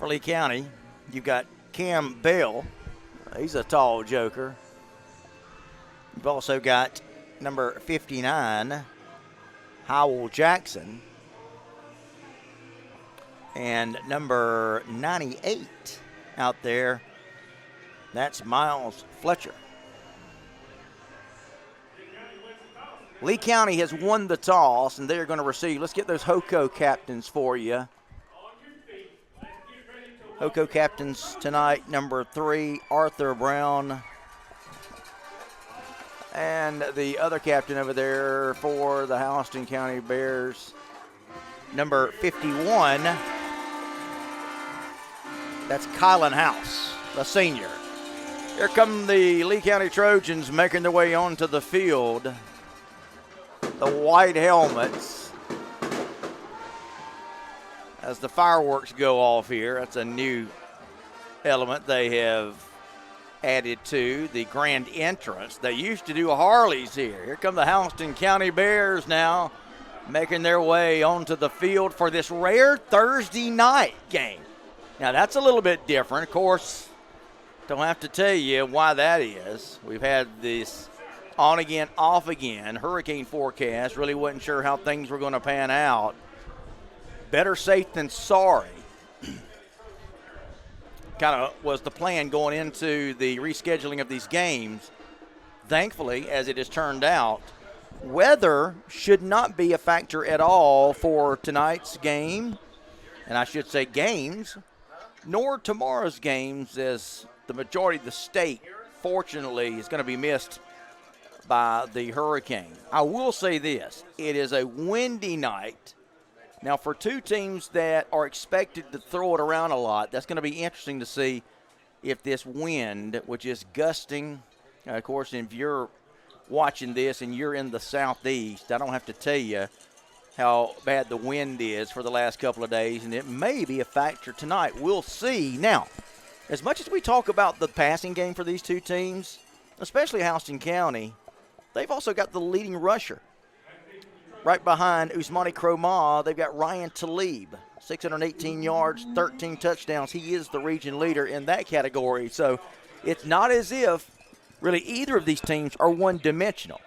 For Lee County, you've got Cam Bell. He's a tall joker. You've also got number 59, Howell Jackson. And number 98 out there, that's Miles Fletcher. Lee County has won the toss, and they're going to receive. Let's get those HOCO captains for you. HOCO captains tonight, number 3, Arthur Brown. And the other captain over there for the Houston County Bears, number 51. That's Kylan House, the senior. Here come the Lee County Trojans making their way onto the field. The white helmets as the fireworks go off here. That's a new element they have added to the grand entrance. They used to do Harleys here. Here come the Houston County Bears now making their way onto the field for this rare Thursday night game. Now that's a little bit different. Of course, don't have to tell you why that is. We've had this on again, off again, hurricane forecast. Really wasn't sure how things were going to pan out. Better safe than sorry. Kind of was the plan going into the rescheduling of these games. Thankfully, as it has turned out, weather should not be a factor at all for tonight's game, and I should say games, nor tomorrow's games, as the majority of the state, fortunately, is going to be missed by the hurricane. I will say this, it is a windy night. Now, for two teams that are expected to throw it around a lot, that's going to be interesting to see if this wind, which is gusting, of course, if you're watching this and you're in the southeast, I don't have to tell you how bad the wind is for the last couple of days, and it may be a factor tonight. We'll see. Now, as much as we talk about the passing game for these two teams, especially Houston County, they've also got the leading rusher. Right behind Usmani Cromah, they've got Ryan Talib, 618 yards, 13 touchdowns. He is the region leader in that category. So it's not as if really either of these teams are one-dimensional,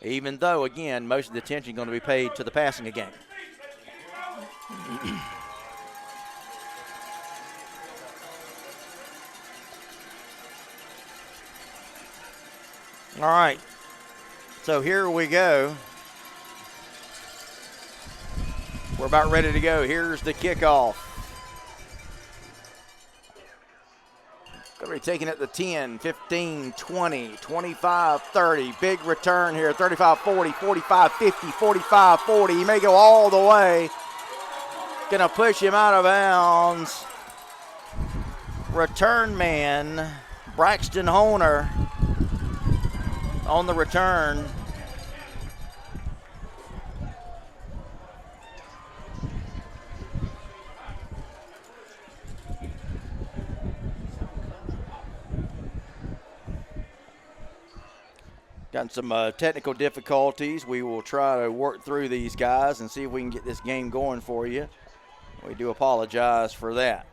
even though, again, most of the attention is going to be paid to the passing game. All right, so here we go. We're about ready to go. Here's the kickoff. Going to be taking it to 10, 15, 20, 25, 30. Big return here. 35, 40, 45, 50, 45, 40. He may go all the way. Going to push him out of bounds. Return man, Braxton Honer on the return. Got some technical difficulties. We will try to work through these guys and see if we can get this game going for you. We do apologize for that.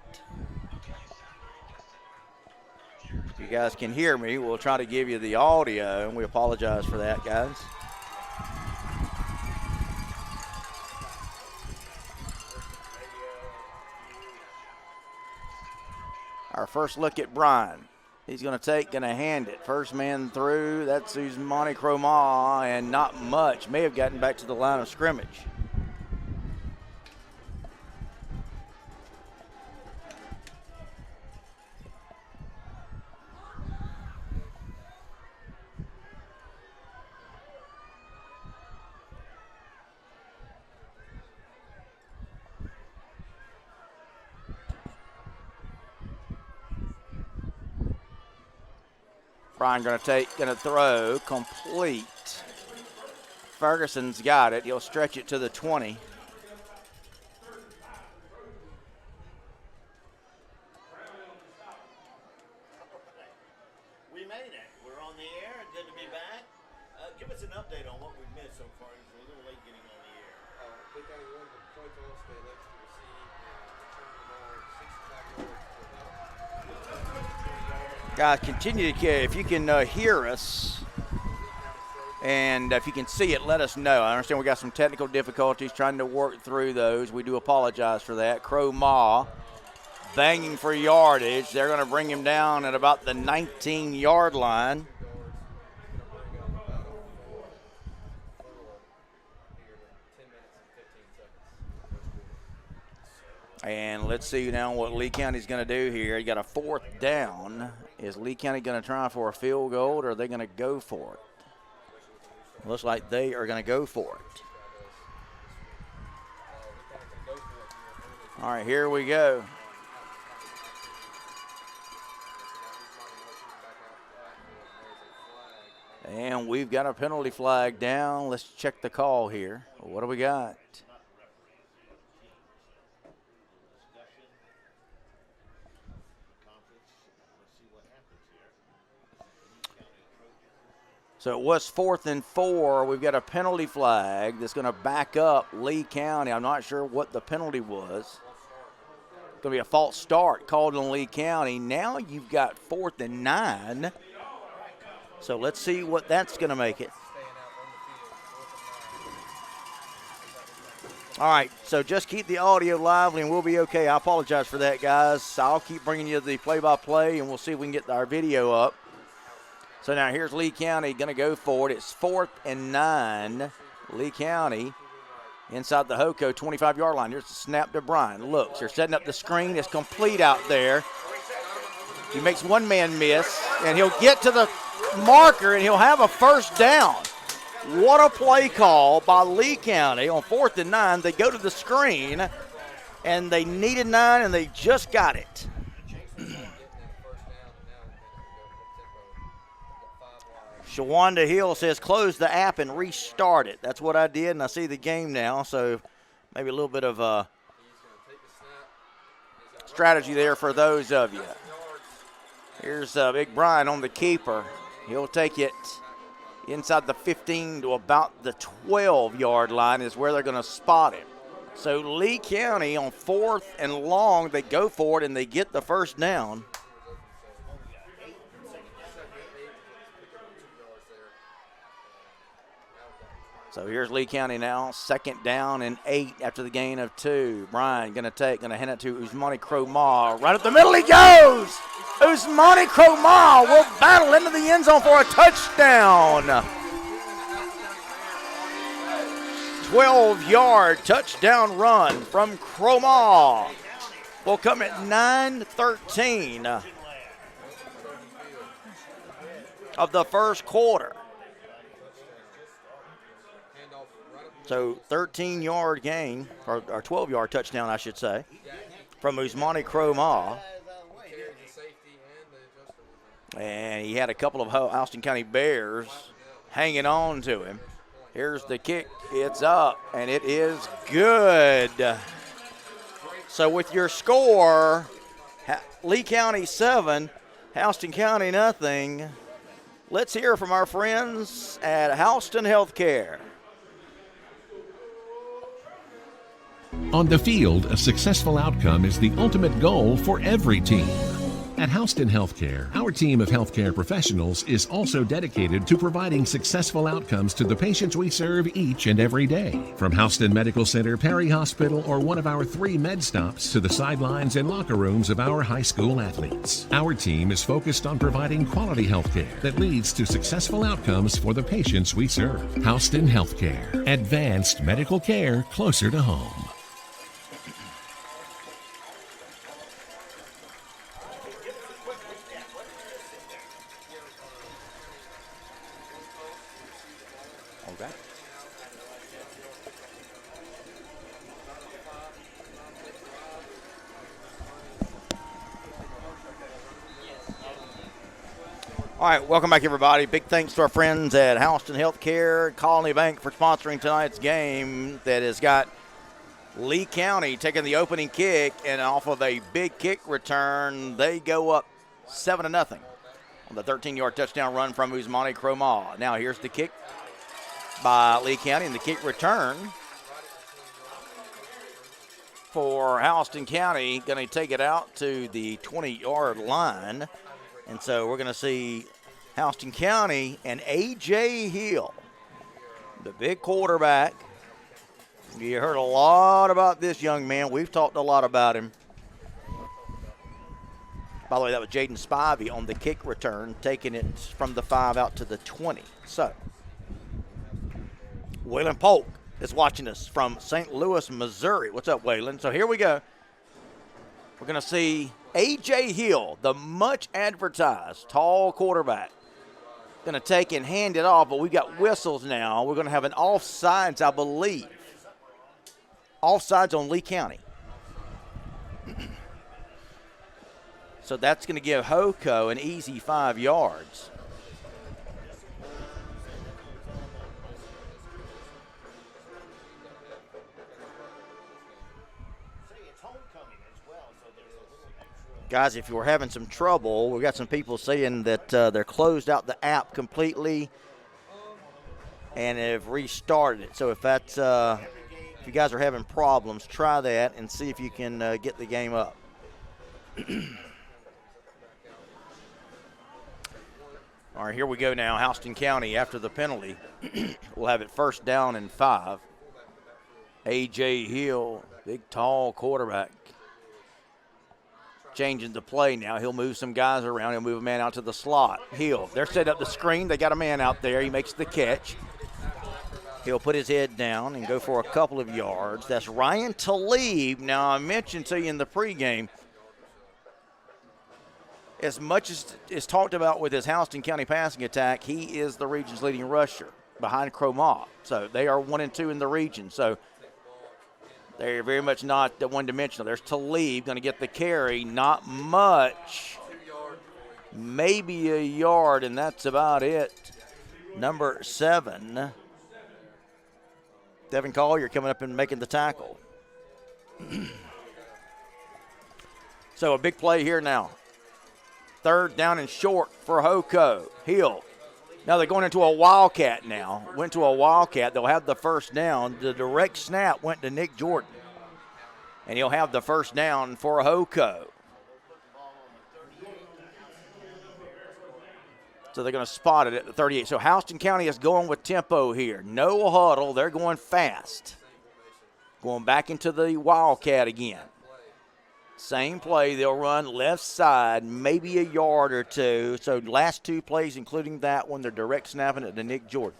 If you guys can hear me, we'll try to give you the audio, and we apologize for that, guys. Our first look at Brian. He's going to hand it. First man through, that's Usmani Cromah, and not much. May have gotten back to the line of scrimmage. Brian going to throw, complete. Ferguson's got it. He'll stretch it to the 20. We made it. We're on the air. Good to be back. Give us an update on what we've missed so far. It's a little late getting on the air. Lee County won the coin toss. They elected to receive and return the ball 6 o'clock Guys, continue to, if you can hear us and if you can see it, let us know. I understand we got some technical difficulties trying to work through those. We do apologize for that. Crow Ma banging for yardage. They're going to bring him down at about the 19-yard line. And let's see now what Lee County's going to do here. You got a 4th down. Is Lee County going to try for a field goal, or are they going to go for it? Looks like they are going to go for it. All right, here we go. And we've got a penalty flag down. Let's check the call here. What do we got? So it was 4th and 4. We've got a penalty flag that's going to back up Lee County. I'm not sure what the penalty was. It's going to be a false start called on Lee County. Now you've got 4th and 9. So let's see what that's going to make it. All right, so just keep the audio lively and we'll be okay. I apologize for that, guys. I'll keep bringing you the play-by-play and we'll see if we can get our video up. So now here's Lee County going to go for it. It's 4th and 9. Lee County inside the HOCO 25-yard line. Here's the snap to Brian. Looks, they're setting up the screen. It's complete out there. He makes one man miss, and he'll get to the marker, and he'll have a 1st down. What a play call by Lee County on 4th and 9. They go to the screen, and they needed 9, and they just got it. Shawanda Hill says close the app and restart it. That's what I did, and I see the game now, so maybe a little bit of a strategy there for those of you. Here's Big Brian on the keeper. He'll take it inside the 15 to about the 12-yard line is where they're going to spot him. So Lee County on 4th and long, they go for it, and they get the 1st down. So here's Lee County now, 2nd down and 8 after the gain of 2. Brian going to hand it to Usmani Crow-Ma. Right up the middle he goes! Usmani Crow-Ma will battle into the end zone for a touchdown. 12-yard touchdown run from Crow-Ma. Will come at 9:13 of the 1st quarter. So 13-yard gain, or 12-yard touchdown, I should say, from Usmani Crow-Ma. And he had a couple of Houston County Bears hanging on to him. Here's the kick. It's up, and it is good. So with your score, Lee County 7, Houston County nothing. Let's hear from our friends at Houston Healthcare. On the field, a successful outcome is the ultimate goal for every team. At Houston Healthcare, our team of healthcare professionals is also dedicated to providing successful outcomes to the patients we serve each and every day. From Houston Medical Center, Perry Hospital, or one of our 3 med stops to the sidelines and locker rooms of our high school athletes, our team is focused on providing quality healthcare that leads to successful outcomes for the patients we serve. Houston Healthcare, advanced medical care closer to home. All right, welcome back, everybody. Big thanks to our friends at Houston Healthcare, Colony Bank for sponsoring tonight's game that has got Lee County taking the opening kick, and off of a big kick return, they go up 7-0 on the 13-yard touchdown run from Usmani Crow-Ma. Now here's the kick by Lee County, and the kick return for Houston County, going to take it out to the 20-yard line. And so we're going to see Houston County and A.J. Hill, the big quarterback. You heard a lot about this young man. We've talked a lot about him. By the way, that was Jaden Spivey on the kick return, taking it from the 5 out to the 20. So, Waylon Polk is watching us from St. Louis, Missouri. What's up, Waylon? So here we go. We're going to see A.J. Hill, the much advertised tall quarterback. Going to take and hand it off, but we've got whistles now. We're going to have an offsides, I believe. Offsides on Lee County. So that's going to give Hoco an easy 5 yards. Guys, if you're having some trouble, we've got some people saying that they're closed out the app completely and have restarted it. So if that's if you guys are having problems, try that and see if you can get the game up. All right, here we go now. Houston County, after the penalty, will have it first down and 5. A.J. Hill, big, tall quarterback. Changing the play now. He'll move some guys around. He'll move a man out to the slot. Hill, they're set up the screen. They got a man out there. He makes the catch. He'll put his head down and go for a couple of yards. That's Ryan Talib. Now, I mentioned to you in the pregame, as much as is talked about with his Houston County passing attack, he is the region's leading rusher behind Cromagh. So they are 1 and 2 in the region. So they're very much not one-dimensional. There's Talib going to get the carry. Not much. Maybe a yard, and that's about it. Number 7, Devin Collier coming up and making the tackle. So a big play here now. 3rd down and short for Hoco. Hill. Now they're going into a Wildcat now. Went to a Wildcat. They'll have the first down. The direct snap went to Nick Jordan. And he'll have the first down for Hoco. So they're going to spot it at the 38. So Houston County is going with tempo here. No huddle. They're going fast. Going back into the Wildcat again. Same play, they'll run left side, maybe a yard or two. So last 2 plays, including that one, they're direct snapping it to Nick Jordan.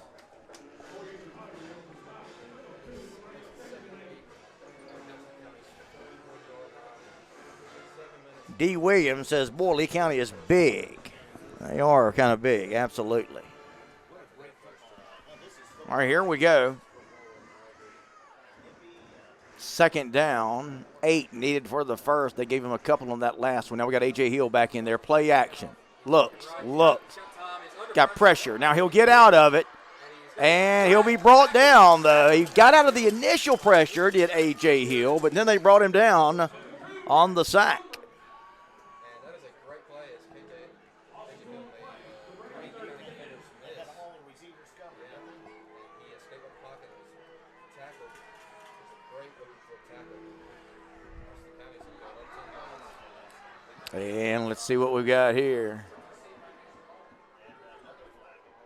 D. Williams says, boy, Lee County is big. They are kind of big, absolutely. All right, here we go. 2nd down, 8 needed for the first. They gave him a couple on that last one. Now we got A.J. Hill back in there. Play action. Looks. Got pressure. Now he'll get out of it, and he'll be brought down. He got out of the initial pressure, did A.J. Hill, but then they brought him down on the sack. And let's see what we've got here.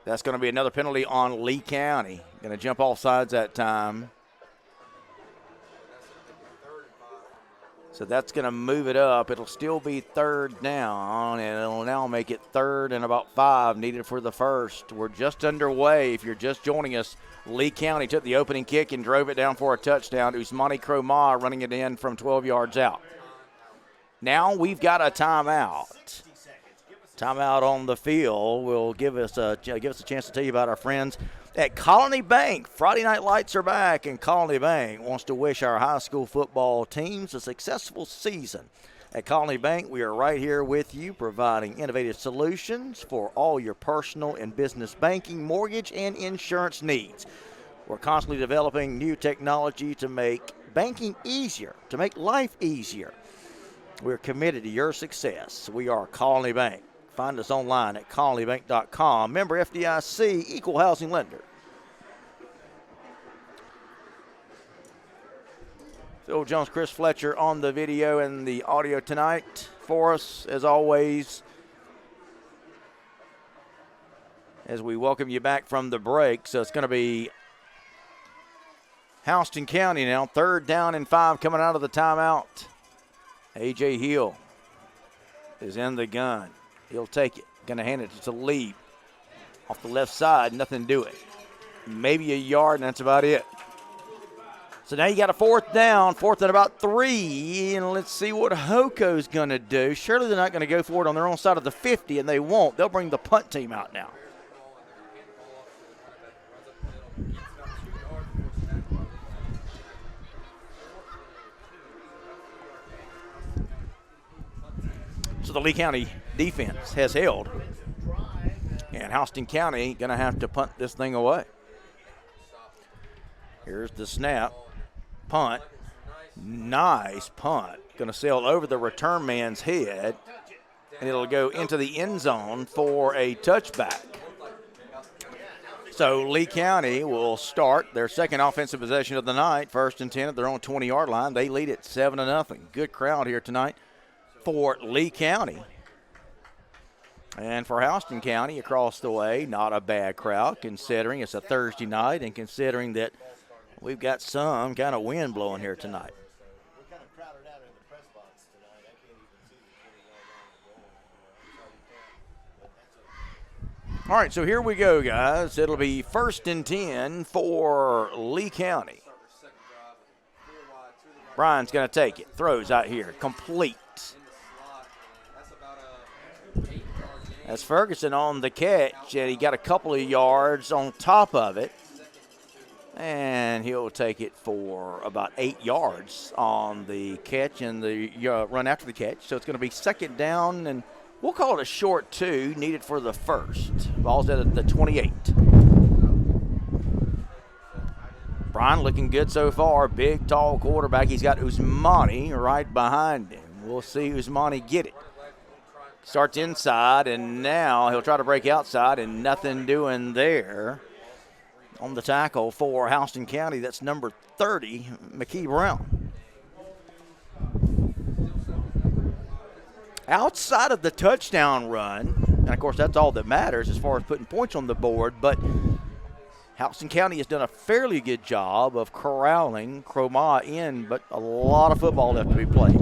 That's going to be another penalty on Lee County. Going to jump off sides that time. So that's going to move it up. It'll still be 3rd down, and it'll now make it 3rd and about 5 needed for the first. We're just underway. If you're just joining us, Lee County took the opening kick and drove it down for a touchdown. Usmani Cromagh running it in from 12 yards out. Now we've got a timeout. Timeout on the field will give us a chance to tell you about our friends at Colony Bank. Friday Night Lights are back, and Colony Bank wants to wish our high school football teams a successful season. At Colony Bank, we are right here with you, providing innovative solutions for all your personal and business banking, mortgage, and insurance needs. We're constantly developing new technology to make banking easier, to make life easier. We're committed to your success. We are Colony Bank. Find us online at colonybank.com. Member FDIC, equal housing lender. Phil Jones, Chris Fletcher on the video and the audio tonight for us, as always. as we welcome you back from the break. So it's going to be Houston County now, 3rd down and 5 coming out of the timeout. A.J. Hill is in the gun. He'll take it. Going to hand it to Lee. Off the left side, nothing to do it. Maybe a yard, and that's about it. So now you got a 4th down, 4th and about 3, and let's see what Hoko's going to do. Surely they're not going to go for it on their own side of the 50, and they won't. They'll bring the punt team out now. So the Lee County defense has held. And Houston County going to have to punt this thing away. Here's the snap. Punt. Nice punt. Going to sail over the return man's head. And it'll go into the end zone for a touchback. So Lee County will start their second offensive possession of the night. 1st and 10 at their own 20-yard line. They lead it 7-0. Good crowd here tonight for Lee County. And for Houston County across the way, not a bad crowd considering it's a Thursday night and considering that we've got some kind of wind blowing here tonight. We're kind of crowded out in the press box tonight. I can't even see the 20-yard line. All right, so here we go, guys. It'll be 1st and 10 for Lee County. Brian's going to take it. Throws out here. Complete. That's Ferguson on the catch, and he got a couple of yards on top of it. And he'll take it for about 8 yards on the catch and the run after the catch. So it's going to be 2nd down, and we'll call it a short 2, needed for the 1st. Ball's at the 28. Brian looking good so far. Big, tall quarterback. He's got Usmani right behind him. We'll see Usmani get it. Starts inside, and now he'll try to break outside, and nothing doing there. On the tackle for Houston County, that's number 30, McKee Brown. Outside of the touchdown run, and of course that's all that matters as far as putting points on the board, but Houston County has done a fairly good job of corralling Cromah in, but a lot of football left to be played.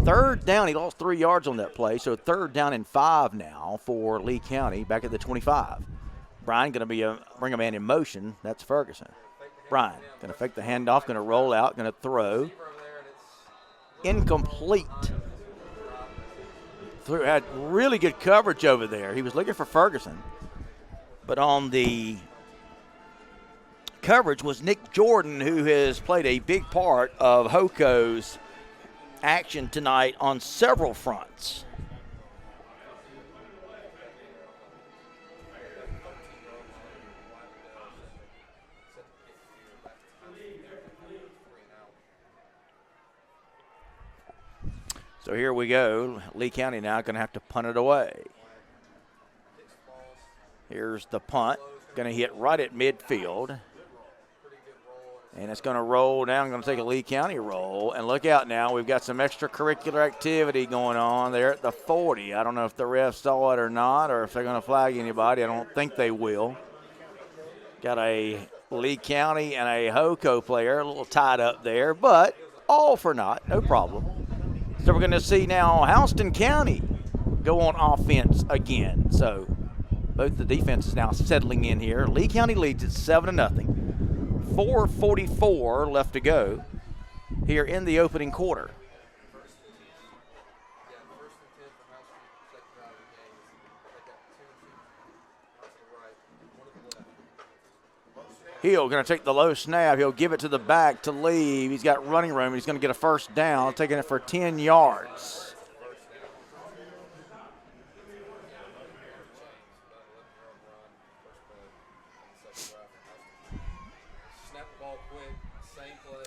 3rd down, he lost 3 yards on that play, so 3rd down and 5 now for Lee County back at the 25. Brian going to bring a man in motion. That's Ferguson. Brian going to fake the handoff, going to roll out, going to throw. Incomplete. Had really good coverage over there. He was looking for Ferguson. But on the coverage was Nick Jordan, who has played a big part of Hoko's action tonight on several fronts. So here we go. Lee County now going to have to punt it away. Here's the punt. Going to hit right at midfield. And it's going to roll down. Going to take a Lee County roll. And look out now. We've got some extracurricular activity going on there at the 40. I don't know if the refs saw it or not, or if they're going to flag anybody. I don't think they will. Got a Lee County and a Hoko player a little tied up there, but all for naught. No problem. So we're going to see now Houston County go on offense again. So both the defenses now settling in here. Lee County leads at 7-0. 4:44 left to go here in the opening quarter. Hill going to take the low snap. He'll give it to the back to Lee. He's got running room. He's going to get a 1st down, taking it for 10 yards.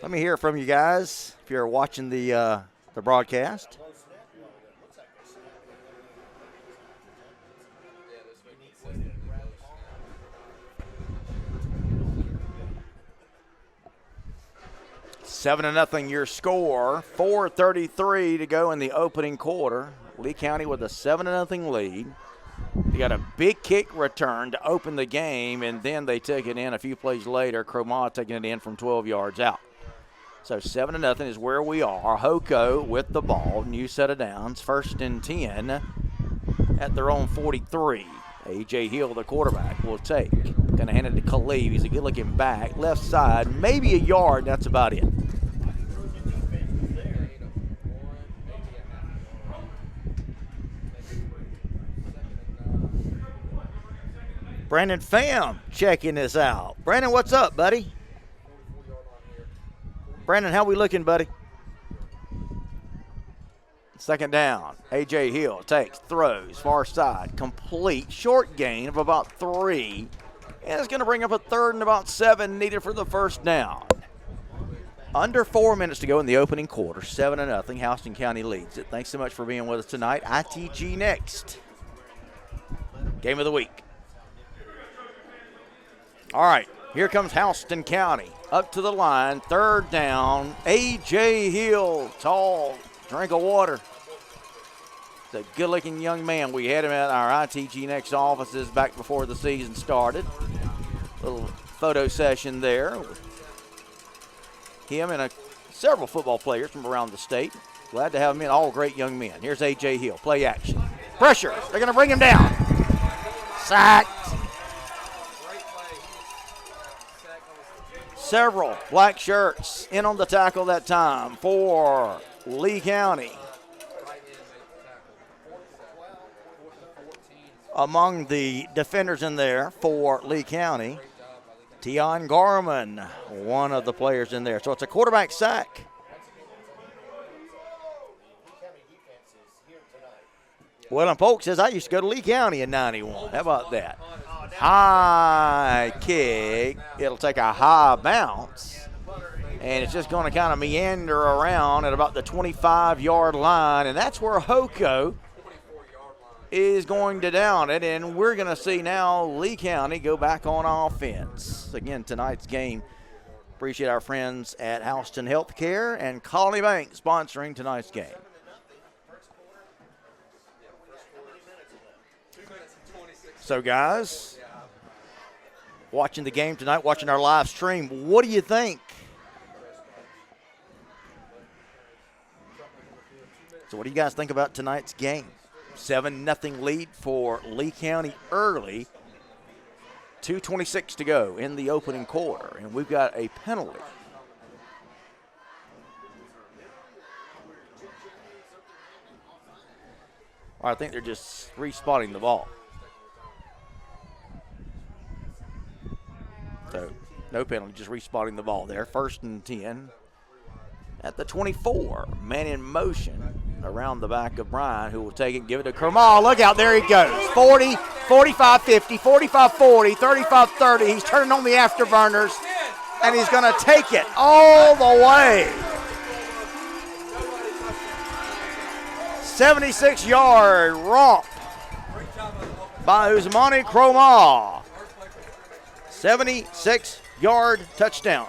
Let me hear from you guys if you're watching the broadcast. 7-0 your score. 4:33 to go in the opening quarter. Lee County with a 7-0 lead. You got a big kick return to open the game, and then they took it in a few plays later. Cromagh taking it in from 12 yards out. So 7-0 is where we are. Hoko with the ball. New set of downs. 1st and 10 at their own 43. A.J. Hill, the quarterback, will take. Going to hand it to Khalif. He's a good-looking back. Left side, maybe a yard. That's about it. Brandon Pham checking this out. Brandon, what's up, buddy? Brandon, how we looking, buddy? 2nd down. A.J. Hill takes, throws, far side, complete, short gain of about 3. And it's going to bring up a 3rd and about 7 needed for the 1st down. Under 4 minutes to go in the opening quarter. 7-0. Houston County leads it. Thanks so much for being with us tonight. ITG next. Game of the week. All right, here comes Houston County. Up to the line, 3rd down. A.J. Hill, tall, drink of water. It's a good-looking young man. We had him at our ITG Next offices back before the season started. Little photo session there. Him and several football players from around the state. Glad to have him in. All great young men. Here's A.J. Hill. Play action. Pressure. They're going to bring him down. Sacked. Several black shirts in on the tackle that time for Lee County. Among the defenders in there for Lee County, Tion Garman, one of the players in there. So it's a quarterback sack. Well, and Polk says, I used to go to Lee County in 91. How about that? High kick. It'll take a high bounce. And it's just going to kind of meander around at about the 25-yard line. And that's where Hoko is going to down it. And we're going to see now Lee County go back on offense. Again, tonight's game. Appreciate our friends at Houston Healthcare and Colony Bank sponsoring tonight's game. So, guys, watching the game tonight, watching our live stream, what do you think? So what do you guys think about tonight's game? 7-0 lead for Lee County early. 2:26 to go in the opening quarter, and we've got a penalty. I think they're just respotting the ball. So no penalty, just respotting the ball there. 1st and 10 at the 24. Man in motion around the back of Brian, who will take it and give it to Cromagh. Look out, there he goes. 40, 45, 50, 45, 40, 35, 30. He's turning on the afterburners, and he's going to take it all the way. 76-yard romp by Usmani Cromagh. 76-yard touchdown.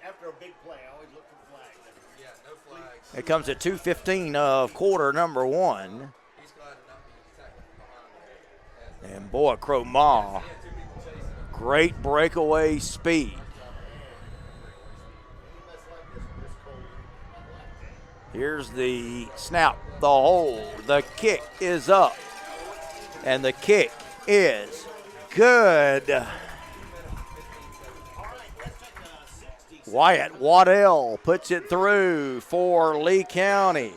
After a big play, I always look for flags. Yeah, no flags. It comes at 2:15 of quarter number 1. And boy, Cromagh, great breakaway speed. Here's the snap, the hold, the kick is up, and the kick is good. Wyatt Waddell puts it through for Lee County,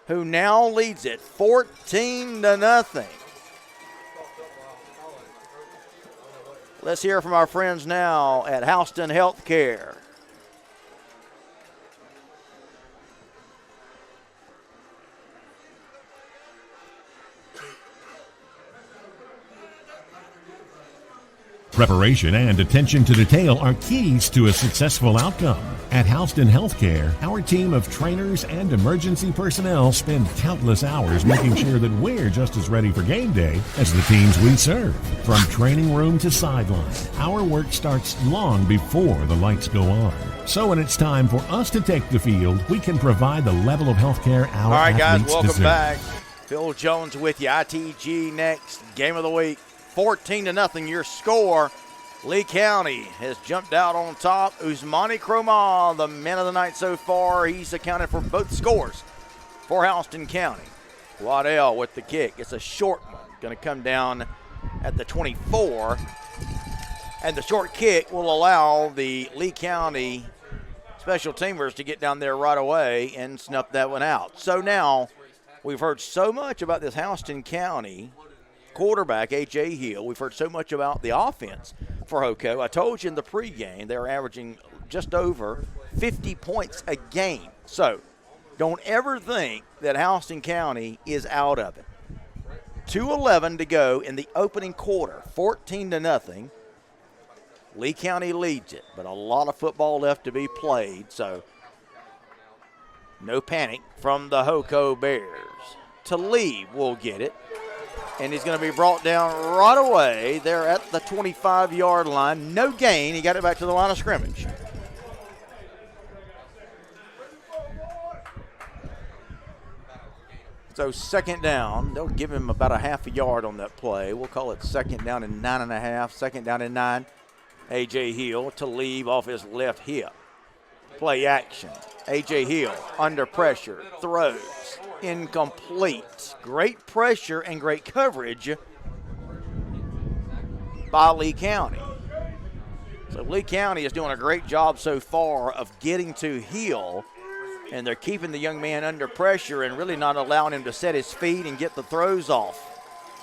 who now leads it 14-0. Let's hear from our friends now at Houston Healthcare. Preparation and attention to detail are keys to a successful outcome. At Houston Healthcare, our team of trainers and emergency personnel spend countless hours making sure that we're just as ready for game day as the teams we serve. From training room to sideline, our work starts long before the lights go on. So when it's time for us to take the field, we can provide the level of healthcare our All right, guys, athletes welcome deserve. back. Phil Jones with you. ITG next. Game of the week. 14-0 your score. Lee County has jumped out on top. Usmani Cromall, the man of the night so far. He's accounted for both scores for Houston County. Waddell with the kick. It's a short one. Going to come down at the 24. And the short kick will allow the Lee County special teamers to get down there right away and snuff that one out. So now we've heard so much about this Houston County quarterback, A.J. Hill. We've heard so much about the offense for Hoco. I told you in the pregame they're averaging just over 50 points a game. So don't ever think that Houston County is out of it. 2:11 to go in the opening quarter, 14-0. Lee County leads it, but a lot of football left to be played, so no panic from the Hoco Bears. Talib will get it, and he's going to be brought down right away. They're at the 25-yard line. No gain. He got it back to the line of scrimmage. So second down. They'll give him about a half a yard on that play. We'll call it second down and 9.5, second down and 9. A.J. Hill to leave off his left hip. Play action. A.J. Hill under pressure, throws, incomplete. Great pressure and great coverage by Lee County. So Lee County is doing a great job so far of getting to Hill, and they're keeping the young man under pressure and really not allowing him to set his feet and get the throws off.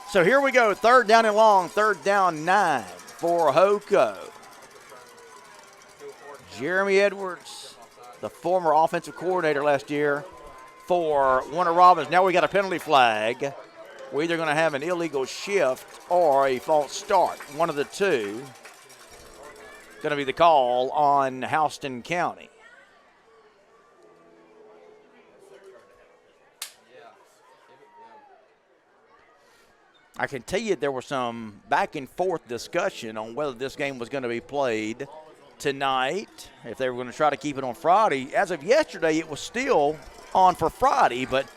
So here we go, third down and long, third down 9 for Hoco. Jeremy Edwards, the former offensive coordinator last year for Warner Robins. Now we got a penalty flag. We're either going to have an illegal shift or a false start. One of the two going to be the call on Houston County. I can tell you there was some back and forth discussion on whether this game was going to be played tonight, if they were going to try to keep it on Friday. As of yesterday, it was still on for Friday, but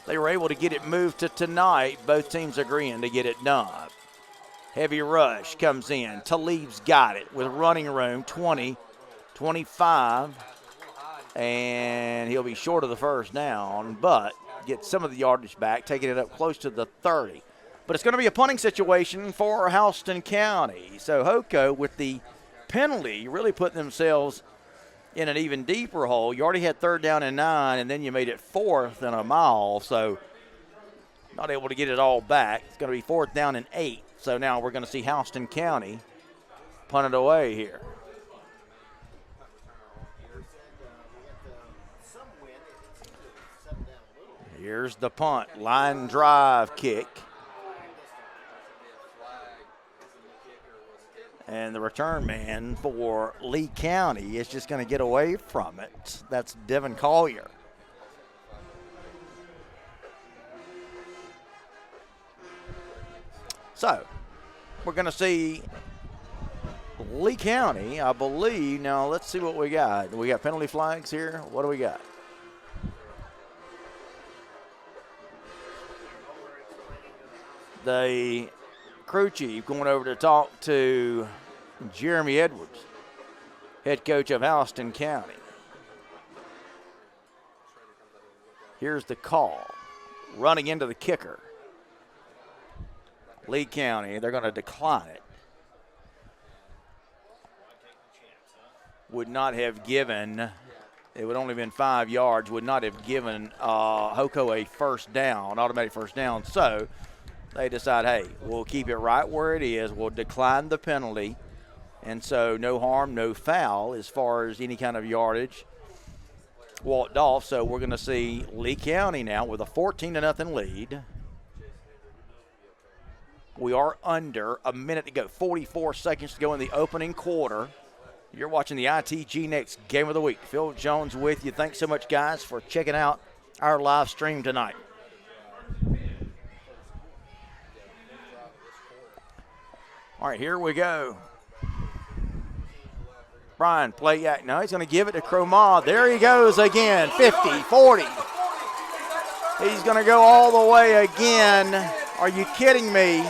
they were able to get it moved to tonight. Both teams agreeing to get it done. Heavy rush comes in. Talib's got it with running room, 20, 25, and he'll be short of the first down, but get some of the yardage back, taking it up close to the 30. But it's going to be a punting situation for Houston County. So Hoco, with the penalty, really putting themselves in an even deeper hole. You already had third down and 9, and then you made it fourth and a mile, so not able to get it all back. It's going to be fourth down and 8. So now we're going to see Houston County punt it away here. Here's the punt, line drive kick. And the return man for Lee County is just going to get away from it. That's Devin Collier. So, we're going to see Lee County, I believe. Now, let's see what we got. We got penalty flags here. What do we got? The crew chief going over to talk to Jeremy Edwards, head coach of Houston County. Here's the call. Running into the kicker. Lee County, they're going to decline it. Would not have given, it would only have been 5 yards, would not have given Hoco a first down, automatic first down. So they decide, hey, we'll keep it right where it is. We'll decline the penalty. And so no harm, no foul as far as any kind of yardage walked off. So we're going to see Lee County now with a 14-0 lead. We are under a minute to go, 44 seconds to go in the opening quarter. You're watching the ITG Next Game of the Week. Phil Jones with you. Thanks so much, guys, for checking out our live stream tonight. All right, here we go. Brian, play act. No, he's going to give it to Cromall. There he goes again, 50, 40, He's going to go all the way again. Are you kidding me?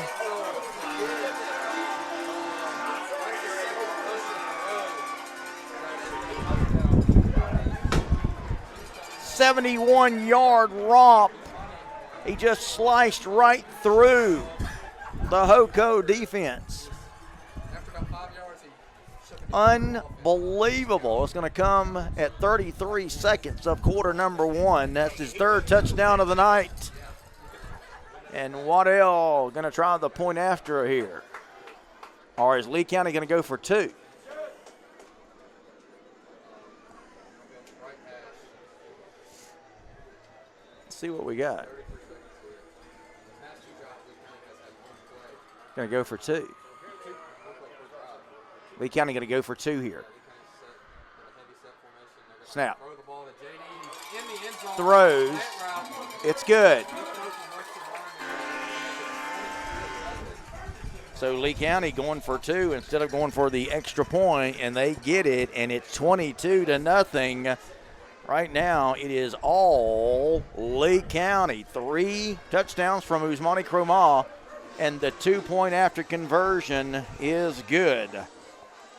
"71-yard romp." He just sliced right through the Hoco defense. Unbelievable. It's going to come at 33 seconds of quarter number 1. That's his 3rd touchdown of the night. And Waddell going to try the point after here. Or is Lee County going to go for 2? Let's see what we got. Going to go for 2. Lee County going to go for 2 here. Snap. Throws. It's good. So Lee County going for 2 instead of going for the extra point, and they get it, and it's 22-0. Right now, it is all Lee County. 3 touchdowns from Usmani Cromah, and the 2-point after conversion is good.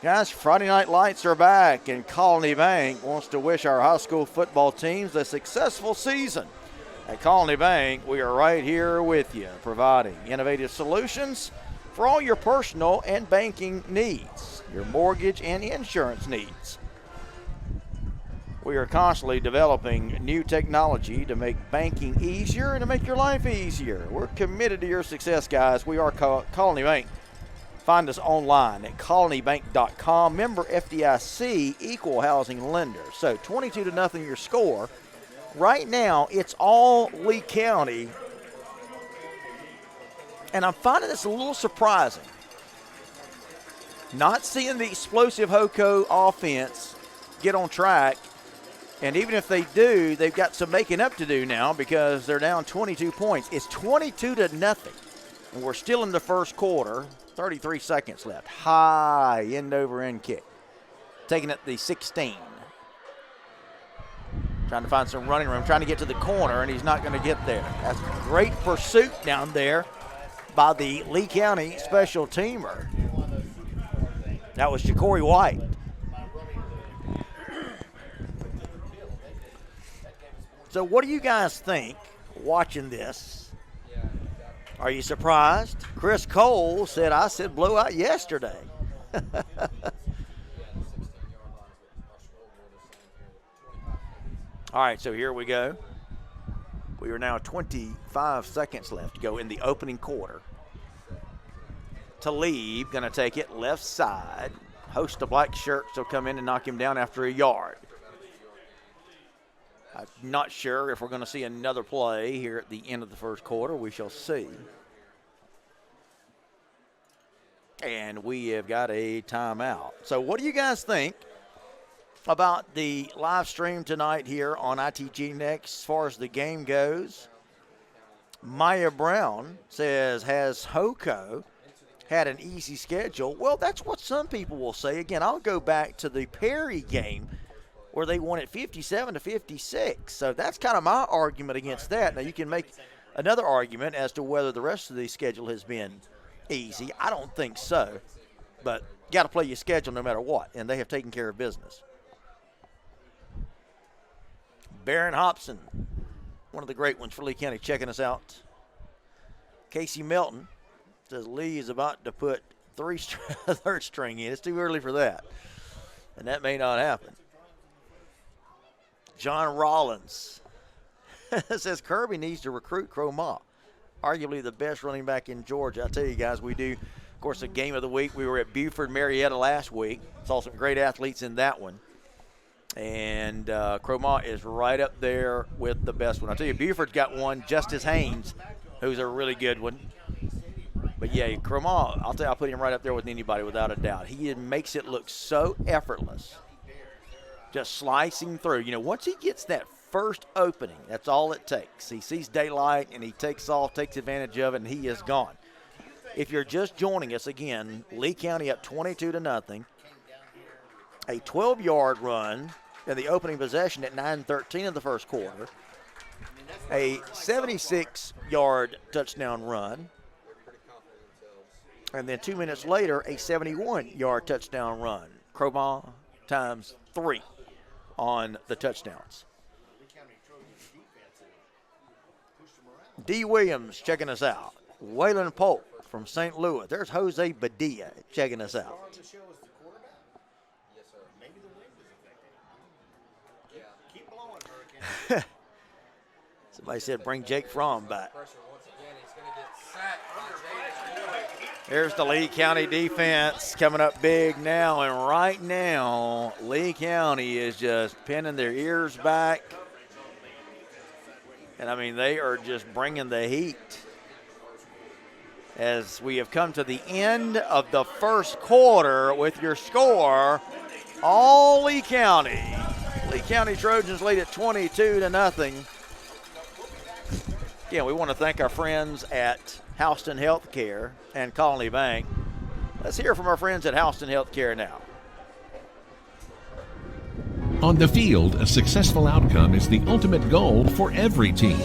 Guys, Friday Night Lights are back, and Colony Bank wants to wish our high school football teams a successful season. At Colony Bank, we are right here with you, providing innovative solutions for all your personal and banking needs, your mortgage and insurance needs. We are constantly developing new technology to make banking easier and to make your life easier. We're committed to your success, guys. We are Colony Bank. Find us online at colonybank.com. Member FDIC, equal housing lender. So 22-0 your score. Right now, it's all Lee County. And I'm finding this a little surprising. Not seeing the explosive Hoco offense get on track. And even if they do, they've got some making up to do now because they're down 22 points. It's 22-0. And we're still in the first quarter. 33 seconds left. High end-over-end kick. Taking it the 16. Trying to find some running room. Trying to get to the corner, and he's not going to get there. That's great pursuit down there by the Lee County special teamer. That was Ja'Cory White. So what do you guys think watching this? Are you surprised? Chris Cole said, I said blowout yesterday. All right, so here we go. We are now 25 seconds left to go in the opening quarter. Talib going to take it left side. Host of black shirts will come in and knock him down after a yard. I'm not sure if we're going to see another play here at the end of the first quarter. We shall see. And we have got a timeout. So what do you guys think about the live stream tonight here on ITG Next as far as the game goes? Maya Brown says, has Hoco had an easy schedule? Well, that's what some people will say. Again, I'll go back to the Perry game where they won it 57-56. So that's kind of my argument against that. Now, you can make another argument as to whether the rest of the schedule has been easy. I don't think so. But you got to play your schedule no matter what, and they have taken care of business. Barron Hobson, one of the great ones for Lee County, checking us out. Casey Melton says Lee is about to put third string in. It's too early for that, and that may not happen. John Rollins says Kirby needs to recruit Cromah, arguably the best running back in Georgia. I tell you guys, we do, of course, a game of the week. We were at Buford, Marietta last week. Saw some great athletes in that one. And Cromah is right up there with the best one. I tell you, Buford's got one, Justice Haynes, who's a really good one. But, yeah, Cromah, I'll tell you, I'll put him right up there with anybody without a doubt. He makes it look so effortless, just slicing through. You know, once he gets that first opening, that's all it takes. He sees daylight, and he takes off, takes advantage of it, and he is gone. If you're just joining us, again, Lee County up 22-0. A 12-yard run in the opening possession at 9:13 of the first quarter. A 76-yard touchdown run. And then 2 minutes later, a 71-yard touchdown run. Crowbar times 3 on the touchdowns. D. Williams checking us out. Waylon Polk from St. Louis. There's Jose Badilla checking us out. Somebody said bring Jake Fromm back. There's the Lee County defense coming up big now, and right now Lee County is just pinning their ears back. And, I mean, they are just bringing the heat as we have come to the end of the first quarter with your score, all Lee County. Lee County Trojans lead at 22-0. Again, we want to thank our friends at Houston Healthcare and Colony Bank. Let's hear from our friends at Houston Healthcare now. On the field, a successful outcome is the ultimate goal for every team.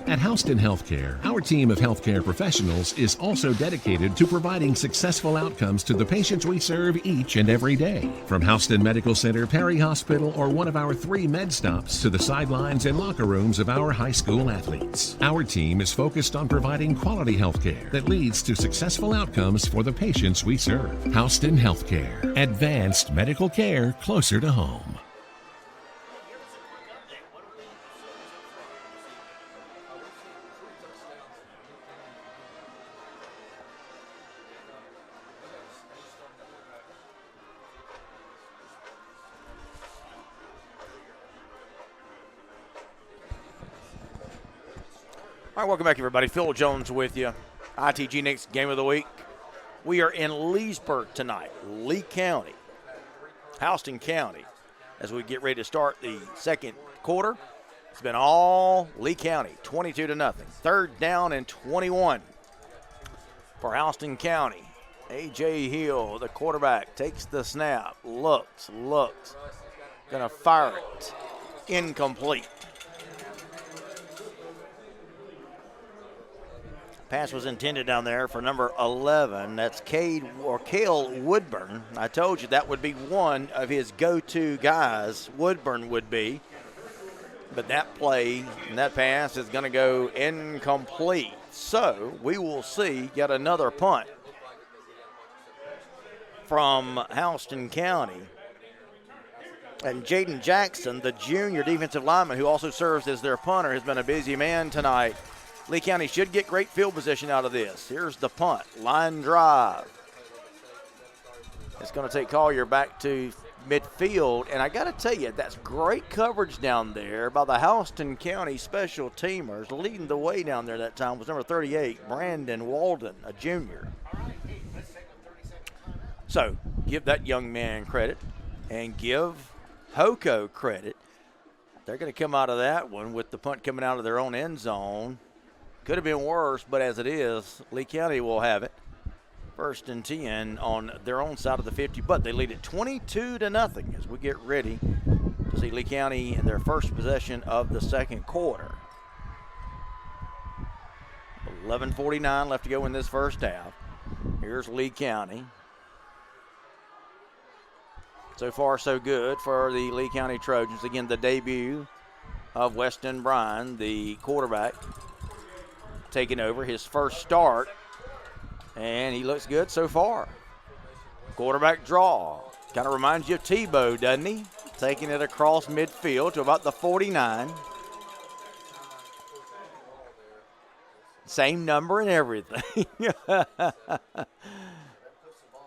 At Houston Healthcare, our team of healthcare professionals is also dedicated to providing successful outcomes to the patients we serve each and every day. From Houston Medical Center, Perry Hospital, or one of our 3 med stops to the sidelines and locker rooms of our high school athletes, our team is focused on providing quality healthcare that leads to successful outcomes for the patients we serve. Houston Healthcare, advanced medical care closer to home. All right, welcome back, everybody. Phil Jones with you. ITG Next Game of the Week. We are in Leesburg tonight, Lee County, Houston County, as we get ready to start the second quarter. It's been all Lee County, 22-0. Third down and 21 for Houston County. A.J. Hill, the quarterback, takes the snap, looks, going to fire it. Incomplete. Pass was intended down there for number 11. That's Cale Woodburn. I told you that would be one of his go-to guys. Woodburn would be. But that play and that pass is going to go incomplete. So we will see yet another punt from Houston County. And Jaden Jackson, the junior defensive lineman who also serves as their punter, has been a busy man tonight. Lee County should get great field position out of this. Here's the punt, line drive. It's going to take Collier back to midfield, and I got to tell you, that's great coverage down there by the Houston County special teamers. Leading the way down there that time was number 38, Brandon Walden, a junior. So give that young man credit and give Hoko credit. They're going to come out of that one with the punt coming out of their own end zone. Could have been worse, but as it is, Lee County will have it. 1st and 10 on their own side of the 50, but they lead it 22-0 as we get ready to see Lee County in their first possession of the second quarter. 11:49 left to go in this first half. Here's Lee County. So far, so good for the Lee County Trojans. Again, the debut of Weston Bryan, the quarterback, taking over his first start, and he looks good so far. Quarterback draw. Kind of reminds you of Tebow, doesn't he? Taking it across midfield to about the 49. Same number and everything. Kind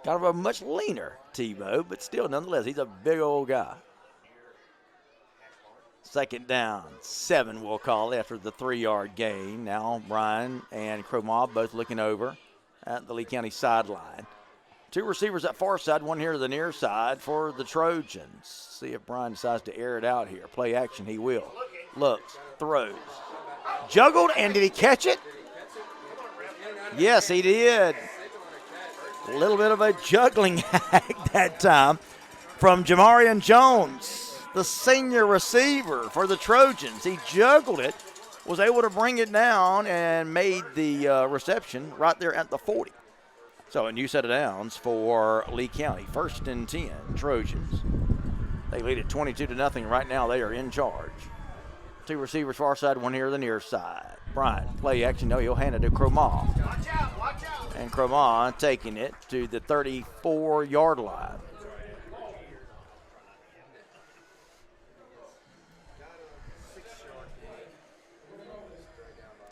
of a much leaner Tebow, but still, nonetheless, he's a big old guy. Second down, 7 we'll call it after the 3-yard gain. Now Brian and Cromwell both looking over at the Lee County sideline. 2 receivers at far side, 1 here to the near side for the Trojans. See if Brian decides to air it out here. Play action, he will. Looks, throws. Juggled, and did he catch it? Yes, he did. A little bit of a juggling act that time from Jamarian Jones, the senior receiver for the Trojans. He juggled it was able to bring it down and made the reception right there at the 40. So a new set of downs for Lee County. 1st and 10, Trojans. They lead it 22-0. Right now they are in charge. 2 receivers far side, 1 here the near side. Bryant, play action. No, he'll hand it to Cromall. Watch out, watch out. And Cromall taking it to the 34-yard line.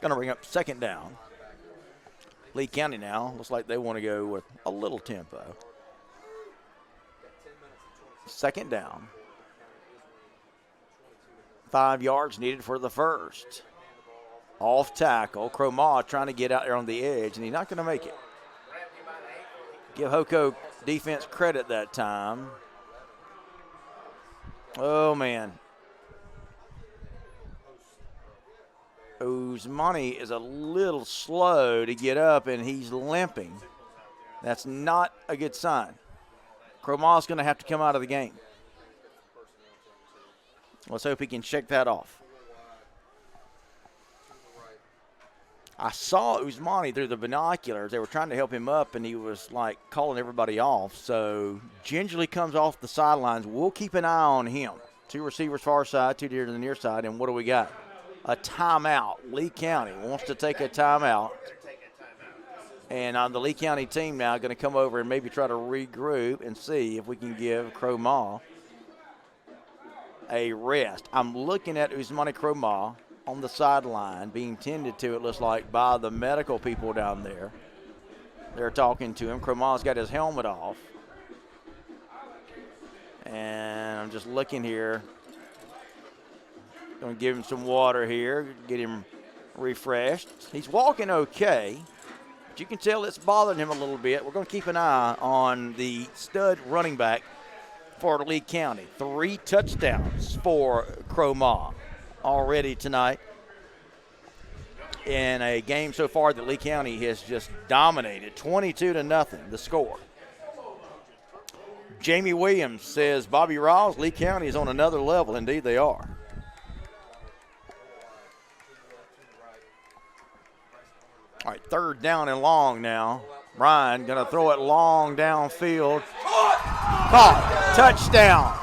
Going to bring up 2nd down. Lee County now looks like they want to go with a little tempo. 2nd down. 5 yards needed for the first. Off tackle. Cromall trying to get out there on the edge, and he's not going to make it. Give Hoko defense credit that time. Oh, man. Usmani is a little slow to get up, and he's limping. That's not a good sign. Cromall's going to have to come out of the game. Let's hope he can shake that off. I saw Usmani through the binoculars. They were trying to help him up, and he was, like, calling everybody off. So gingerly comes off the sidelines. We'll keep an eye on him. 2 receivers far side, 2 to the near side, and what do we got? A timeout. Lee County wants to take a timeout. And the Lee County team now going to come over and maybe try to regroup and see if we can give Cromall a rest. I'm looking at Usmani Cromall on the sideline being tended to, it looks like, by the medical people down there. They're talking to him. Cromall's got his helmet off. And I'm just looking here. Going to give him some water here, get him refreshed. He's walking okay, but you can tell it's bothering him a little bit. We're going to keep an eye on the stud running back for Lee County. 3 touchdowns for Cromall already tonight in a game so far that Lee County has just dominated. 22-0, the score. Jamie Williams says, Bobby Rawls, Lee County is on another level. Indeed, they are. All right, 3rd down and long now. Brian going to throw it long downfield. Caught. Touchdown.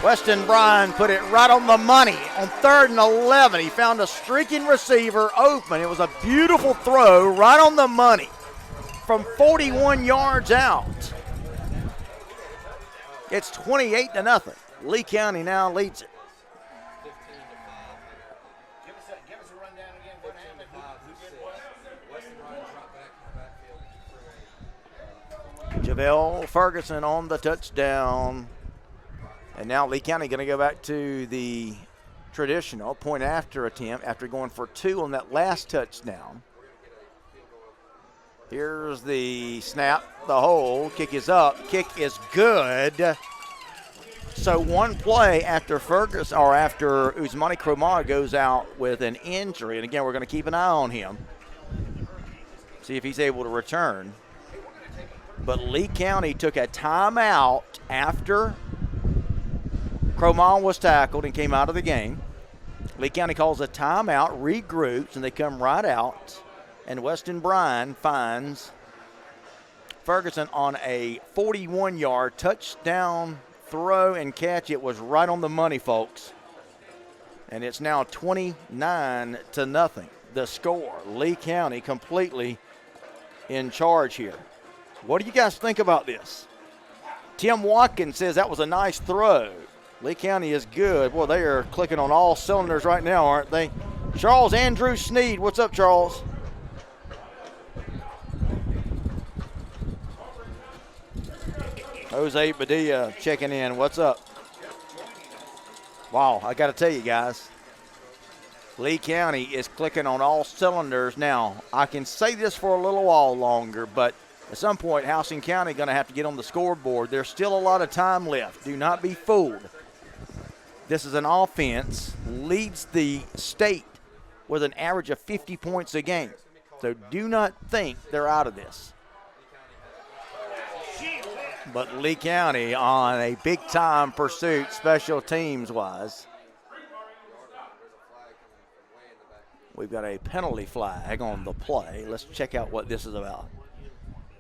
Weston Bryan put it right on the money on 3rd and 11. He found a streaking receiver open. It was a beautiful throw right on the money from 41 yards out. It's 28-0. Lee County now leads it. JaVale Ferguson on the touchdown. And now Lee County going to go back to the traditional point after attempt after going for 2 on that last touchdown. Here's the snap, the hold, kick is up, kick is good. So one play after Ferguson, or after Usmani Cromall goes out with an injury, and again, we're going to keep an eye on him, see if he's able to return. But Lee County took a timeout after Cromall was tackled and came out of the game. Lee County calls a timeout, regroups, and they come right out. And Weston Bryan finds Ferguson on a 41-yard touchdown throw and catch. It was right on the money, folks. And it's now 29-0, the score. Lee County completely in charge here. What do you guys think about this? Tim Watkins says that was a nice throw. Lee County is good. Boy, they are clicking on all cylinders right now, aren't they? Charles Andrew Sneed. What's up, Charles? Jose Padilla checking in. What's up? Wow, I got to tell you guys, Lee County is clicking on all cylinders now. I can say this for a little while longer, but at some point, Houston County going to have to get on the scoreboard. There's still a lot of time left. Do not be fooled. This is an offense, leads the state with an average of 50 points a game. So do not think they're out of this. But Lee County on a big-time pursuit, special teams-wise. We've got a penalty flag on the play. Let's check out what this is about.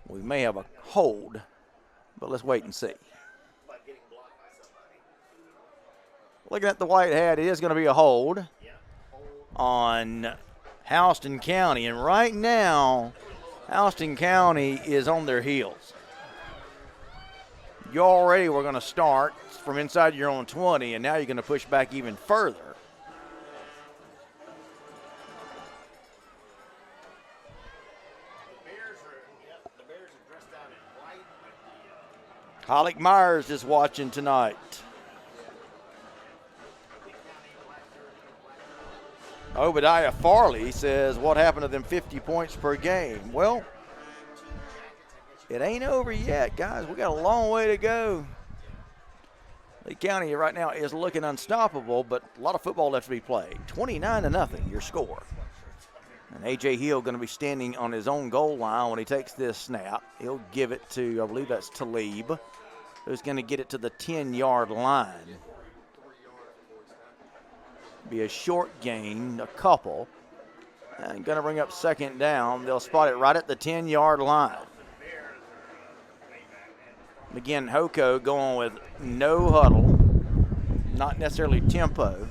We may have a hold, but let's wait and see. Looking at the white hat, it is going to be a hold on Houston County. And right now, Houston County is on their heels. You already were going to start from inside your own 20, and now you're going to push back even further. Hollick Myers is watching tonight. Obadiah Farley says, what happened to them 50 points per game? Well, it ain't over yet, guys. We got a long way to go. Lee County right now is looking unstoppable, but a lot of football left to be played. 29-0, your score. And A.J. Hill going to be standing on his own goal line when he takes this snap. He'll give it to, I believe that's Talib, who's going to get it to the 10-yard line. Be a short gain, a couple. And going to bring up second down. They'll spot it right at the 10-yard line. Again, Hoko going with no huddle, not necessarily tempo.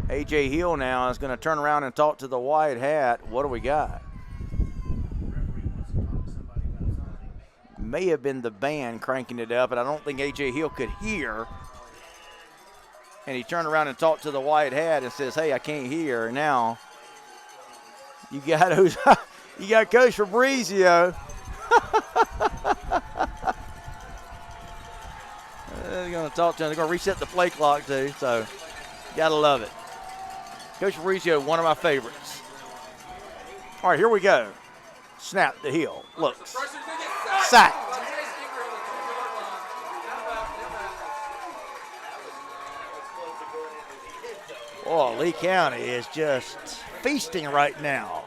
A.J. Hill now is going to turn around and talk to the white hat. What do we got? May have been the band cranking it up, but I don't think A.J. Hill could hear. And he turned around and talked to the white hat and says, hey, I can't hear. Now, you got Coach Fabrizio. They're going to talk to him. They're going to reset the play clock, too, so got to love it. Coach Fabrizio, one of my favorites. All right, here we go. Snap to Hill. Looks. Sacked. Oh, Lee County is just feasting right now.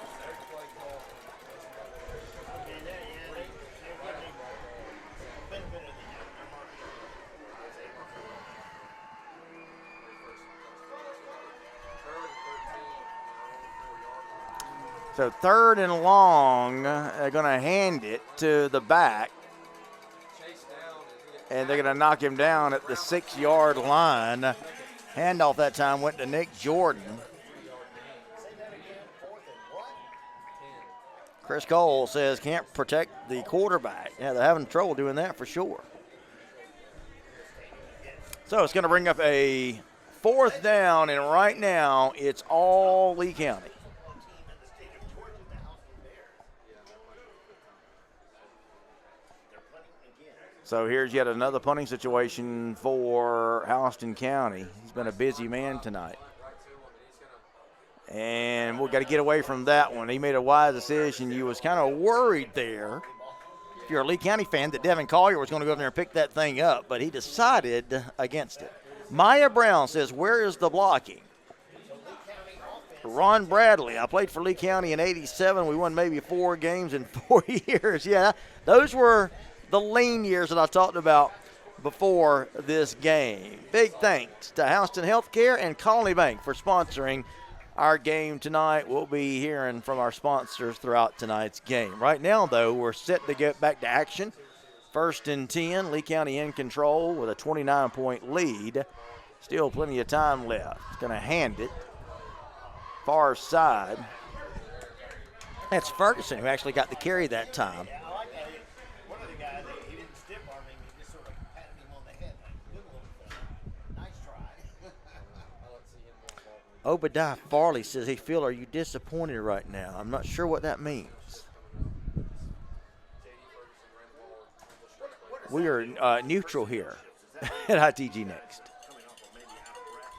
So 3rd and long, they're going to hand it to the back. And they're going to knock him down at the 6-yard line. Handoff that time went to Nick Jordan. Chris Cole says can't protect the quarterback. Yeah, they're having trouble doing that for sure. So it's going to bring up a 4th down, and right now it's all Lee County. So here's yet another punting situation for Houston County. He's been a busy man tonight. And we've got to get away from that one. He made a wise decision. You was kind of worried there, if you're a Lee County fan, that Devin Collier was going to go up there and pick that thing up, but he decided against it. Maya Brown says, where is the blocking? Ron Bradley, I played for Lee County in '87. We won maybe 4 games in 4 years. Yeah, those were the lean years that I talked about before this game. Big thanks to Houston Healthcare and Colony Bank for sponsoring our game tonight. We'll be hearing from our sponsors throughout tonight's game. Right now, though, we're set to get back to action. 1st and 10, Lee County in control with a 29-point lead. Still plenty of time left. It's going to hand it far side. That's Ferguson who actually got the carry that time. Obadiah Farley says, hey, Phil, are you disappointed right now? I'm not sure what that means. We are neutral here at ITG Next.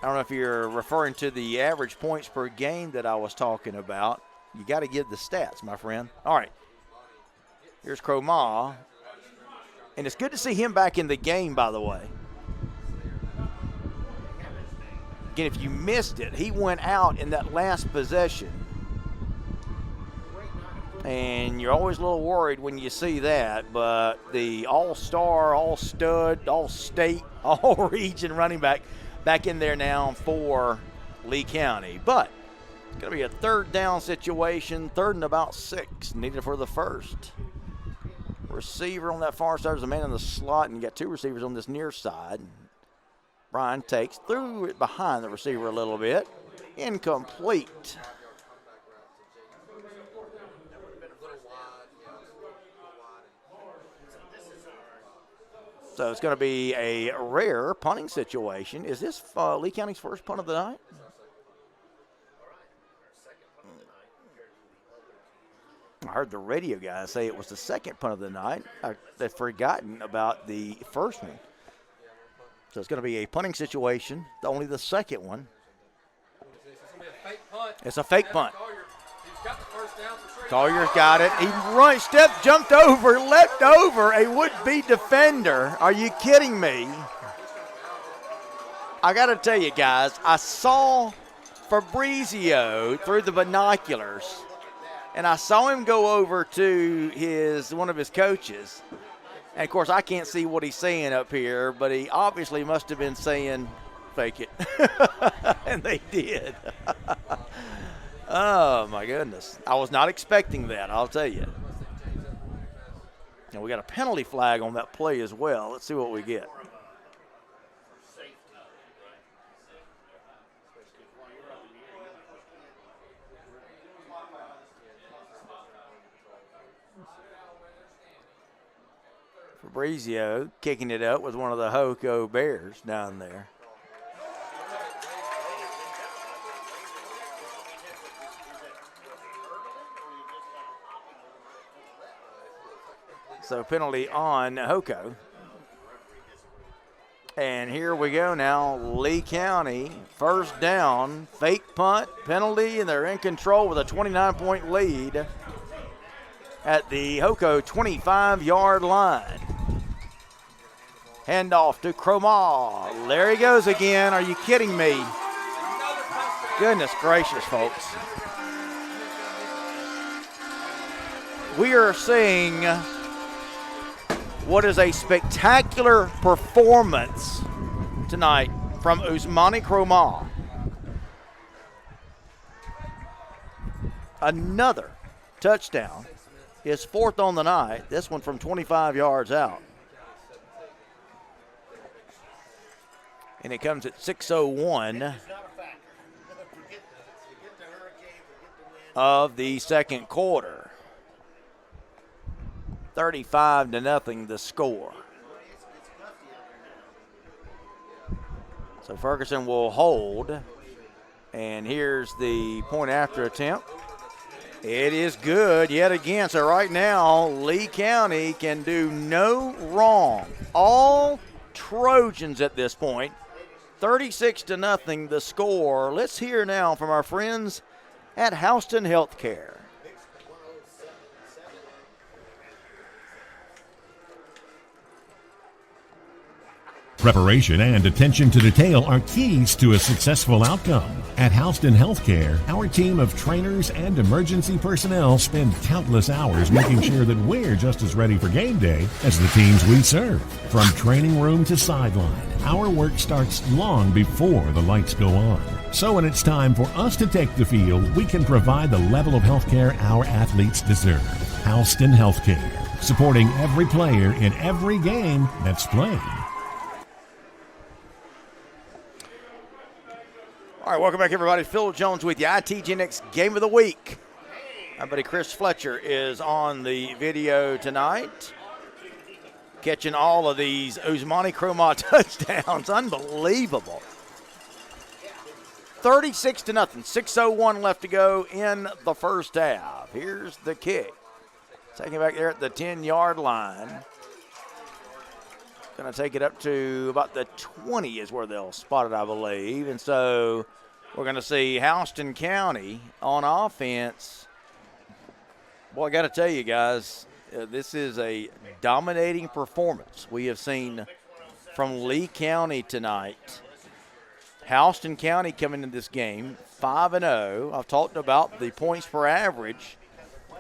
I don't know if you're referring to the average points per game that I was talking about. You got to give the stats, my friend. All right. Here's Cromah. And it's good to see him back in the game, by the way. Again, if you missed it, he went out in that last possession. And you're always a little worried when you see that, but the all-star, all-stud, all-state, all-region running back back in there now for Lee County. But it's going to be a third down situation, 3rd and about 6, needed for the first. Receiver on that far side is a man in the slot, and you got 2 receivers on this near side. Brian takes, threw it behind the receiver a little bit. Incomplete. So it's going to be a rare punting situation. Is this Lee County's first punt of the night? I heard the radio guy say it was the second punt of the night. They've forgotten about the first one. So it's going to be a punting situation, only the second one. It's a fake punt. Collier's got it. He jumped over, leapt over a would-be defender. Are you kidding me? I got to tell you guys, I saw Fabrizio through the binoculars, and I saw him go over to one of his coaches. And, of course, I can't see what he's saying up here, but he obviously must have been saying, fake it. And they did. Oh, my goodness. I was not expecting that, I'll tell you. And we got a penalty flag on that play as well. Let's see what we get. Fabrizio kicking it up with one of the Hoco Bears down there. So penalty on Hoco. And here we go now, Lee County, first down, fake punt, penalty, and they're in control with a 29-point lead at the Hoco 25-yard line. Handoff to Cromall. There he goes again. Are you kidding me? Goodness gracious, folks. We are seeing what is a spectacular performance tonight from Usmani Cromall. Another touchdown. His 4th on the night. This one from 25 yards out. And it comes at 6:01 of the second quarter. 35-0 the score. So Ferguson will hold. And here's the point after attempt. It is good yet again. So right now, Lee County can do no wrong. All Trojans at this point. 36-0 the score. Let's hear now from our friends at Houston Healthcare. Preparation and attention to detail are keys to a successful outcome. At Houston Healthcare, our team of trainers and emergency personnel spend countless hours making sure that we're just as ready for game day as the teams we serve. From training room to sideline, our work starts long before the lights go on. So when it's time for us to take the field, we can provide the level of healthcare our athletes deserve. Houston Healthcare, supporting every player in every game that's played. All right, welcome back, everybody. Phil Jones with you. ITGNX Game of the Week. Our buddy Chris Fletcher is on the video tonight, catching all of these Usmani Cromall touchdowns. Unbelievable. 36-0. 6:01 left to go in the first half. Here's the kick. Taking it back there at the 10-yard line. Going to take it up to about the 20 is where they'll spot it, I believe. And so we're going to see Houston County on offense. Boy, I got to tell you guys, this is a dominating performance we have seen from Lee County tonight. Houston County coming into this game 5-0. I've talked about the points per average.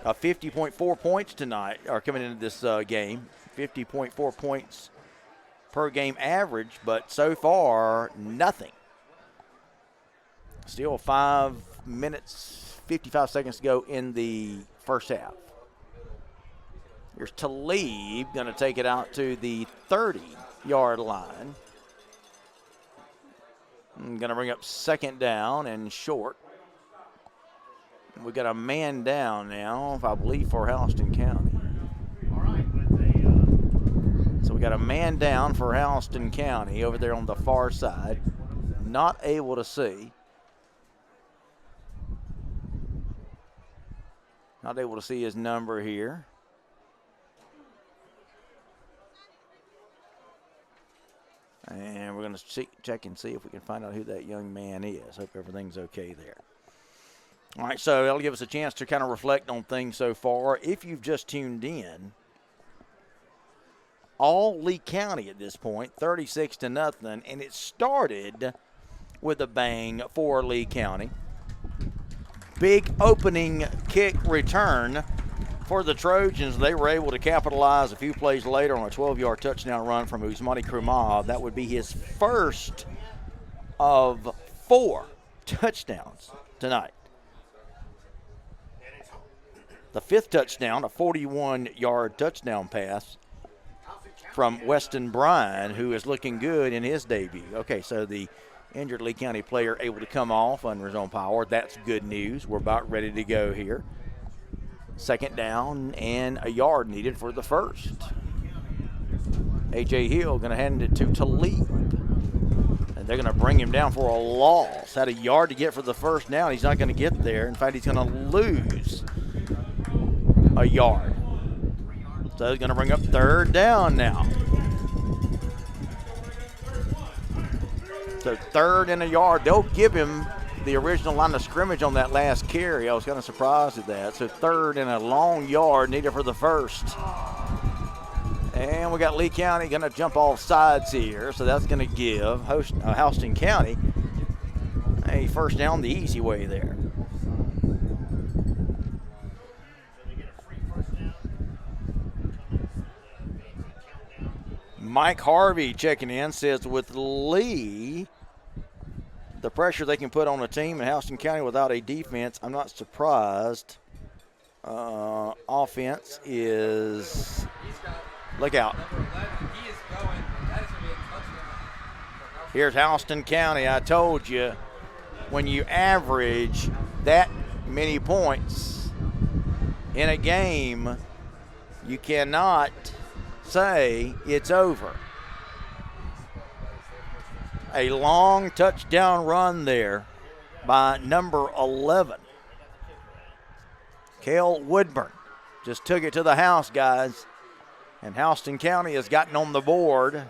50.4 points tonight are coming into this game. 50.4 points per game average, but so far, nothing. Still 5 minutes, 55 seconds to go in the first half. Here's Talib going to take it out to the 30-yard line. Going to bring up second down and short. We got a man down now, I believe, for Houston County. So we got a man down for Houston County over there on the far side. Not able to see. Not able to see his number here. And we're going to check and see if we can find out who that young man is. Hope everything's okay there. All right, so that'll give us a chance to kind of reflect on things so far. If you've just tuned in, all Lee County at this point, 36-0, and it started with a bang for Lee County. Big opening kick return for the Trojans. They were able to capitalize a few plays later on a 12-yard touchdown run from Usmani Krumah. That would be his first of 4 touchdowns tonight. The 5th touchdown, a 41-yard touchdown pass from Weston Bryan, who is looking good in his debut. Okay, so the injured Lee County player able to come off under his own power. That's good news. We're about ready to go here. Second down and a yard needed for the first. A.J. Hill going to hand it to Talib. And they're going to bring him down for a loss. Had a yard to get for the first down. He's not going to get there. In fact, he's going to lose a yard. So he's going to bring up third down now. So third and a yard. They'll give him the original line of scrimmage on that last carry. I was kind of surprised at that. So third and a long yard needed for the first. And we got Lee County going to jump off sides here. So that's going to give Houston County a first down the easy way there. Mike Harvey checking in, says with Lee, the pressure they can put on a team in Houston County without a defense, I'm not surprised. Offense is, look out. Here's Houston County. I told you, when you average that many points in a game, you cannot say it's over. A long touchdown run there by number 11. Cale Woodburn just took it to the house, guys. And Houston County has gotten on the board.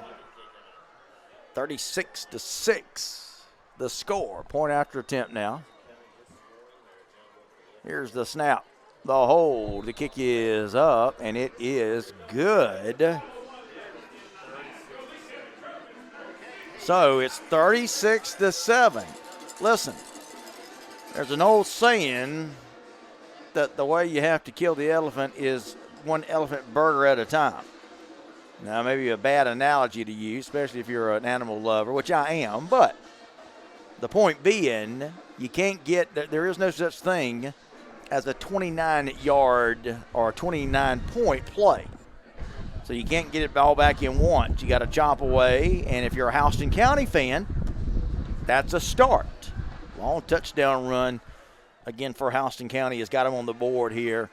36-6, the score. Point after attempt now. Here's the snap. The hold, the kick is up, and it is good. So it's 36-7. Listen, there's an old saying that the way you have to kill the elephant is one elephant burger at a time. Now, maybe a bad analogy to use, especially if you're an animal lover, which I am, but the point being, you can't get, there is no such thing as a 29-yard or 29-point play. So you can't get it all back in once. You got to chop away, and if you're a Houston County fan, that's a start. Long touchdown run, again, for Houston County has got them on the board here,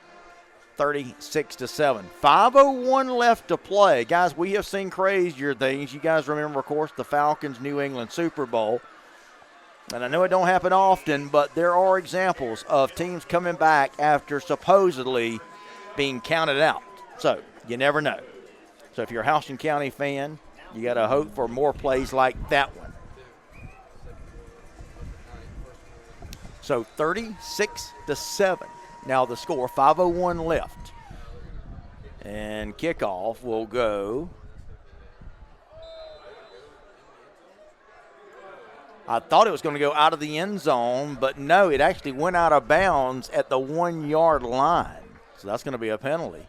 36-7. 5:01 left to play. Guys, we have seen crazier things. You guys remember, of course, the Falcons New England Super Bowl. And I know it don't happen often, but there are examples of teams coming back after supposedly being counted out. So you never know. So if you're a Houston County fan, you got to hope for more plays like that one. So 36-7. Now the score, 5:01 left. And kickoff will go. I thought it was going to go out of the end zone, but no, it actually went out of bounds at the 1-yard line. So that's going to be a penalty.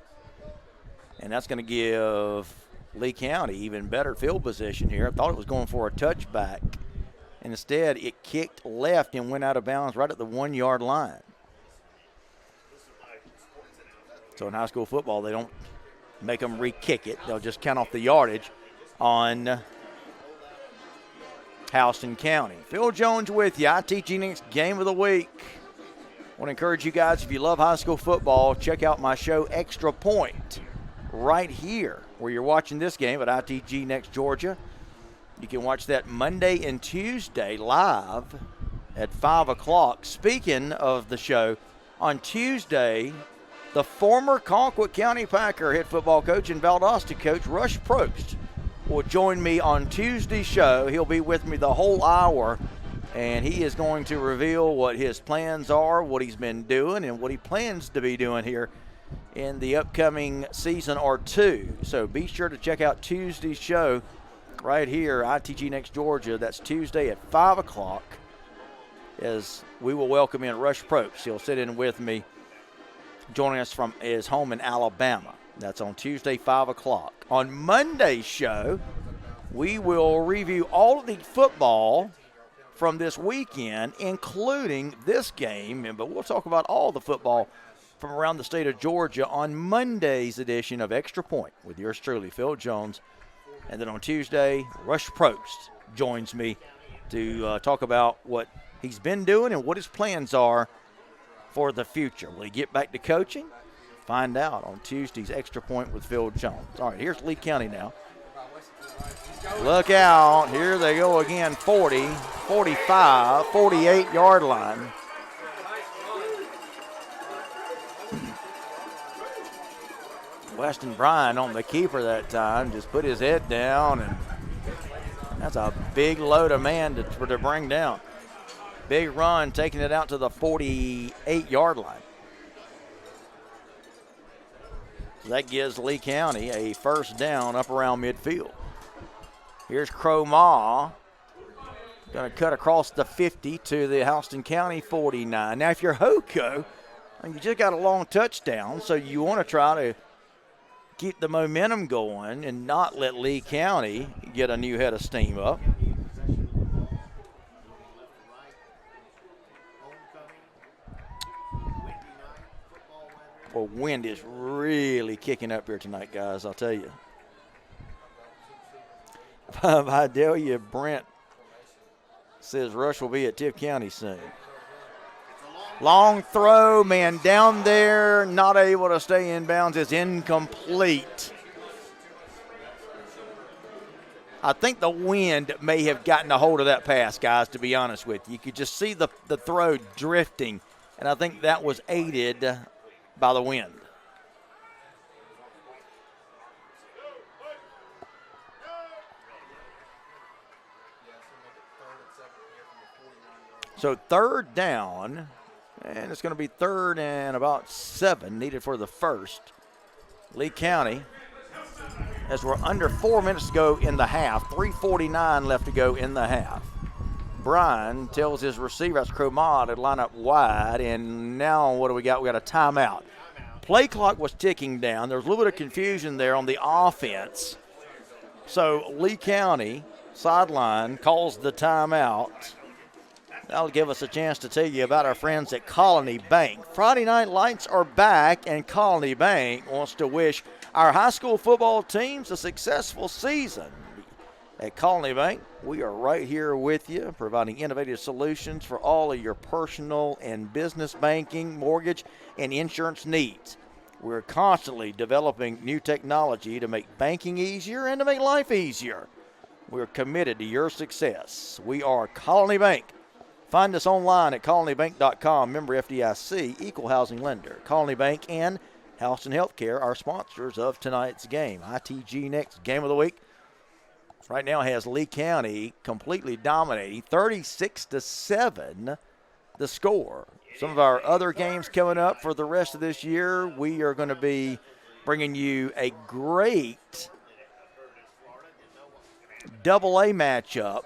And that's going to give Lee County even better field position here. I thought it was going for a touchback. And instead, it kicked left and went out of bounds right at the 1-yard line. So in high school football, they don't make them re-kick it. They'll just count off the yardage on Houston County. Phil Jones with you. ITG Next Game of the Week. I want to encourage you guys, if you love high school football, check out my show Extra Point right here where you're watching this game at ITG Next Georgia. You can watch that Monday and Tuesday live at 5 o'clock. Speaking of the show, on Tuesday, the former Colquitt County Packer head football coach and Valdosta coach, Rush Probst, will join me on Tuesday's show. He'll be with me the whole hour, and he is going to reveal what his plans are, what he's been doing, and what he plans to be doing here in the upcoming season or two. So be sure to check out Tuesday's show right here, ITG Next Georgia. That's Tuesday at 5 o'clock, as we will welcome in Rush Probst. He'll sit in with me, joining us from his home in Alabama. That's on Tuesday, 5 o'clock. On Monday's show, we will review all of the football from this weekend, including this game, but we'll talk about all the football from around the state of Georgia on Monday's edition of Extra Point with yours truly, Phil Jones. And then on Tuesday, Rush Probst joins me to talk about what he's been doing and what his plans are for the future. Will he get back to coaching? Find out on Tuesday's Extra Point with Phil Jones. All right, here's Lee County now. Look out. Here they go again. 40, 45, 48-yard line. Weston Bryan on the keeper that time, just put his head down, and that's a big load of man to bring down. Big run, taking it out to the 48-yard line. So that gives Lee County a first down up around midfield. Here's Cromah, going to cut across the 50 to the Houston County 49. Now, if you're Hoco, you just got a long touchdown, so you want to try to keep the momentum going and not let Lee County get a new head of steam up. Well, wind is really kicking up here tonight, guys, I'll tell you. Vidalia Brent says Rush will be at Tiff County soon. Long throw, man down there, not able to stay in bounds, is incomplete. I think the wind may have gotten a hold of that pass, guys, to be honest with you. You could just see the throw drifting, and I think that was aided by the wind. So third down, and it's going to be 3rd and about 7 needed for the first. Lee County, as we're under 4 minutes to go in the half, 3:49 left to go in the half. Bryan tells his receiver, that's Cromah, to line up wide, and now what do we got? We got a timeout. Play clock was ticking down. There was a little bit of confusion there on the offense. So Lee County, sideline, calls the timeout. That'll give us a chance to tell you about our friends at Colony Bank. Friday Night Lights are back, and Colony Bank wants to wish our high school football teams a successful season. At Colony Bank, we are right here with you, providing innovative solutions for all of your personal and business banking, mortgage, and insurance needs. We're constantly developing new technology to make banking easier and to make life easier. We're committed to your success. We are Colony Bank. Find us online at colonybank.com, member FDIC, equal housing lender. Colony Bank and Houston Healthcare are sponsors of tonight's game. ITG Next Game of the Week right now has Lee County completely dominating, 36-7 the score. Some of our other games coming up for the rest of this year, we are going to be bringing you a great AA matchup.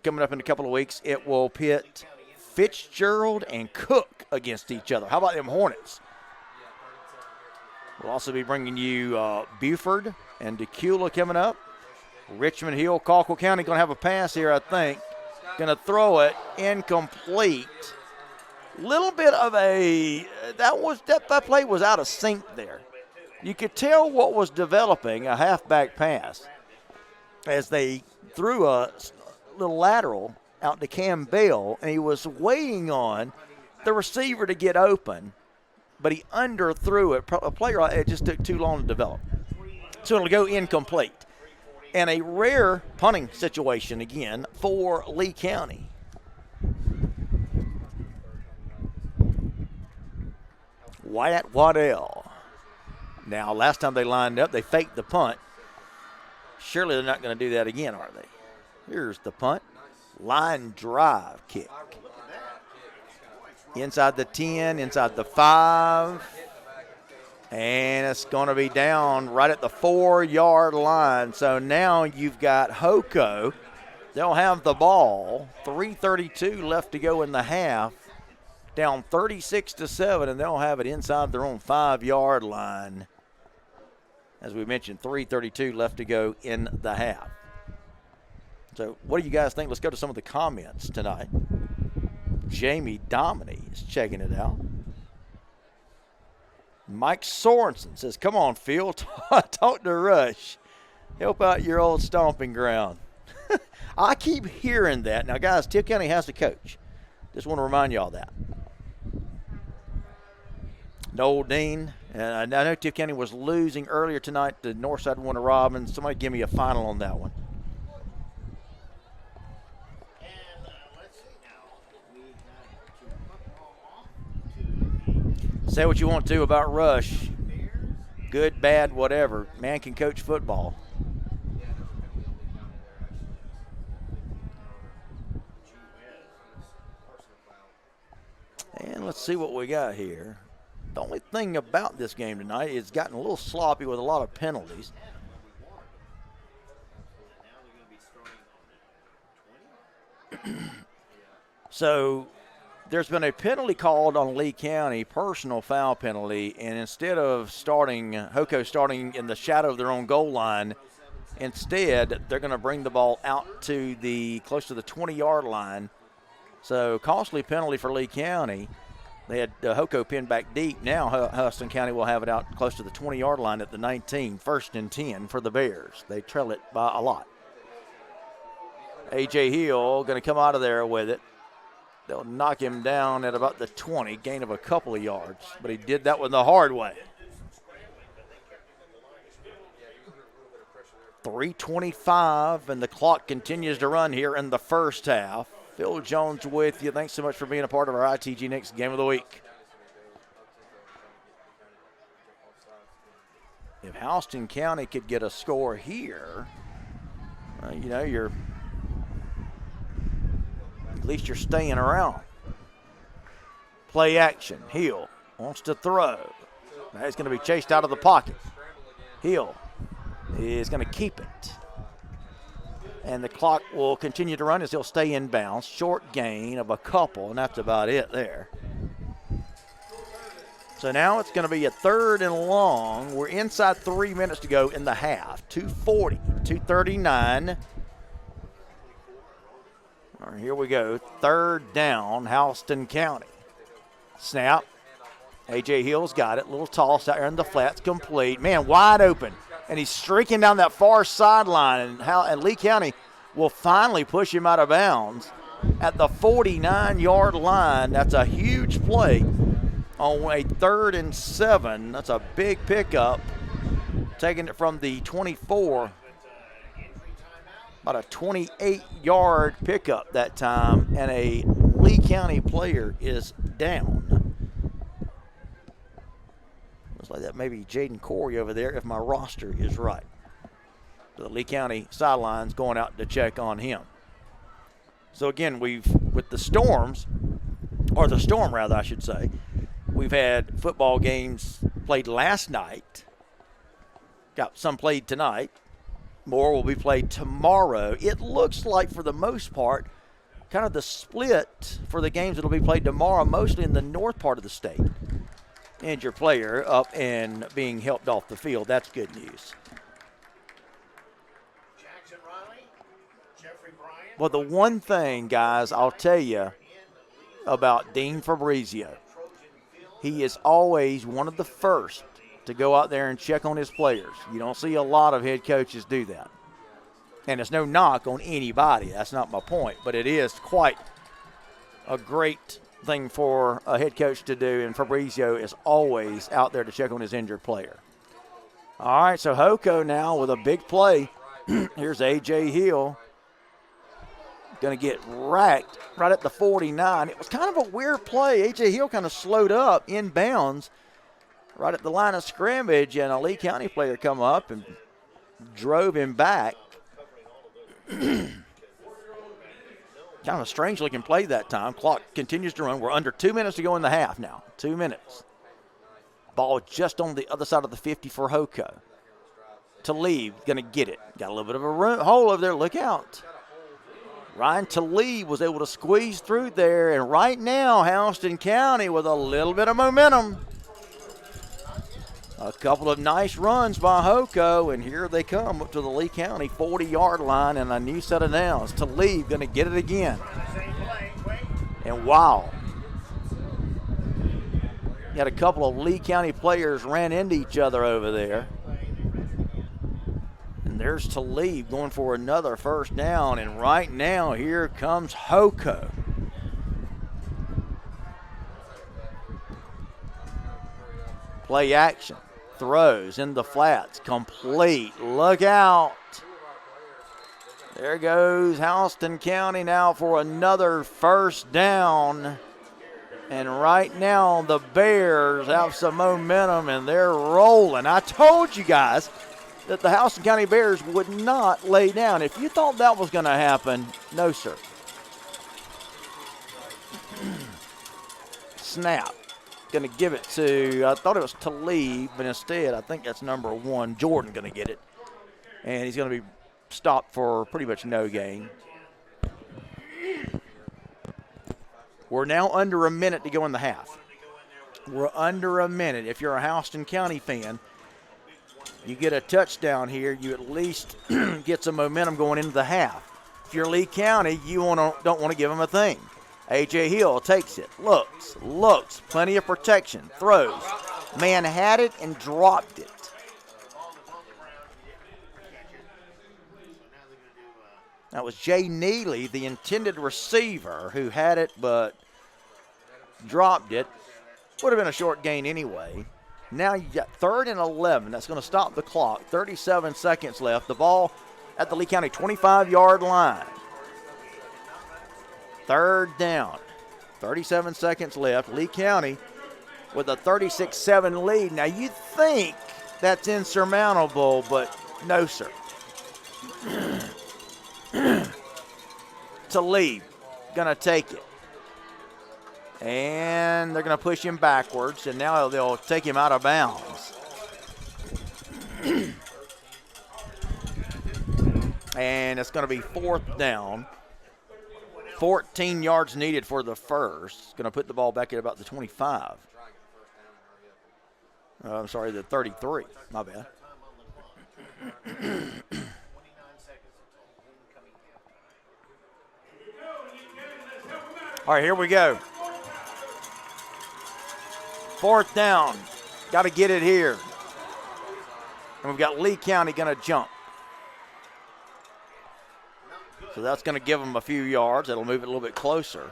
Coming up in a couple of weeks, it will pit Fitzgerald and Cook against each other. How about them Hornets? We'll also be bringing you Buford and Decula coming up. Richmond Hill, Colquitt County going to have a pass here, I think. Going to throw it incomplete. Little bit of that play was out of sync there. You could tell what was developing, a halfback pass, as they threw a little lateral out to Cam Bell, and he was waiting on the receiver to get open, but he underthrew it. A player, it just took too long to develop. So it'll go incomplete. And a rare punting situation again for Lee County. Wyatt Waddell. Now, last time they lined up, they faked the punt. Surely they're not going to do that again, are they? Here's the punt. Line drive kick. Inside the 10, inside the 5. And it's going to be down right at the 4-yard line. So now you've got Hoko. They'll have the ball. 3:32 left to go in the half. Down 36-7, and they'll have it inside their own 5-yard line. As we mentioned, 3:32 left to go in the half. So what do you guys think? Let's go to some of the comments tonight. Jamie Dominy is checking it out. Mike Sorensen says, come on, Phil, talk to Rush. Help out your old stomping ground. I keep hearing that. Now, guys, Tipp County has a coach. Just want to remind you all that. Noel Dean, and I know Tipp County was losing earlier tonight to Northside Warner Robins. Somebody give me a final on that one. Say what you want to about Rush. Good, bad, whatever. Man can coach football. And let's see what we got here. The only thing about this game tonight is it's gotten a little sloppy with a lot of penalties. So there's been a penalty called on Lee County, personal foul penalty, and instead of Hoko starting in the shadow of their own goal line, instead they're going to bring the ball out to close to the 20-yard line. So costly penalty for Lee County. They had Hoko pinned back deep. Now Huston County will have it out close to the 20-yard line at the 19, 1st and 10 for the Bears. They trail it by a lot. A.J. Hill going to come out of there with it. They'll knock him down at about the 20, gain of a couple of yards. But he did that one the hard way. 3:25, and the clock continues to run here in the first half. Phil Jones with you. Thanks so much for being a part of our ITG Next Game of the Week. If Houston County could get a score here, you're at least you're staying around. Play action. Hill wants to throw. Now he's going to be chased out of the pocket. Hill is going to keep it. And the clock will continue to run as he'll stay in bounds. Short gain of a couple, and that's about it there. So now it's going to be a 3rd and long. We're inside 3 minutes to go in the half. 2:40, 2:39. All right, here we go. 3rd down, Houston County. Snap. A.J. Hill's got it. Little toss out there in the flats, complete. Man, wide open. And he's streaking down that far sideline. And Lee County will finally push him out of bounds at the 49-yard line. That's a huge play on a 3rd and 7. That's a big pickup. Taking it from the 24. About a 28-yard pickup that time. And a Lee County player is down. Looks like that maybe Jaden Corey over there if my roster is right. The Lee County sidelines going out to check on him. So again, with the Storms, or the Storm rather I should say, we've had football games played last night. Got some played tonight. More will be played tomorrow. It looks like for the most part, kind of the split for the games that will be played tomorrow, mostly in the north part of the state. injured player up and being helped off the field. That's good news. Jackson Riley, Jeffrey Bryant. Well, the one thing, guys, I'll tell you about Dean Fabrizio, he is always one of the first to go out there and check on his players. You don't see a lot of head coaches do that. And it's no knock on anybody. That's not my point. But it is quite a great thing for a head coach to do, and Fabrizio is always out there to check on his injured player. All right, so Hoko now with a big play. Here's A.J. Hill. Going to get racked right at the 49. It was kind of a weird play. A.J. Hill kind of slowed up inbounds right at the line of scrimmage, and a Lee County player come up and drove him back. Kind of a strange-looking play that time. Clock continues to run. We're under 2 minutes to go in the half now. 2 minutes. Ball just on the other side of the 50 for Hoko. Talib going to get it. Got a little bit of a hole over there. Look out. Ryan Talib was able to squeeze through there, and right now, Houston County with a little bit of momentum. A couple of nice runs by Hoko, and here they come up to the Lee County 40-yard line, and a new set of downs. Talib going to get it again. And wow. You had a couple of Lee County players ran into each other over there. And there's Talib going for another first down, and right now here comes Hoko. Play action. Throws in the flats. Complete. Look out. There goes Houston County now for another first down. And right now the Bears have some momentum and they're rolling. I told you guys that the Houston County Bears would not lay down. If you thought that was going to happen, no, sir. Snap. Going to give it to, I thought it was Talib, but instead I think that's number 1, Jordan, going to get it. And he's going to be stopped for pretty much no gain. We're now under a minute to go in the half. We're under a minute. If you're a Houston County fan, you get a touchdown here, you at least get some momentum going into the half. If you're Lee County, you don't want to give them a thing. A.J. Hill takes it, looks, plenty of protection, throws. Man had it and dropped it. That was Jay Neely, the intended receiver, who had it but dropped it. Would have been a short gain anyway. Now you got 3rd and 11. That's going to stop the clock. 37 seconds left. The ball at the Lee County 25-yard line. 3rd down. 37 seconds left. Lee County with a 36-7 lead. Now you think that's insurmountable, but no, sir. Talib going to take it. And they're going to push him backwards, and now they'll take him out of bounds. And it's going to be 4th down. 14 yards needed for the first. Going to put the ball back at about the 25. I'm sorry, the 33. My bad. All right, here we go. 4th down. Got to get it here. And we've got Lee County going to jump. So that's going to give them a few yards. That'll move it a little bit closer.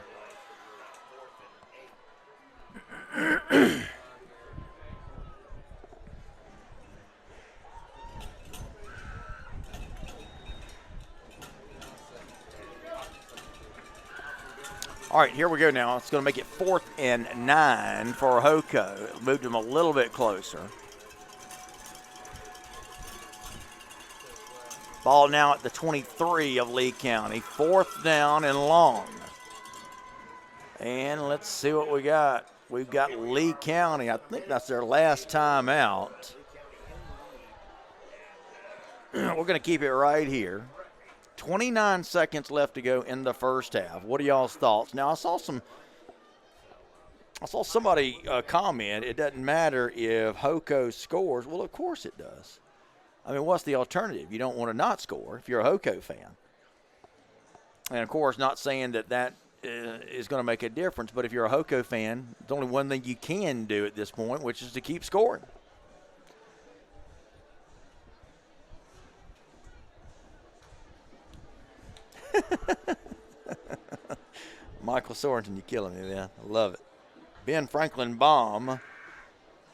All right, here we go now. It's going to make it 4th and 9 for Hoko. It moved them a little bit closer. Ball now at the 23 of Lee County. 4th down and long. And let's see what we got. We've got Lee County. I think that's their last time out. We're going to keep it right here. 29 seconds left to go in the first half. What are y'all's thoughts? Now, I saw some I saw somebody comment, it doesn't matter if Hoco scores. Well, of course it does. I mean, what's the alternative? You don't want to not score if you're a Hoco fan. And, of course, not saying that is going to make a difference, but if you're a Hoco fan, there's only one thing you can do at this point, which is to keep scoring. Michael Sorensen, you're killing me, man. I love it. Ben Franklin Baum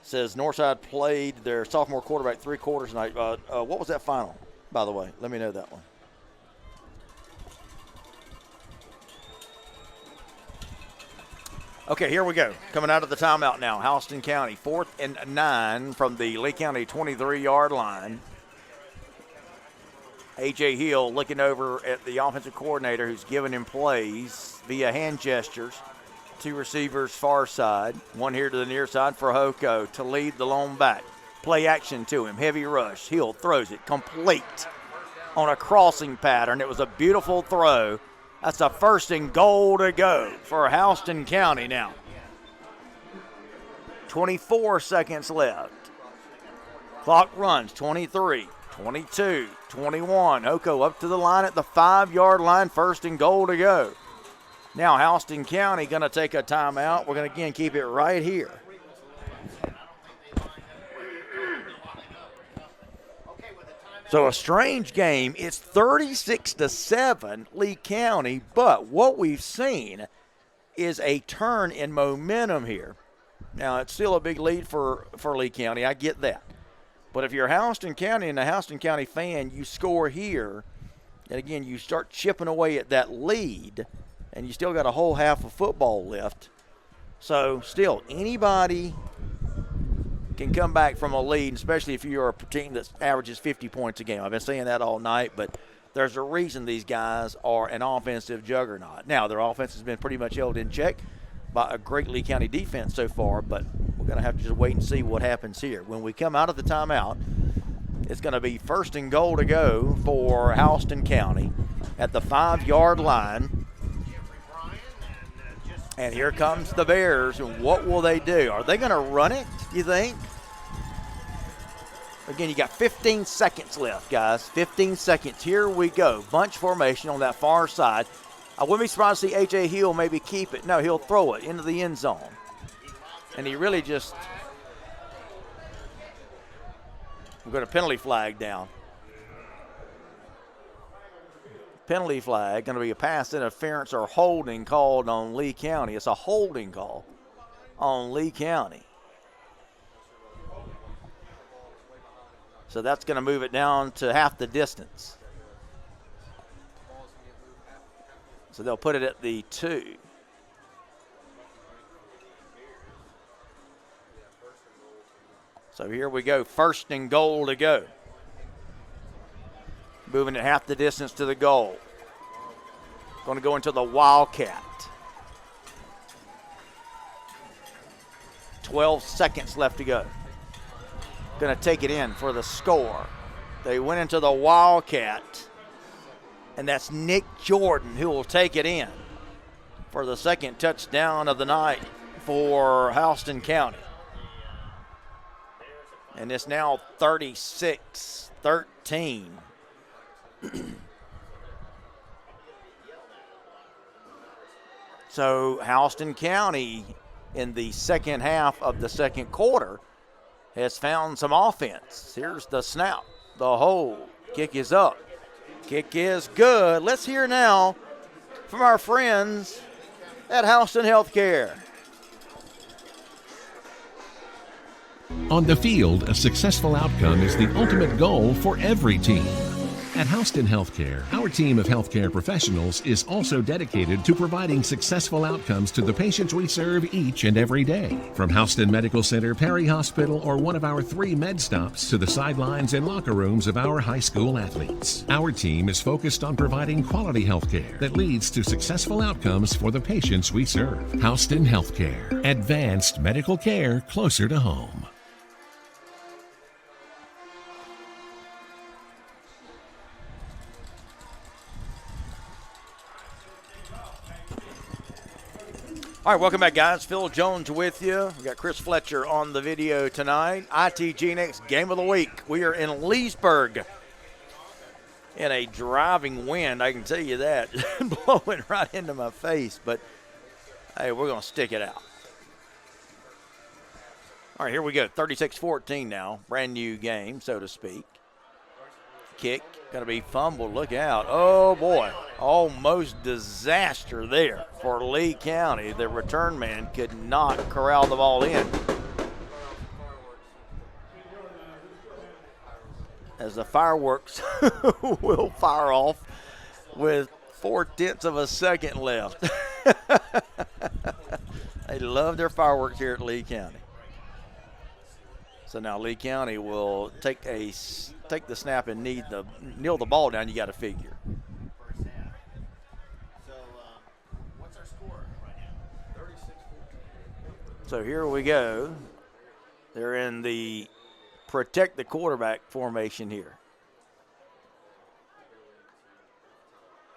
says Northside played their sophomore quarterback 3 quarters tonight. What was that final, by the way? Let me know that one. Okay, here we go. Coming out of the timeout now. Houston County, 4th and 9 from the Lee County 23-yard line. A.J. Hill looking over at the offensive coordinator who's giving him plays via hand gestures. 2 receivers far side, 1 here to the near side for Hoco to lead the lone back. Play action to him, heavy rush. Hill throws it complete on a crossing pattern. It was a beautiful throw. That's a 1st and goal to go for Houston County now. 24 seconds left. Clock runs, 23, 22, 21. Hoco up to the line at the 5-yard line, 1st and goal to go. Now Houston County going to take a timeout. We're going to again keep it right here. So a strange game. It's 36-7 Lee County, but what we've seen is a turn in momentum here. Now it's still a big lead for Lee County. I get that. But if you're Houston County and a Houston County fan, you score here, and again you start chipping away at that lead, and you still got a whole half of football left. So still, anybody can come back from a lead, especially if you're a team that averages 50 points a game. I've been saying that all night, but there's a reason these guys are an offensive juggernaut. Now, their offense has been pretty much held in check by a great Lee County defense so far, but we're going to have to just wait and see what happens here. When we come out of the timeout, it's going to be 1st and goal to go for Houston County at the 5-yard line. And here comes the Bears, and what will they do? Are they going to run it, you think? Again, you got 15 seconds left, guys. 15 seconds. Here we go. Bunch formation on that far side. I wouldn't be surprised to see A.J. Hill maybe keep it. No, he'll throw it into the end zone. And he really just – we've got a penalty flag down. Penalty flag, going to be a pass interference or holding called on Lee County. It's a holding call on Lee County. So that's going to move it down to half the distance. So they'll put it at the 2. So here we go, 1st and goal to go. Moving at half the distance to the goal. Going to go into the Wildcat. 12 seconds left to go. Going to take it in for the score. They went into the Wildcat, and that's Nick Jordan who will take it in for the 2nd touchdown of the night for Houston County. And it's now 36-13. So Houston County in the second half of the second quarter has found some offense. Here's the snap, the hold, kick is up, kick is good. Let's hear now from our friends at Houston Healthcare. On the field, a successful outcome is the ultimate goal for every team. At Houston Healthcare, our team of healthcare professionals is also dedicated to providing successful outcomes to the patients we serve each and every day. From Houston Medical Center, Perry Hospital, or one of our 3 med stops to the sidelines and locker rooms of our high school athletes, our team is focused on providing quality healthcare that leads to successful outcomes for the patients we serve. Houston Healthcare, advanced medical care closer to home. All right, welcome back, guys. Phil Jones with you. We got Chris Fletcher on the video tonight. ITG next game of the week. We are in Leesburg in a driving wind, I can tell you that. Blowing right into my face, but hey, we're going to stick it out. All right, here we go. 36-14 now. Brand new game, so to speak. Kick, going to be fumbled. Look out. Oh, boy. Almost disaster there for Lee County. The return man could not corral the ball in. As the fireworks will fire off with 0.4 of a second left. They love their fireworks here at Lee County. So now Lee County will take the snap and kneel the ball down. You got to figure. So, what's our score right now? 36-14. So here we go. They're in the protect the quarterback formation here.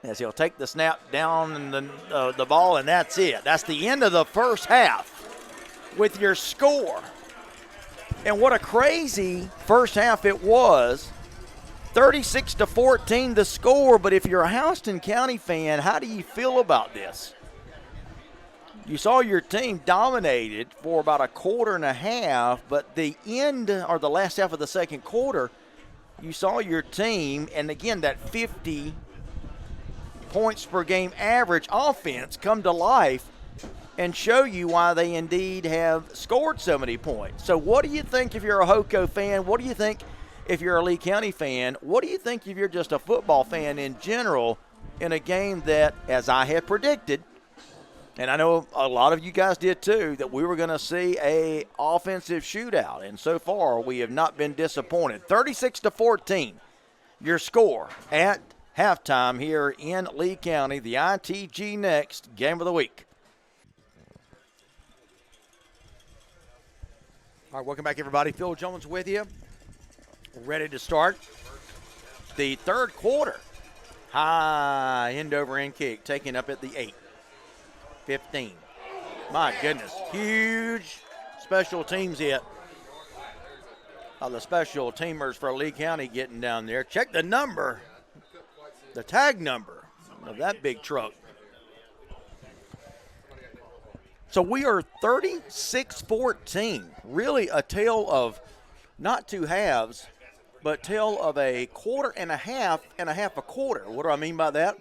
As he'll take the snap down and the ball, and that's it. That's the end of the first half with your score. And what a crazy first half it was. 36-14 the score, but if you're a Houston County fan, how do you feel about this? You saw your team dominated for about a quarter and a half, but the end or the last half of the second quarter, you saw your team, and again, that 50 points per game average offense come to life and show you why they indeed have scored so many points. So what do you think if you're a HOCO fan? What do you think if you're a Lee County fan? What do you think if you're just a football fan in general in a game that, as I had predicted, and I know a lot of you guys did too, that we were going to see a offensive shootout. And so far, we have not been disappointed. 36-14, your score at halftime here in Lee County. The ITG next game of the week. All right, welcome back, everybody. Phil Jones with you. Ready to start the third quarter. High end over end kick, taken up at the 8. 15. My goodness, huge special teams hit. The special teamers for Lee County getting down there. Check the number, the tag number of that big truck. So we are 36-14. Really a tale of not two halves, but tale of a quarter and a half a quarter. What do I mean by that?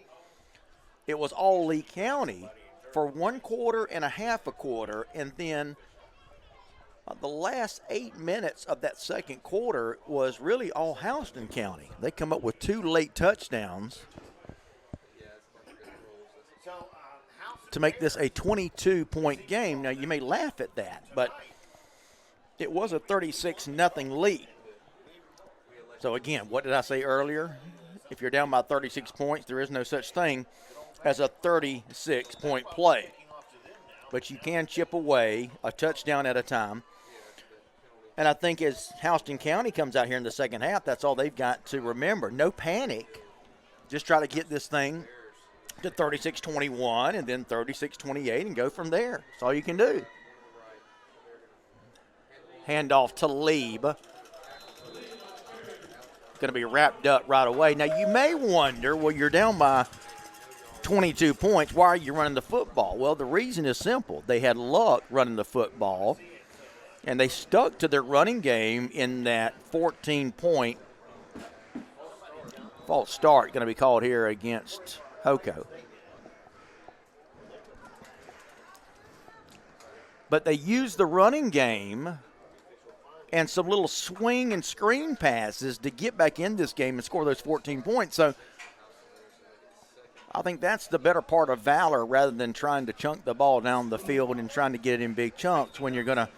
It was all Lee County for 1 quarter and a half a quarter, and then the last 8 minutes of that second quarter was really all Houston County. They come up with 2 late touchdowns to make this a 22-point game. Now, you may laugh at that, but it was a 36-0 lead. So, again, what did I say earlier? If you're down by 36 points, there is no such thing as a 36-point play. But you can chip away a touchdown at a time. And I think as Houston County comes out here in the second half, that's all they've got to remember. No panic. Just try to get this thing to 36-21 and then 36-28 and go from there. That's all you can do. Handoff to Lieb. Going to be wrapped up right away. Now, you may wonder, well, you're down by 22 points. Why are you running the football? Well, the reason is simple. They had luck running the football, and they stuck to their running game in that 14-point false start going to be called here against HOCO. But they used the running game and some little swing and screen passes to get back in this game and score those 14 points. So I think that's the better part of valor rather than trying to chunk the ball down the field and trying to get it in big chunks when you're going to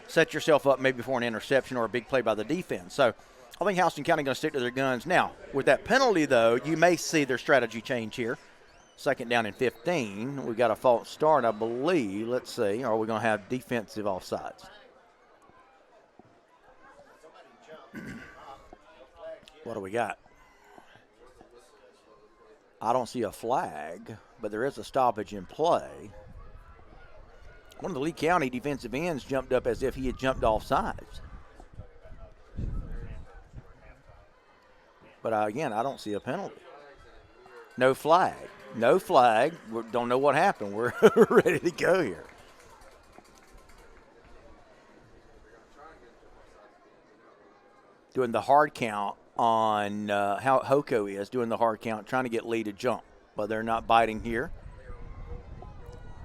set yourself up maybe for an interception or a big play by the defense. So I think Houston County going to stick to their guns. Now, with that penalty, though, you may see their strategy change here. Second down and 15. We've got a false start, I believe. Let's see. Or are we going to have defensive offsides? What do we got? I don't see a flag, but there is a stoppage in play. One of the Lee County defensive ends jumped up as if he had jumped off sides. But again, I don't see a penalty. No flag. No flag. We don't know what happened. We're ready to go here. Doing the hard count on how Hoko is, doing the hard count, trying to get Lee to jump. But they're not biting here.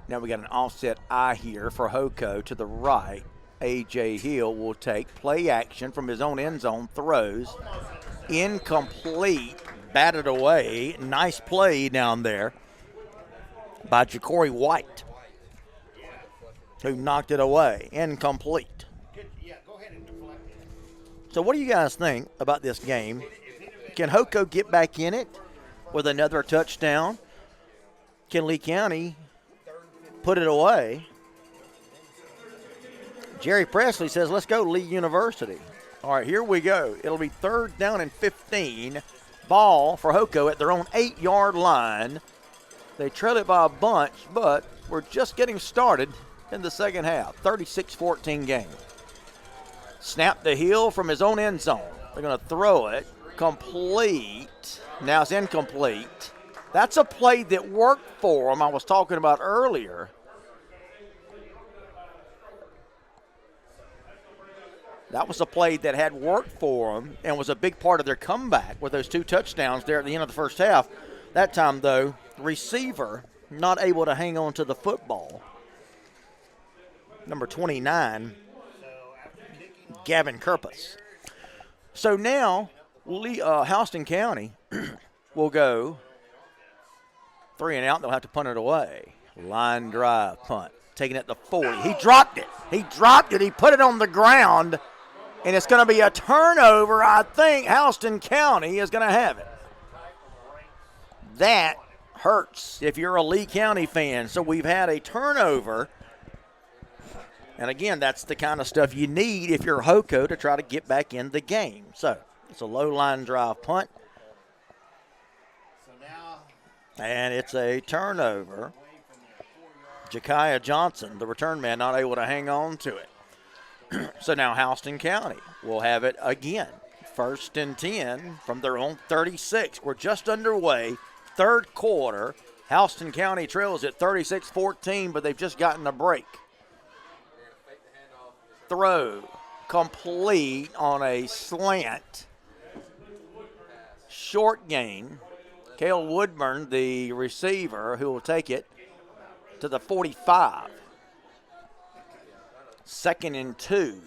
Now we got an offset eye here for Hoko to the right. A.J. Hill will take play action from his own end zone, throws. Incomplete, batted away. Nice play down there by Ja'Cory White, who knocked it away. Incomplete. So what do you guys think about this game? Can Hoko get back in it with another touchdown? Can Lee County put it away? Jerry Presley says, let's go Lee University. All right, here we go. It'll be 3rd down and 15. Ball for Hoko at their own 8-yard line. They trail it by a bunch, but we're just getting started in the second half. 36-14 game. Snap to Hill from his own end zone. They're going to throw it. Complete. Now it's incomplete. That's a play that worked for them I was talking about earlier. That was a play that had worked for them and was a big part of their comeback with those 2 touchdowns there at the end of the first half. That time, though, receiver not able to hang on to the football. Number 29, Gavin Kerpus. So now, Houston County will go 3 and out. They'll have to punt it away. Line drive punt. Taking it to 40. He dropped it. He put it on the ground. And it's going to be a turnover. I think Houston County is going to have it. That hurts if you're a Lee County fan. So we've had a turnover. And again, that's the kind of stuff you need if you're Hoko to try to get back in the game. So it's a low line drive punt. And it's a turnover. Ja'Kiah Johnson, the return man, not able to hang on to it. So now Houston County will have it again. 1st and 10 from their own 36. We're just underway. 3rd quarter. Houston County trails at 36-14, but they've just gotten a break. Throw complete on a slant. Short gain. Cale Woodburn, the receiver, who will take it to the 45. 2nd and 2.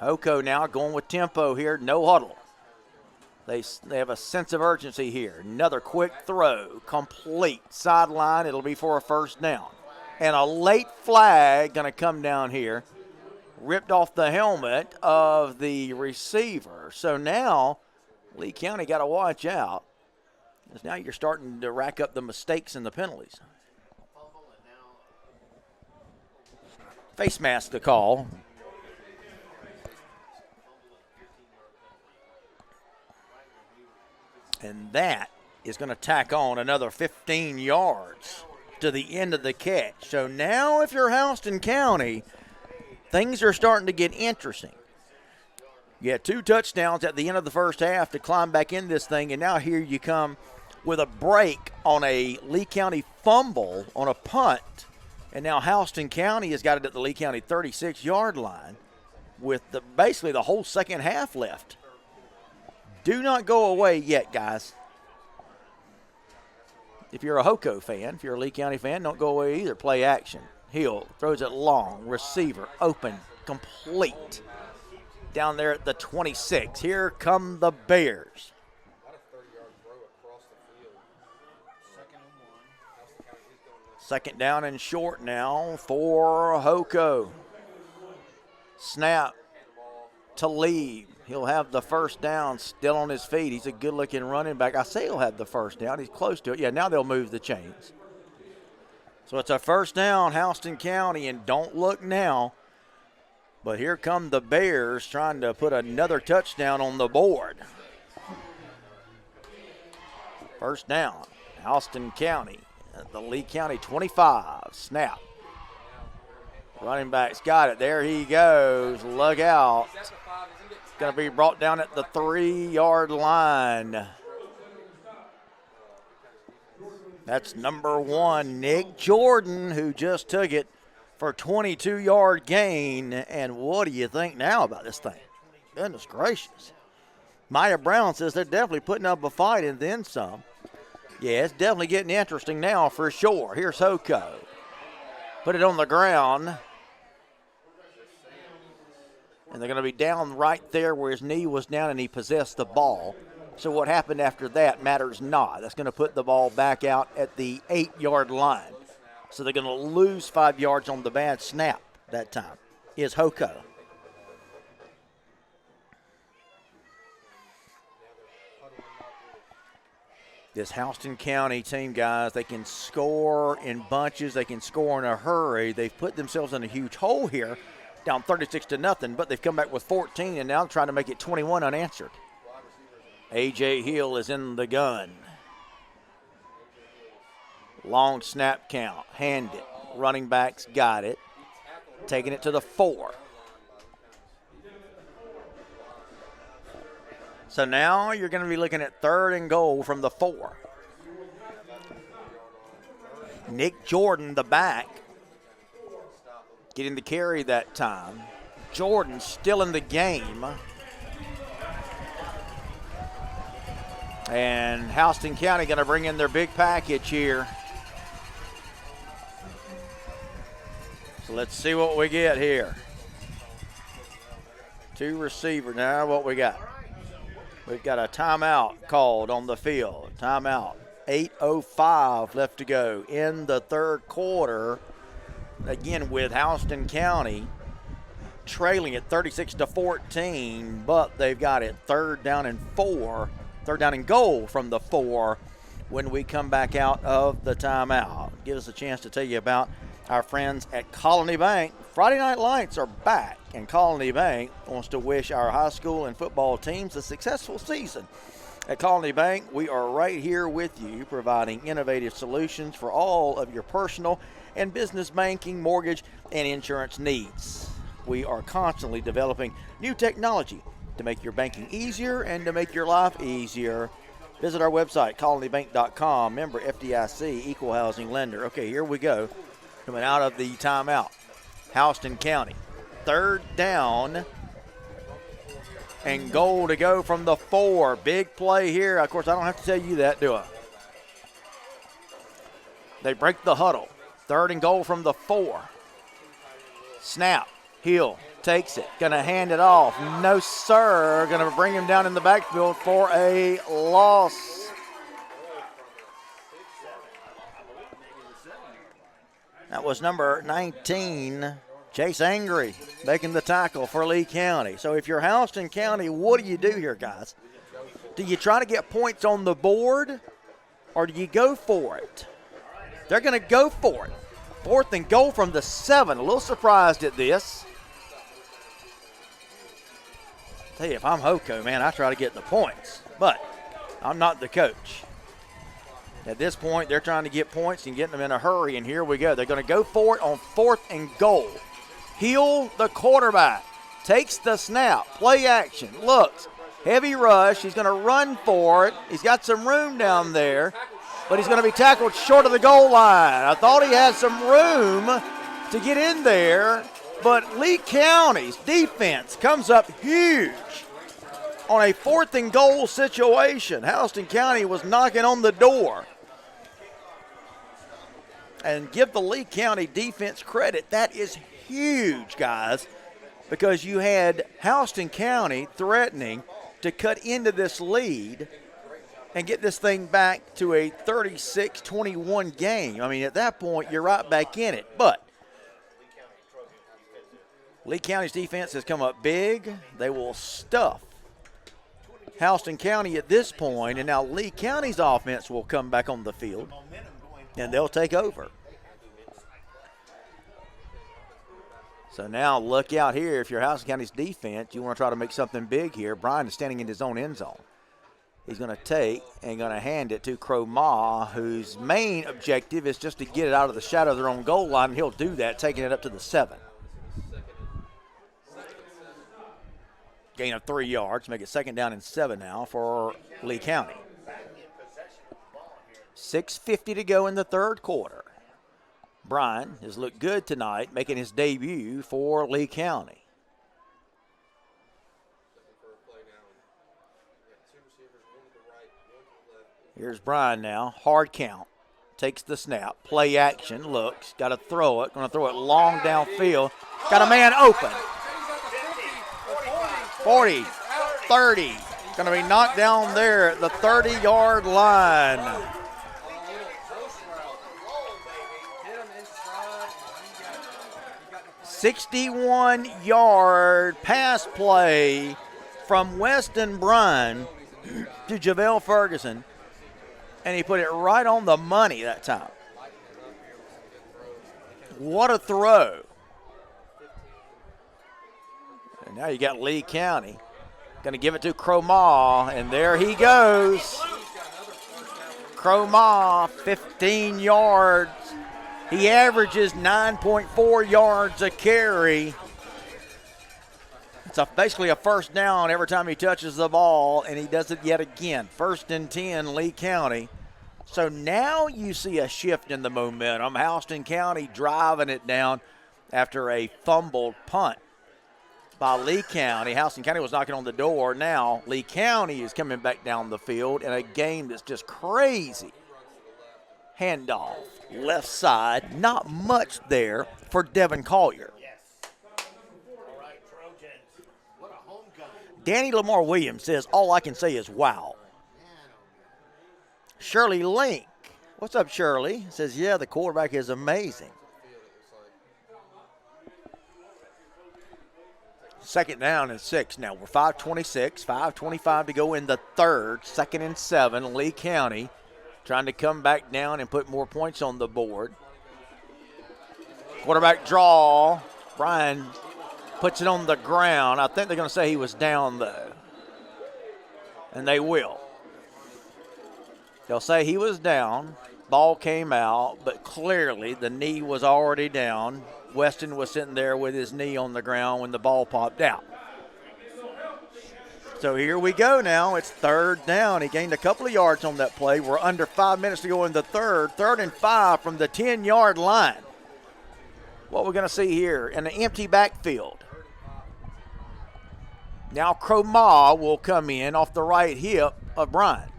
Hoko now going with tempo here. No huddle. They have a sense of urgency here. Another quick throw. Complete. Sideline. It'll be for a 1st down. And a late flag going to come down here. Ripped off the helmet of the receiver. So now Lee County got to watch out. Because now you're starting to rack up the mistakes and the penalties. Face mask to call. And that is going to tack on another 15 yards to the end of the catch. So now if you're Houston County, things are starting to get interesting. You had 2 touchdowns at the end of the first half to climb back in this thing, and now here you come with a break on a Lee County fumble on a punt. And now Houston County has got it at the Lee County 36-yard line with basically the whole second half left. Do not go away yet, guys. If you're a Hoko fan, if you're a Lee County fan, don't go away either. Play action. Hill throws it long. Receiver open. Complete. Down there at the 26. Here come the Bears. 2nd down and short now for Hoko. Snap to Lee. He'll have the 1st down, still on his feet. He's a good-looking running back. I say he'll have the 1st down. He's close to it. Yeah, now they'll move the chains. So it's a 1st down, Houston County, and don't look now. But here come the Bears trying to put another touchdown on the board. 1st down, Houston County. At the Lee County 25. Snap. Running back's got it. There he goes. Look out. Going to be brought down at the 3-yard line. That's number 1, Nick Jordan, who just took it for a 22-yard gain. And what do you think now about this thing? Goodness gracious. Maya Brown says they're definitely putting up a fight and then some. Yeah, it's definitely getting interesting now for sure. Here's Hoko. Put it on the ground. And they're going to be down right there where his knee was down and he possessed the ball. So what happened after that matters not. That's going to put the ball back out at the 8-yard line. So they're going to lose 5 yards on the bad snap that time. Is Hoko. This Houston County team, guys, they can score in bunches. They can score in a hurry. They've put themselves in a huge hole here, down 36-0, but they've come back with 14 and now trying to make it 21 unanswered. A.J. Hill is in the gun. Long snap count. Hand it. Running back's got it. Taking it to the 4. So now you're going to be looking at 3rd and goal from the 4. Nick Jordan, the back, getting the carry that time. Jordan still in the game. And Houston County going to bring in their big package here. So let's see what we get here. 2 receivers. Now what we got? We've got a timeout called on the field. Timeout. 8:05 left to go in the 3rd quarter. Again with Houston County trailing at 36-14, but they've got it 3rd down and 4. 3rd down and goal from the 4 when we come back out of the timeout. Give us a chance to tell you about our friends at Colony Bank. Friday Night Lights are back, and Colony Bank wants to wish our high school and football teams a successful season. At Colony Bank, we are right here with you, providing innovative solutions for all of your personal and business banking, mortgage, and insurance needs. We are constantly developing new technology to make your banking easier and to make your life easier. Visit our website, colonybank.com, member FDIC, equal housing lender. Okay, here we go. Coming out of the timeout. Houston County. 3rd down and goal to go from the 4. Big play here. Of course, I don't have to tell you that, do I? They break the huddle. 3rd and goal from the 4. Snap. Hill takes it. Going to hand it off. No, sir. Going to bring him down in the backfield for a loss. That was number 19, Chase Angry, making the tackle for Lee County. So if you're Houston County, what do you do here, guys? Do you try to get points on the board, or do you go for it? They're going to go for it. 4th and goal from the 7. A little surprised at this. Tell you, if I'm Hoko, man, I try to get the points. But I'm not the coach. At this point, they're trying to get points and getting them in a hurry, and here we go. They're going to go for it on 4th and goal. Hill, the quarterback, takes the snap, play action, looks, heavy rush. He's going to run for it. He's got some room down there, but he's going to be tackled short of the goal line. I thought he had some room to get in there, but Lee County's defense comes up huge on a 4th and goal situation. Houston County was knocking on the door. And give the Lee County defense credit. That is huge, guys, because you had Houston County threatening to cut into this lead and get this thing back to a 36-21 game. I mean, at that point, you're right back in it. But Lee County's defense has come up big. They will stuff Houston County at this point, and now Lee County's offense will come back on the field, and they'll take over. So now look out here. If you're Houston County's defense, you want to try to make something big here. Brian is standing in his own end zone. He's going to take and going to hand it to Crow Ma, whose main objective is just to get it out of the shadow of their own goal line, and he'll do that, taking it up to the 7. Gain of 3 yards. Make it 2nd down and 7 now for Lee County. 6:50 to go in the third quarter. Brian has looked good tonight, making his debut for Lee County. Here's Brian now. Hard count. Takes the snap. Play action. Looks. Got to throw it. Going to throw it long downfield. Got a man open. 40, 30. Going to be knocked down there at the 30-yard line. 61-yard pass play from Weston Bryan to JaVale Ferguson, and he put it right on the money that time. What a throw. And now you got Lee County. Going to give it to Cromah, and there he goes. Cromah, 15 yards. He averages 9.4 yards a carry. It's basically a first down every time he touches the ball, and he does it yet again. 1st and 10, Lee County. So now you see a shift in the momentum. Houston County driving it down after a fumbled punt by Lee County. Houston County was knocking on the door. Now Lee County is coming back down the field in a game that's just crazy. Handoff, left side, not much there for Devin Collier. All right, Trojans. What a homecoming. Danny Lamar Williams says, all I can say is wow. Shirley Link, what's up, Shirley? Says, yeah, the quarterback is amazing. 2nd down and 6 now. We're 5:26, 5:25 to go in the third. 2nd and 7, Lee County trying to come back down and put more points on the board. Quarterback draw. Brian puts it on the ground. I think they're going to say he was down, though. And they will. They'll say he was down. Ball came out, but clearly the knee was already down. Weston was sitting there with his knee on the ground when the ball popped out. So here we go now. It's 3rd down. He gained a couple of yards on that play. We're under 5 minutes to go in the third. 3rd and 5 from the 10-yard line. What we're going to see here in an empty backfield. Now Cromah will come in off the right hip of Brian.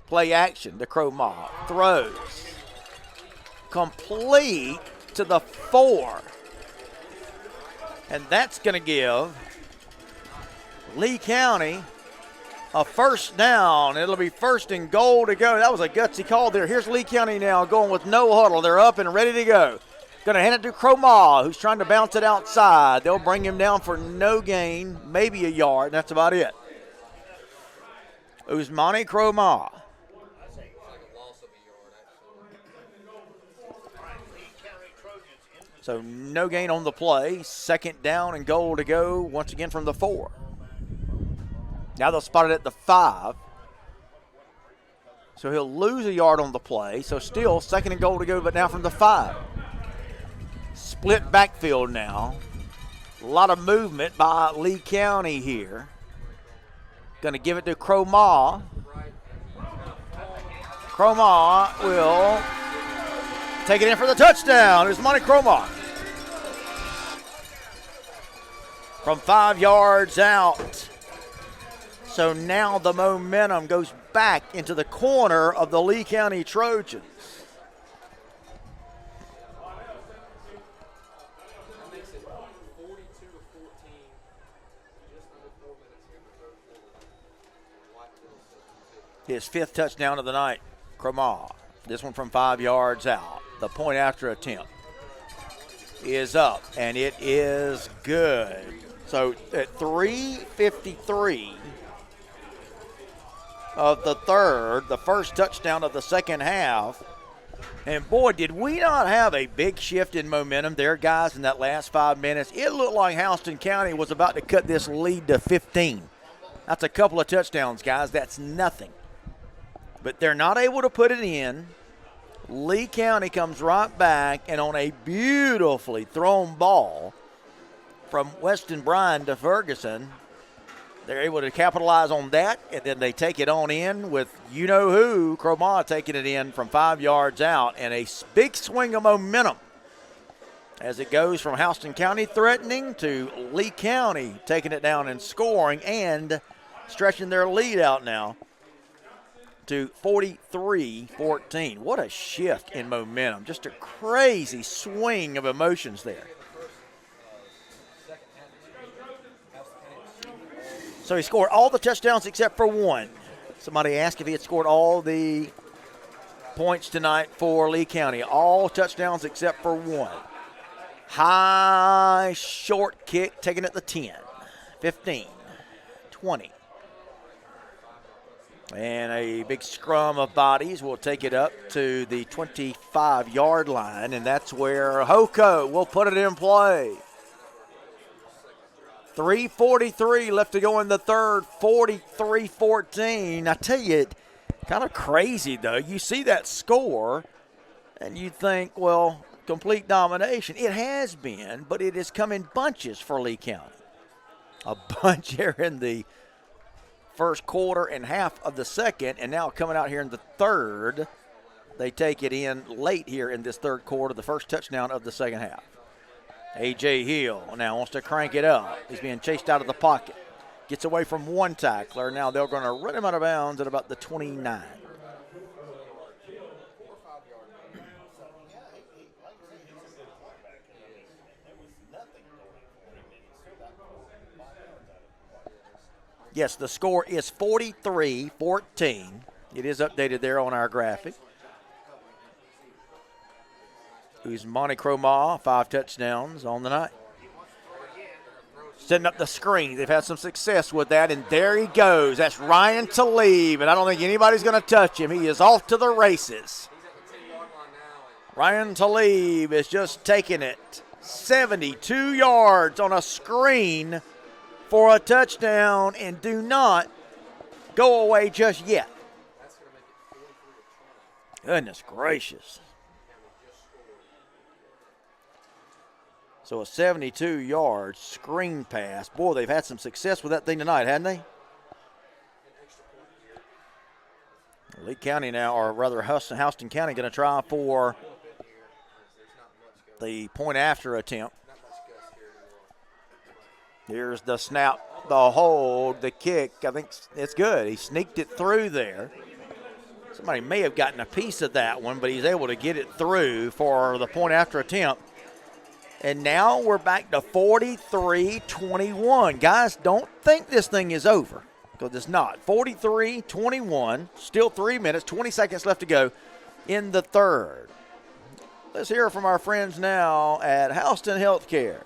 Play action to Cromah. Throws. Complete to the 4. And that's going to give Lee County a 1st down. It'll be 1st and goal to go. That was a gutsy call there. Here's Lee County now going with no huddle. They're up and ready to go. Going to hand it to Cromah, who's trying to bounce it outside. They'll bring him down for no gain, maybe a yard. That's about it. Usmani Cromah. So no gain on the play. 2nd down and goal to go once again from the 4. Now they'll spot it at the 5. So he'll lose a yard on the play. So still 2nd and goal to go, but now from the 5. Split backfield now. A lot of movement by Lee County here. Going to give it to Cromah. Cromah will take it in for the touchdown. There's Monty Cromah. From 5 yards out. So now the momentum goes back into the corner of the Lee County Trojans. His 5th touchdown of the night, Cromah. This one from 5 yards out. The point after attempt is up, and it is good. So at 3:53 of the third, the first touchdown of the second half. And boy, did we not have a big shift in momentum there, guys, in that last 5 minutes. It looked like Houston County was about to cut this lead to 15. That's a couple of touchdowns, guys. That's nothing. But they're not able to put it in. Lee County comes right back, and on a beautifully thrown ball, from Weston Bryan to Ferguson. They're able to capitalize on that, and then they take it on in with you-know-who, Cromagh taking it in from 5 yards out, and a big swing of momentum as it goes from Houston County threatening to Lee County taking it down and scoring and stretching their lead out now to 43-14. What a shift in momentum. Just a crazy swing of emotions there. So he scored all the touchdowns except for one. Somebody asked if he had scored all the points tonight for Lee County. All touchdowns except for one. High, short kick, taken at the 10, 15, 20. And a big scrum of bodies will take it up to the 25-yard line, and that's where Hoko will put it in play. 3:43 left to go in the third, 43-14. I tell you, kind of crazy, though. You see that score, and you think, well, complete domination. It has been, but it has come in bunches for Lee County. A bunch here in the first quarter and half of the second, and now coming out here in the third. They take it in late here in this third quarter, the first touchdown of the second half. A.J. Hill now wants to crank it up. He's being chased out of the pocket. Gets away from one tackler. Now they're going to run him out of bounds at about the 29. Yes, the score is 43-14. It is updated there on our graphic. Who's Monty Cromagh, 5 touchdowns on the night. Setting up the screen. They've had some success with that, and there he goes. That's Ryan Talib, and I don't think anybody's going to touch him. He is off to the races. Ryan Talib is just taking it 72 yards on a screen for a touchdown, and do not go away just yet. Goodness gracious. So a 72-yard screen pass. Boy, they've had some success with that thing tonight, hadn't they? Lee County now, or rather Houston County, going to try for the point after attempt. Here's the snap, the hold, the kick. I think it's good. He sneaked it through there. Somebody may have gotten a piece of that one, but he's able to get it through for the point after attempt. And now we're back to 43-21. Guys, don't think this thing is over, because it's not. 43-21, still 3 minutes, 20 seconds left to go in the third. Let's hear from our friends now at Houston Healthcare.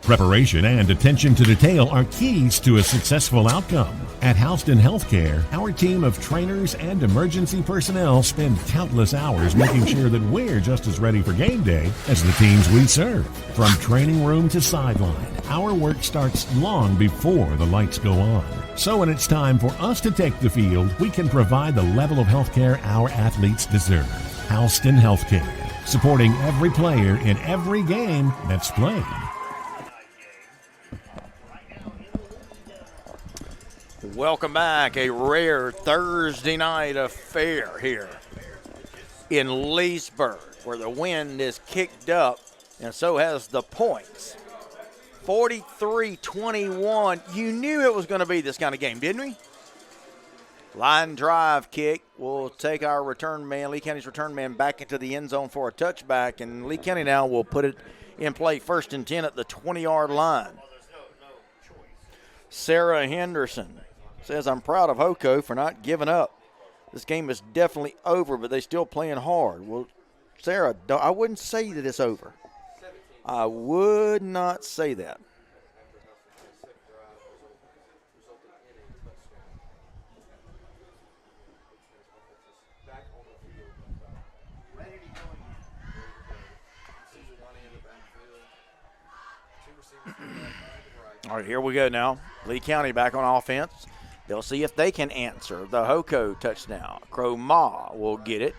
Preparation and attention to detail are keys to a successful outcome. At Houston Healthcare, our team of trainers and emergency personnel spend countless hours making sure that we're just as ready for game day as the teams we serve. From training room to sideline, our work starts long before the lights go on. So when it's time for us to take the field, we can provide the level of healthcare our athletes deserve. Houston Healthcare, supporting every player in every game that's played. Welcome back. A rare Thursday night affair here in Leesburg, where the wind is kicked up, and so has the points. 43-21. You knew it was going to be this kind of game, didn't we? Line drive kick will take our return man, Lee County's return man, back into the end zone for a touchback, and Lee County now will put it in play 1st and 10 at the 20-yard line. Sarah Henderson says, I'm proud of Hoko for not giving up. This game is definitely over, but they're still playing hard. Well, Sarah, I wouldn't say that it's over. I would not say that. All right, here we go now. Lee County back on offense. They'll see if they can answer the Hoko touchdown. Cromagh will get it.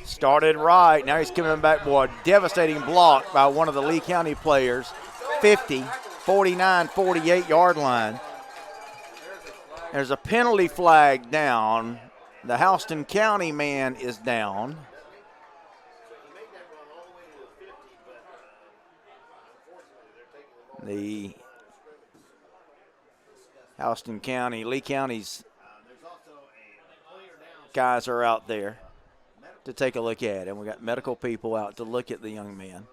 Started right. Now he's coming back, boy. Devastating block by one of the Lee County players. 50, 49, 48-yard line. There's a penalty flag down. The Houston County man is down. The Houston County, Lee County's guys are out there to take a look at it. We got medical people out to look at the young man.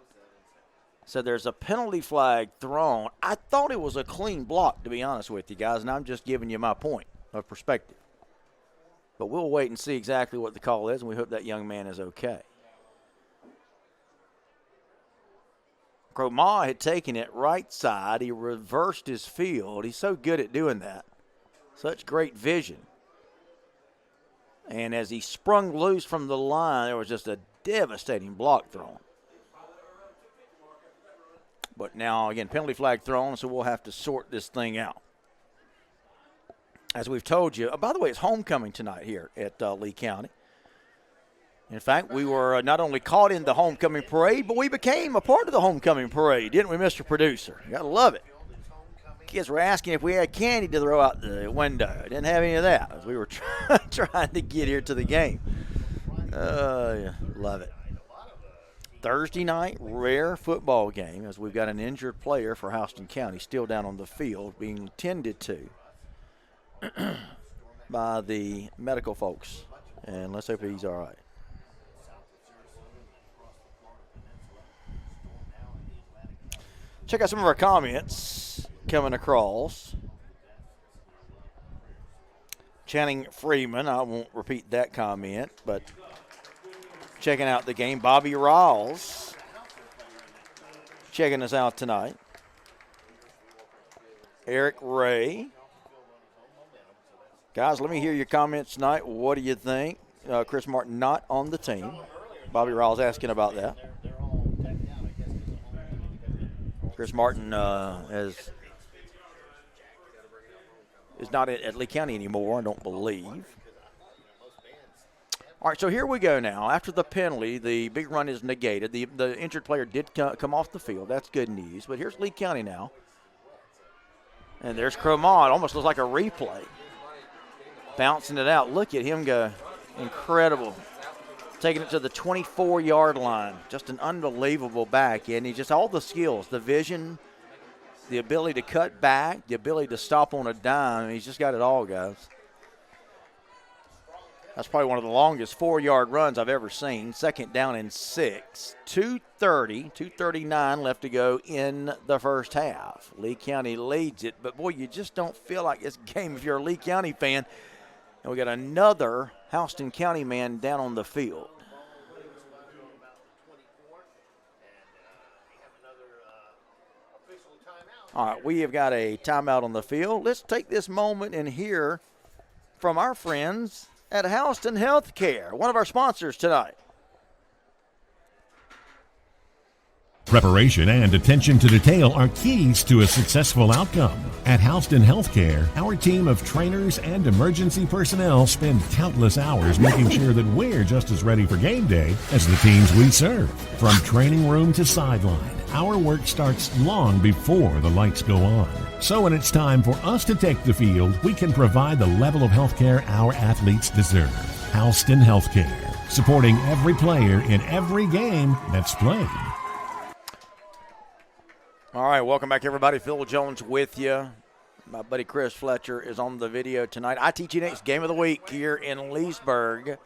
So there's a penalty flag thrown. I thought it was a clean block, to be honest with you guys, and I'm just giving you my point of perspective. But we'll wait and see exactly what the call is, and we hope that young man is okay. Cromar had taken it right side. He reversed his field. He's so good at doing that. Such great vision. And as he sprung loose from the line, there was just a devastating block thrown. But now, again, penalty flag thrown, so we'll have to sort this thing out. As we've told you, by the way, it's homecoming tonight here at Lee County. In fact, we were not only caught in the homecoming parade, but we became a part of the homecoming parade, didn't we, Mr. Producer? You got to love it. Kids were asking if we had candy to throw out the window. Didn't have any of that as we were trying to get here to the game. Yeah, love it. Thursday night, rare football game as we've got an injured player for Houston County still down on the field being tended to by the medical folks. And let's hope he's all right. Check out some of our comments coming across. Channing Freeman, I won't repeat that comment, but checking out the game. Bobby Rawls checking us out tonight. Eric Ray. Guys, let me hear your comments tonight. What do you think? Chris Martin not on the team. Bobby Rawls asking about that. Chris Martin is not at Lee County anymore, I don't believe. All right, so here we go now. After the penalty, the big run is negated. The injured player did come off the field. That's good news. But here's Lee County now. And there's Cromont. Almost looks like a replay. Bouncing it out. Look at him go. Incredible. Taking it to the 24-yard line. Just an unbelievable back end. He just all the skills, the vision, the ability to cut back, the ability to stop on a dime. He's just got it all, guys. That's probably one of the longest 4-yard runs I've ever seen. Second down and 6. 2:39 left to go in the first half. Lee County leads it, but boy, you just don't feel like this game if you're a Lee County fan. And we got another Houston County man down on the field. All right, we have got a timeout on the field. Let's take this moment and hear from our friends at Houston Healthcare, one of our sponsors tonight. Preparation and attention to detail are keys to a successful outcome. At Houston Healthcare, our team of trainers and emergency personnel spend countless hours making sure that we're just as ready for game day as the teams we serve. From training room to sideline, our work starts long before the lights go on. So when it's time for us to take the field, we can provide the level of healthcare our athletes deserve. Houston Healthcare, supporting every player in every game that's played. All right, welcome back, everybody. Phil Jones with you. My buddy Chris Fletcher is on the video tonight. ITG Game of the Week here in Leesburg.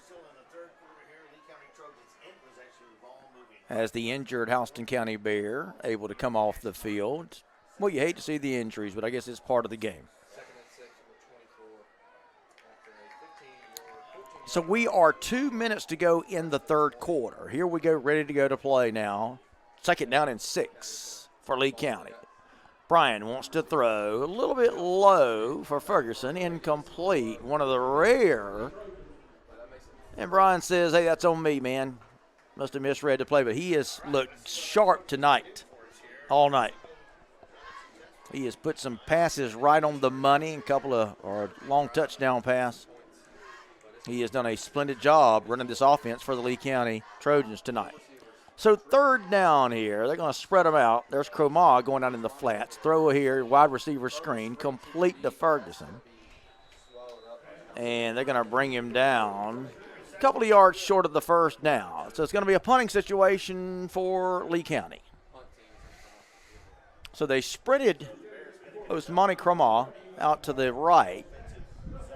As the injured Houston County Bear able to come off the field. Well, you hate to see the injuries, but I guess it's part of the game. So we are 2 minutes to go in the third quarter. Here we go, ready to go to play now. Second down and 6 for Lee County. Brian wants to throw a little bit low for Ferguson, incomplete, one of the rare. And Brian says, hey, that's on me, man. Must have misread the play, but he has looked sharp tonight, all night. He has put some passes right on the money, a couple of or a long touchdown pass. He has done a splendid job running this offense for the Lee County Trojans tonight. So third down here. They're going to spread them out. There's Cromagh going down in the flats. Throw here, wide receiver screen, complete to Ferguson. And they're going to bring him down a couple of yards short of the first down. So it's going to be a punting situation for Lee County. So they spreaded Monty Cromagh out to the right,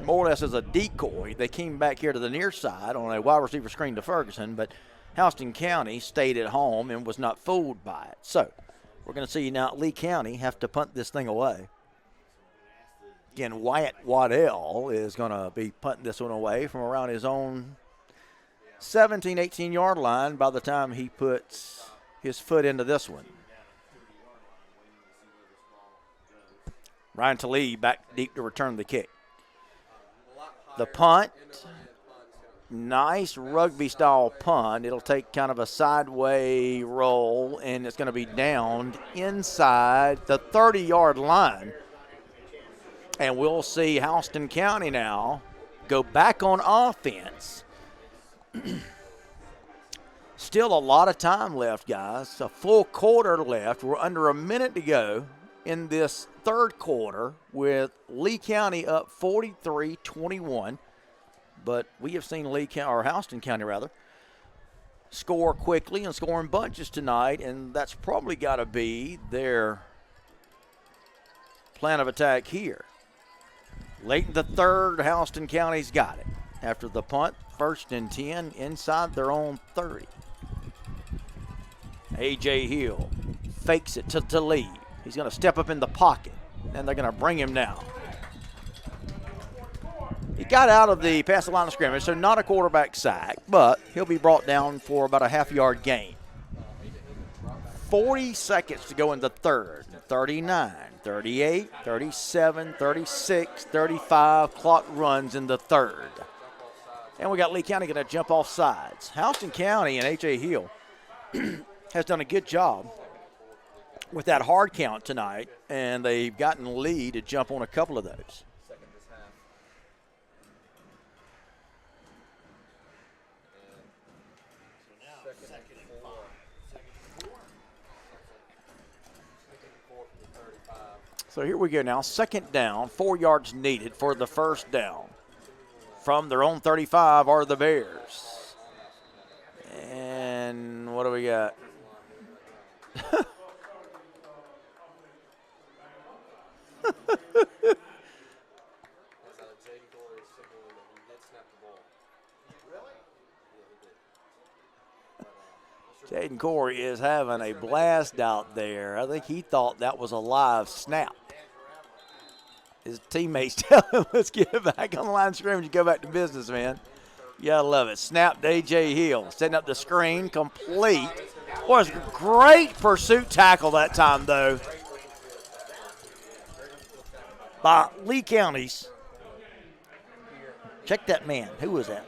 more or less as a decoy. They came back here to the near side on a wide receiver screen to Ferguson, but Houston County stayed at home and was not fooled by it. So we're going to see now Lee County have to punt this thing away. Again, Wyatt Waddell is going to be punting this one away from around his own 17, 18-yard line by the time he puts his foot into this one. Ryan Talib back deep to return the kick. The punt, nice rugby-style punt. It'll take kind of a sideway roll, and it's going to be downed inside the 30-yard line. And we'll see Houston County now go back on offense. Still a lot of time left, guys. A full quarter left. We're under a minute to go in this third quarter with Lee County up 43-21. But we have seen Houston County score quickly and score in bunches tonight, and that's probably got to be their plan of attack here. Late in the third, Houston County's got it. After the punt, 1st and 10 inside their own 30. A.J. Hill fakes it to Talib. He's going to step up in the pocket, and they're going to bring him down. He got out of the past the line of scrimmage, so not a quarterback sack, but he'll be brought down for about a half-yard gain. 40 seconds to go in the third. 39, 38, 37, 36, 35. Clock runs in the third. And we got Lee County going to jump off sides. Houston County and A.J. Hill has done a good job with that hard count tonight, and they've gotten Lee to jump on a couple of those. So here we go now. 2nd down, 4 yards needed for the first down. From their own 35 are the Bears. And what do we got? Jaden Corey is having a blast out there. I think he thought that was a live snap. His teammates tell him, let's get it back on the line of scrimmage and go back to business, man. You gotta love it. Snap to A.J. Hill. Setting up the screen, complete. Was a great pursuit tackle that time, though, by Lee County's. Check that man. Who was that?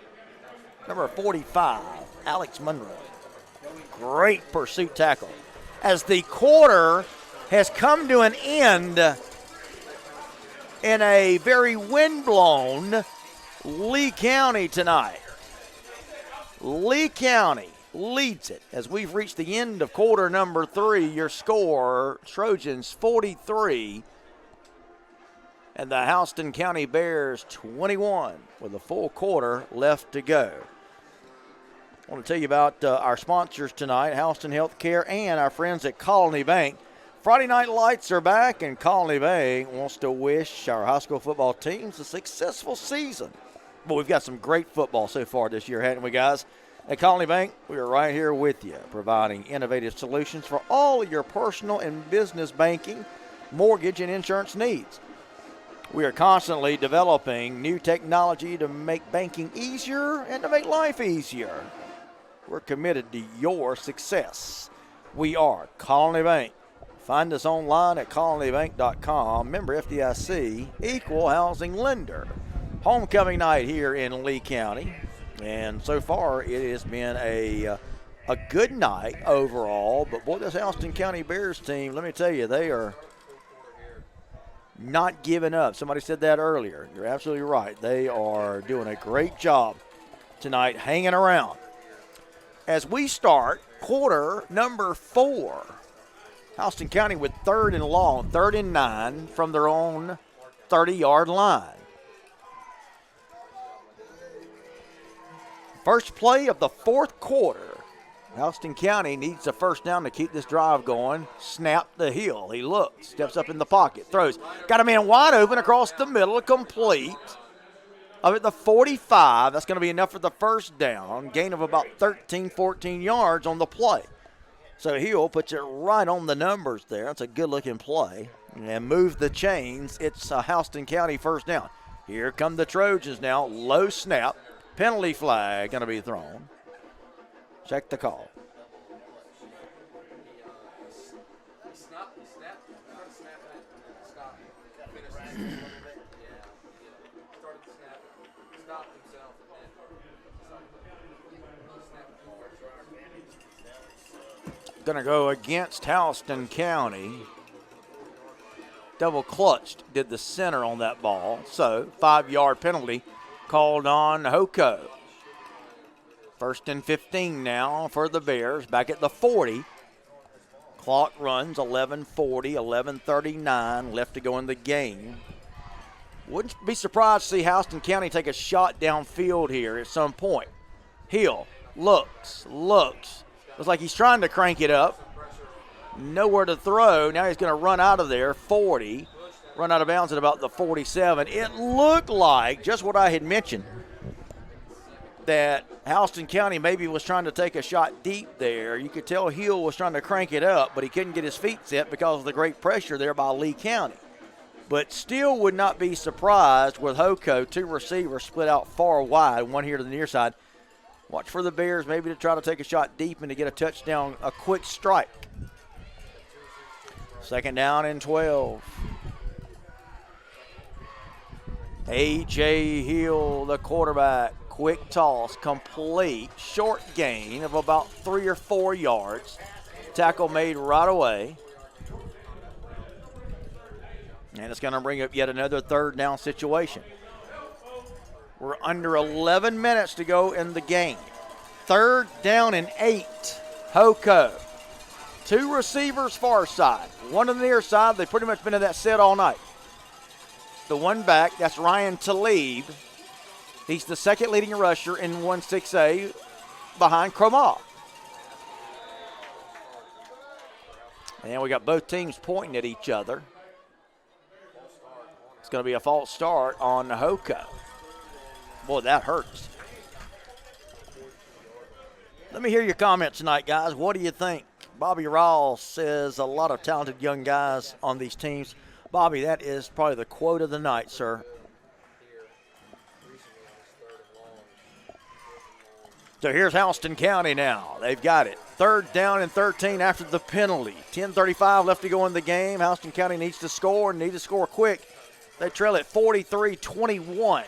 Number 45, Alex Monroe. Great pursuit tackle. As the quarter has come to an end in a very windblown Lee County tonight. Lee County leads it as we've reached the end of quarter number 3. Your score, Trojans 43 and the Houston County Bears 21 with a full quarter left to go. I want to tell you about our sponsors tonight, Houston Healthcare and our friends at Colony Bank. Friday night lights are back, and Colony Bank wants to wish our high school football teams a successful season. But we've got some great football so far this year, haven't we, guys? At Colony Bank, we are right here with you, providing innovative solutions for all of your personal and business banking, mortgage, and insurance needs. We are constantly developing new technology to make banking easier and to make life easier. We're committed to your success. We are Colony Bank. Find us online at colonybank.com. Member FDIC, equal housing lender. Homecoming night here in Lee County. And so far, it has been a good night overall. But, boy, this Houston County Bears team, let me tell you, they are not giving up. Somebody said that earlier. You're absolutely right. They are doing a great job tonight hanging around. As we start quarter number 4, Houston County with 3rd and long, 3rd and 9 from their own 30-yard line. First play of the 4th quarter. Houston County needs a first down to keep this drive going. Snap the heel. He looks, steps up in the pocket, throws. Got a man wide open across the middle, complete. Up at the 45, that's going to be enough for the first down. Gain of about 13, 14 yards on the play. So Hill puts it right on the numbers there. That's a good-looking play. And move the chains. It's a Houston County first down. Here come the Trojans now. Low snap. Penalty flag going to be thrown. Check the call. Going to go against Houston County. Double clutched, did the center on that ball. So 5-yard penalty called on Hoko. 1st and 15 now for the Bears. Back at the 40. Clock runs 11:40, 11:39 left to go in the game. Wouldn't be surprised to see Houston County take a shot downfield here at some point. Hill looks. Looks like he's trying to crank it up. Nowhere to throw. Now he's going to run out of there. 40. Run out of bounds at about the 47. It looked like, just what I had mentioned, that Houston County maybe was trying to take a shot deep there. You could tell Hill was trying to crank it up, but he couldn't get his feet set because of the great pressure there by Lee County. But still would not be surprised with Hoko, 2 receivers split out far wide, one here to the near side. Watch for the Bears maybe to try to take a shot deep and to get a touchdown, a quick strike. 2nd down and 12. A.J. Hill, the quarterback. Quick toss, complete, short gain of about 3 or 4 yards. Tackle made right away. And it's going to bring up yet another 3rd down situation. We're under 11 minutes to go in the game. 3rd down and 8. Hoko. 2 receivers far side. 1 on the near side. They've pretty much been in that set all night. The one back, that's Ryan Talib. He's the 2nd leading rusher in 1-6A behind Cromall. And we got both teams pointing at each other. It's going to be a false start on Hoko. Boy, that hurts. Let me hear your comments tonight, guys. What do you think? Bobby Rawls says a lot of talented young guys on these teams. Bobby, that is probably the quote of the night, sir. So here's Houston County now. They've got it. 3rd down and 13 after the penalty. 10:35 left to go in the game. Houston County needs to score and need to score quick. They trail at 43-21.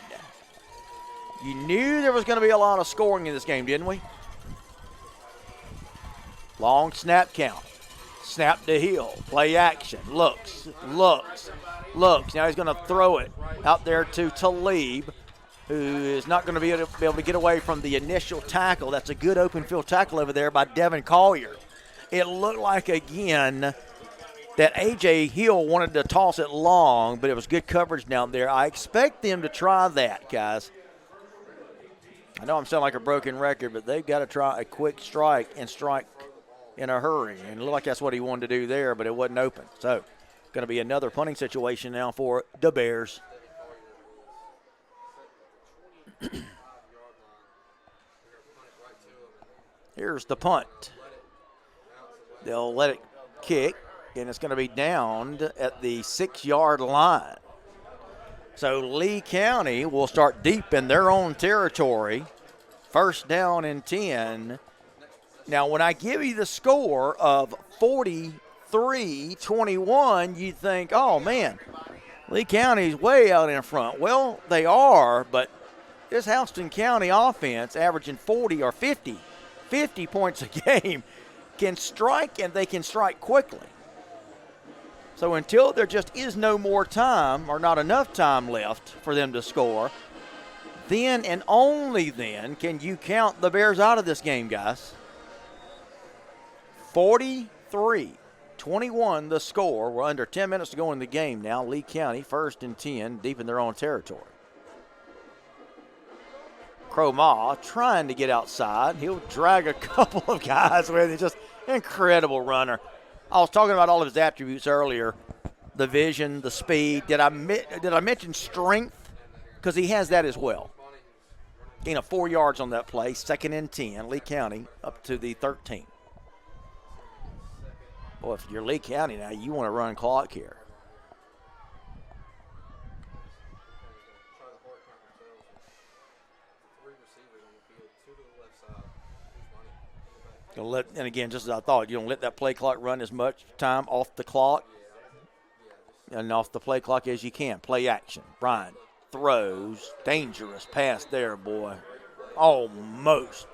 You knew there was going to be a lot of scoring in this game, didn't we? Long snap count. Snap to Hill. Play action. Looks. Now he's going to throw it out there to Talib, who is not going to be able to get away from the initial tackle. That's a good open field tackle over there by Devin Collier. It looked like, again, that A.J. Hill wanted to toss it long, but it was good coverage down there. I expect them to try that, guys. I know I'm sounding like a broken record, but they've got to try a quick strike and strike in a hurry. And it looked like that's what he wanted to do there, but it wasn't open. So, going to be another punting situation now for the Bears. Here's the punt. They'll let it kick, and it's going to be downed at the 6-yard line. So Lee County will start deep in their own territory. 1st down and 10. Now, when I give you the score of 43-21, you think, oh, man, Lee County's way out in front. Well, they are, but this Houston County offense averaging 40 or 50 points a game can strike, and they can strike quickly. So until there just is no more time or not enough time left for them to score, then and only then can you count the Bears out of this game, guys. 43-21 the score. We're under 10 minutes to go in the game now. Lee County first and 10, deep in their own territory. Cromah trying to get outside. He'll drag a couple of guys with him. Just incredible runner. I was talking about all of his attributes earlier. The vision, the speed. Did I mention strength? Because he has that as well. Gain of 4 yards on that play. 2nd and 10. Lee County up to the 13. Boy, if you're Lee County now, you want to run clock here. And again, just as I thought, you don't let that play clock run as much time off the clock and off the play clock as you can. Play action. Brian throws. Dangerous pass there, boy. Almost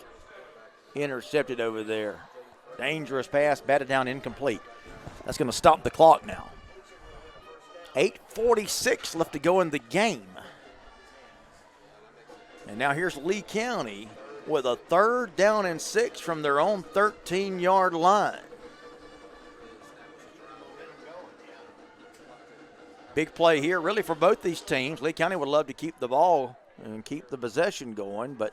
intercepted over there. Dangerous pass, batted down, incomplete. That's going to stop the clock now. 8:46 left to go in the game. And now here's Lee County with a 3rd down and 6 from their own 13-yard line. Big play here really for both these teams. Lee County would love to keep the ball and keep the possession going, but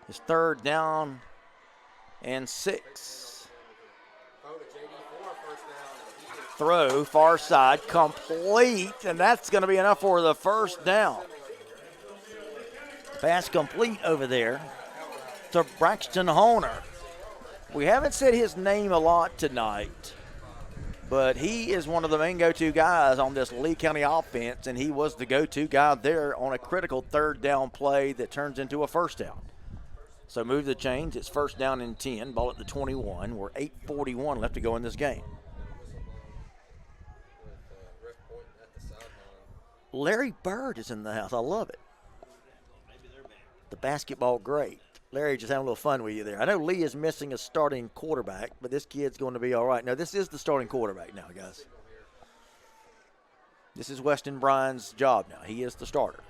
it's 3rd down and 6. Throw, far side, complete, and that's going to be enough for the 1st down. Pass complete over there to Braxton Honer. We haven't said his name a lot tonight, but he is one of the main go-to guys on this Lee County offense, and he was the go-to guy there on a critical 3rd down play that turns into a 1st down. So move the chains. It's 1st down and 10. Ball at the 21. We're 8:41 left to go in this game. Larry Bird is in the house. I love it. The basketball great. Larry, just having a little fun with you there. I know Lee is missing a starting quarterback, but this kid's going to be all right. Now, this is the starting quarterback now, guys. This is Weston Bryan's job now. He is the starter.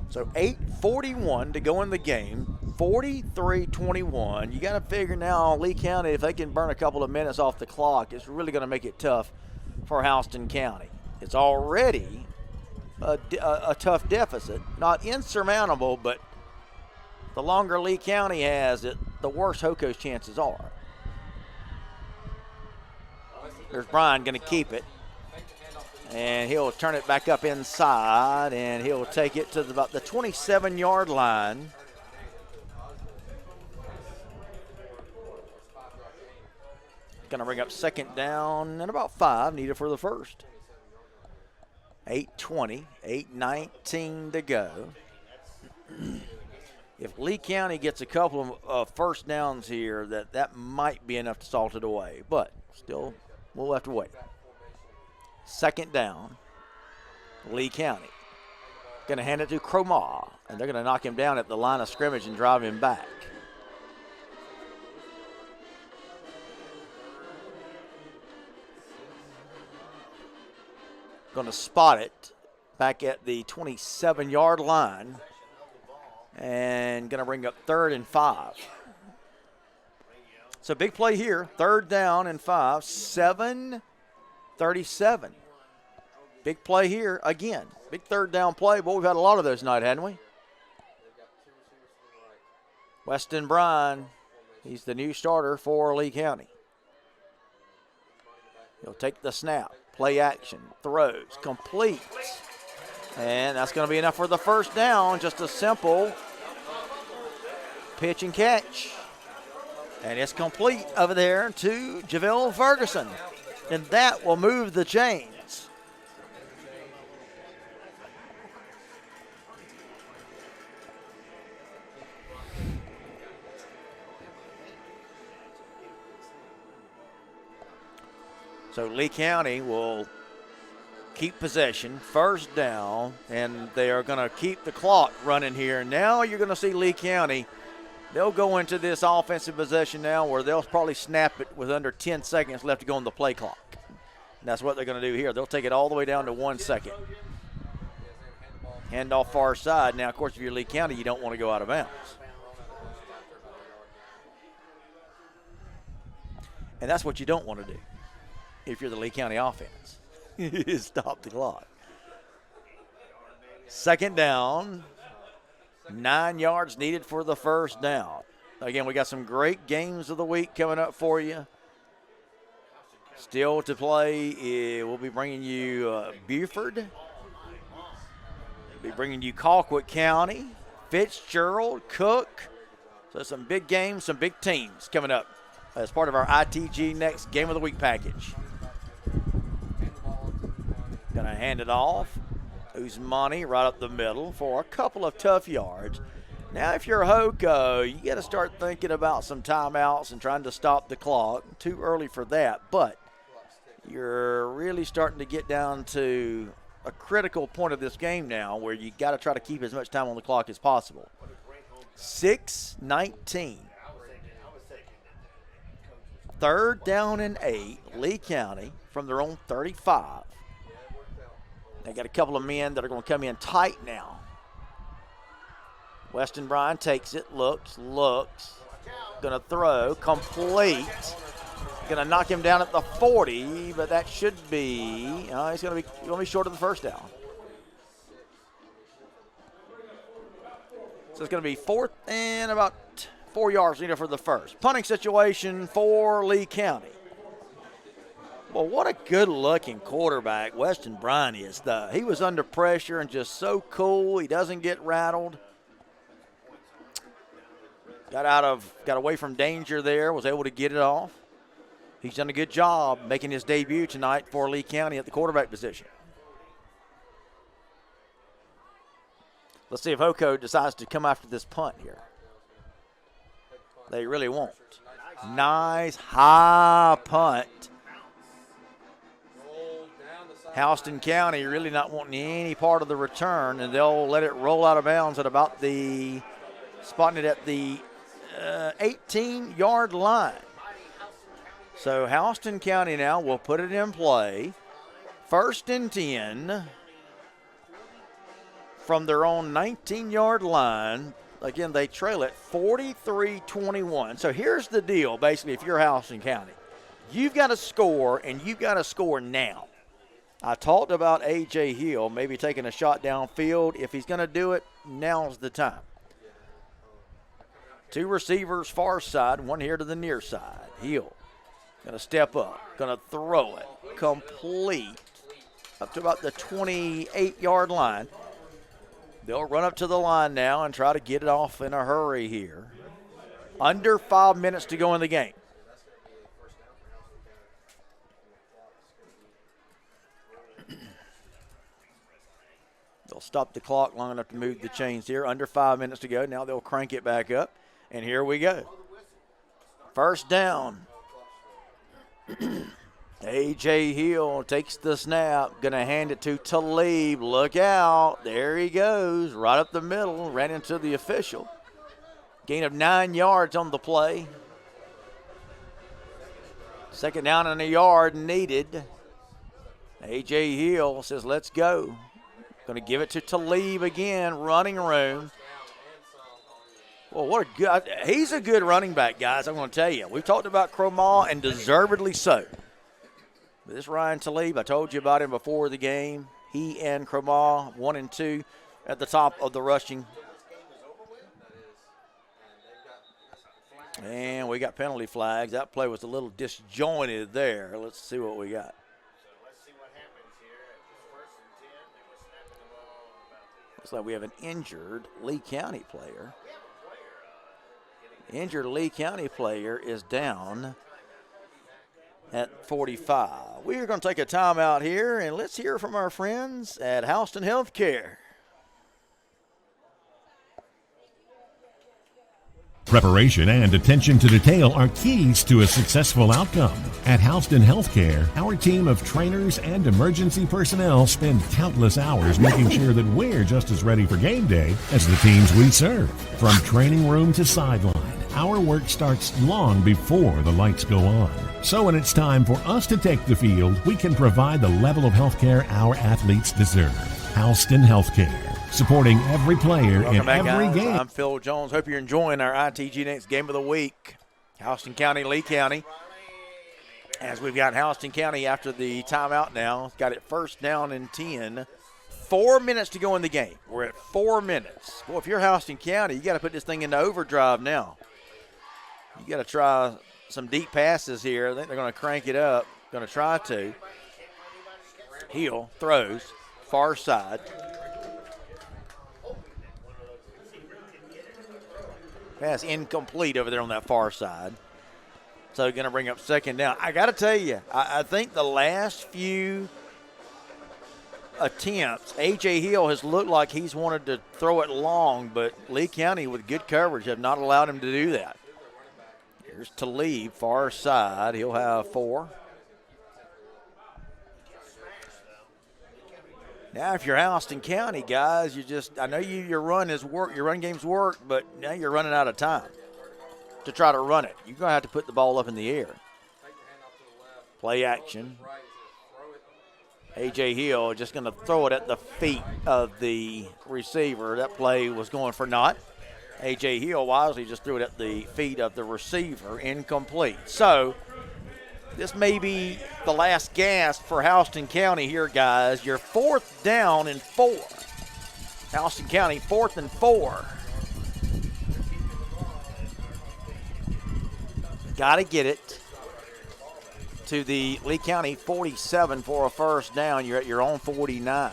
So 8:41 to go in the game, 43-21. You got to figure now Lee County, if they can burn a couple of minutes off the clock, it's really going to make it tough for Houston County. It's already a tough deficit, not insurmountable, but the longer Lee County has it, the worse Hoco's chances are. There's Brian going to keep it. And he'll turn it back up inside, and he'll take it to about the 27-yard line. Going to bring up 2nd down and about 5 needed for the 1st. 8:20, 8:19 to go. If Lee County gets a couple of 1st downs here, that might be enough to salt it away. But still, we'll have to wait. 2nd down, Lee County. Going to hand it to Cromah, and they're going to knock him down at the line of scrimmage and drive him back. Going to spot it back at the 27-yard line, and going to bring up 3rd and 5. So big play here, 3rd down and 5, 7:37. Big play here again. Big 3rd down play. Boy, we've had a lot of those tonight, hadn't we? Weston Bryan, he's the new starter for Lee County. He'll take the snap. Play action. Throws. Complete. And that's going to be enough for the 1st down. Just a simple pitch and catch. And it's complete over there to JaVale Ferguson. And that will move the chains. So Lee County will keep possession, 1st down, and they are going to keep the clock running here. Now you're going to see Lee County They'll go into this offensive possession now where they'll probably snap it with under 10 seconds left to go on the play clock. And that's what they're going to do here. They'll take it all the way down to 1 second. Handoff far side. Now, of course, if you're Lee County, you don't want to go out of bounds. And that's what you don't want to do if you're the Lee County offense. Stop the clock. Second down. 9 yards needed for the first down. Again, we got some great games of the week coming up for you. Still to play, we'll be bringing you Buford. We'll be bringing you Colquitt County, Fitzgerald, Cook. So some big games, some big teams coming up as part of our ITG Next Game of the Week package. Going to hand it off. Usmani right up the middle for a couple of tough yards. Now, if you're Hoko, you got to start thinking about some timeouts and trying to stop the clock. Too early for that, but you're really starting to get down to a critical point of this game now where you got to try to keep as much time on the clock as possible. 6:19. Third down and 8, Lee County from their own 35. They got a couple of men that are going to come in tight now. Weston Bryan takes it, looks, going to throw, complete. Going to knock him down at the 40, but that should be, he's going to be short of the first down. So it's going to be 4th and about 4 yards needed for the first. Punting situation for Lee County. Well, what a good-looking quarterback Weston Bryan is, though. He was under pressure and just so cool. He doesn't get rattled. Got away from danger there, was able to get it off. He's done a good job making his debut tonight for Lee County at the quarterback position. Let's see if Hoko decides to come after this punt here. They really won't. Nice high punt. Houston County really not wanting any part of the return, and they'll let it roll out of bounds at about spotting it at the 18-yard line. So Houston County now will put it in play. 1st and 10 from their own 19-yard line. Again, they trail it 43-21. So here's the deal, basically, if you're Houston County. You've got to score, and you've got to score now. I talked about A.J. Hill maybe taking a shot downfield. If he's going to do it, now's the time. 2 receivers far side, 1 here to the near side. Hill going to step up, going to throw it, complete, up to about the 28-yard line. They'll run up to the line now and try to get it off in a hurry here. Under 5 minutes to go in the game. They'll stop the clock long enough to move the chains here. Under 5 minutes to go. Now they'll crank it back up. And here we go. First down. A.J. Hill takes the snap. Going to hand it to Talib. Look out. There he goes. Right up the middle. Ran into the official. Gain of 9 yards on the play. Second down and a yard needed. A.J. Hill says, let's go. Going to give it to Talib again. Running room. Well, what a good – he's a good running back, guys, I'm going to tell you. We've talked about Cromall, and deservedly so. But this Ryan Talib, I told you about him before the game. He and Cromall, 1 and 2 at the top of the rushing. And we got penalty flags. That play was a little disjointed there. Let's see what we got. Looks like we have an injured Lee County player. Injured Lee County player is down at 45. We are going to take a timeout here, and let's hear from our friends at Houston Healthcare. Preparation and attention to detail are keys to a successful outcome. At Houston Healthcare, our team of trainers and emergency personnel spend countless hours making sure that we're just as ready for game day as the teams we serve. From training room to sideline, our work starts long before the lights go on. So when it's time for us to take the field, we can provide the level of healthcare our athletes deserve. Houston Healthcare. Supporting every player in every game. I'm Phil Jones. Hope you're enjoying our ITG Next Game of the Week. Houston County, Lee County. As we've got Houston County after the timeout now. Got it first down and 10. 4 minutes to go in the game. We're at 4 minutes. Boy, if you're Houston County, you got to put this thing into overdrive now. You got to try some deep passes here. I think they're going to crank it up. Going to try to. Hill throws. Far side. Pass incomplete over there on that far side. So going to bring up second down. I got to tell you, I think the last few attempts, A.J. Hill has looked like he's wanted to throw it long, but Lee County with good coverage have not allowed him to do that. Here's Talib, far side. He'll have 4. Now, if you're Houston County, guys, I know your run game's work, but now you're running out of time to try to run it. You're going to have to put the ball up in the air. Play action. A.J. Hill just going to throw it at the feet of the receiver. That play was going for naught. A.J. Hill wisely just threw it at the feet of the receiver, incomplete. So, this may be the last gasp for Houston County here, guys. You're 4th down and 4. Houston County 4th and 4. Got to get it to the Lee County 47 for a first down. You're at your own 49.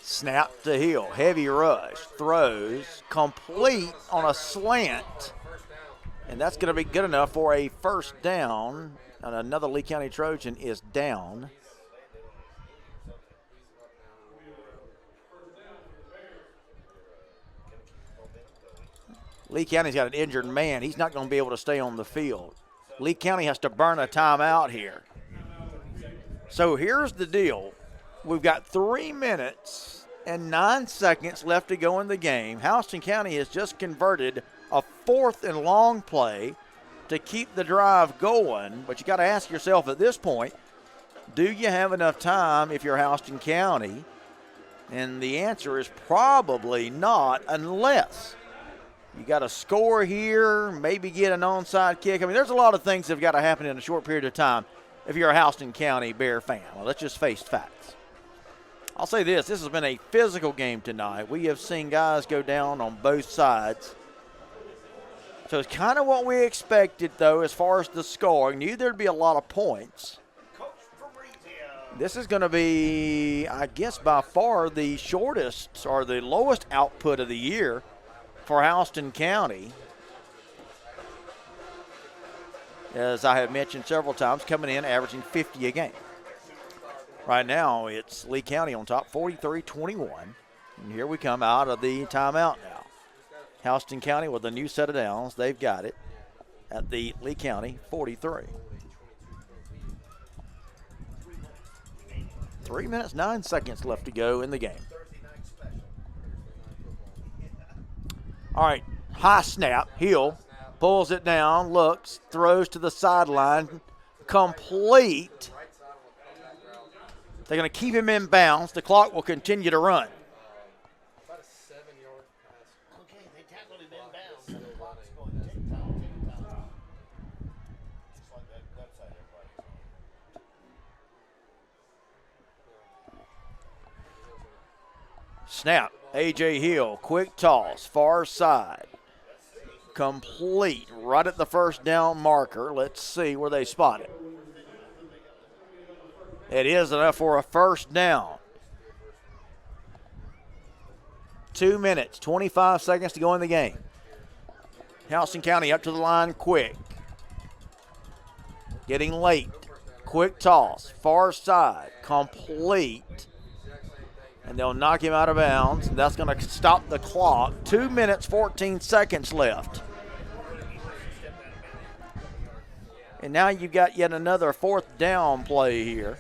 Snap to Hill. Heavy rush. Throws. Complete on a slant. And that's going to be good enough for a first down. And another Lee County Trojan is down. Lee County's got an injured man. He's not going to be able to stay on the field. Lee County has to burn a timeout here. So here's the deal. We've got 3 minutes and 9 seconds left to go in the game. Houston County has just converted a 4th and long play to keep the drive going, but you got to ask yourself at this point, do you have enough time if you're Houston County? And the answer is probably not, unless you got to score here, maybe get an onside kick. I mean, there's a lot of things that have got to happen in a short period of time if you're a Houston County Bear fan. Well, let's just face facts. I'll say this has been a physical game tonight. We have seen guys go down on both sides. So it's kind of what we expected, though, as far as the score. Knew there'd be a lot of points. This is going to be, I guess, by far the shortest or the lowest output of the year for Houston County. As I have mentioned several times, coming in averaging 50 a game. Right now, it's Lee County on top, 43-21. And here we come out of the timeout now. Houston County with a new set of downs. They've got it at the Lee County 43. 3 minutes, 9 seconds left to go in the game. All right, high snap. Hill pulls it down, looks, throws to the sideline. Complete. They're going to keep him in bounds. The clock will continue to run. Snap, A.J. Hill, quick toss, far side. Complete, right at the first down marker. Let's see where they spot it. It is enough for a first down. 2 minutes, 25 seconds to go in the game. Houston County up to the line quick. Getting late. Quick toss, far side, complete. And they'll knock him out of bounds. And that's going to stop the clock. 2 minutes, 14 seconds left. And now you've got yet another 4th down play here.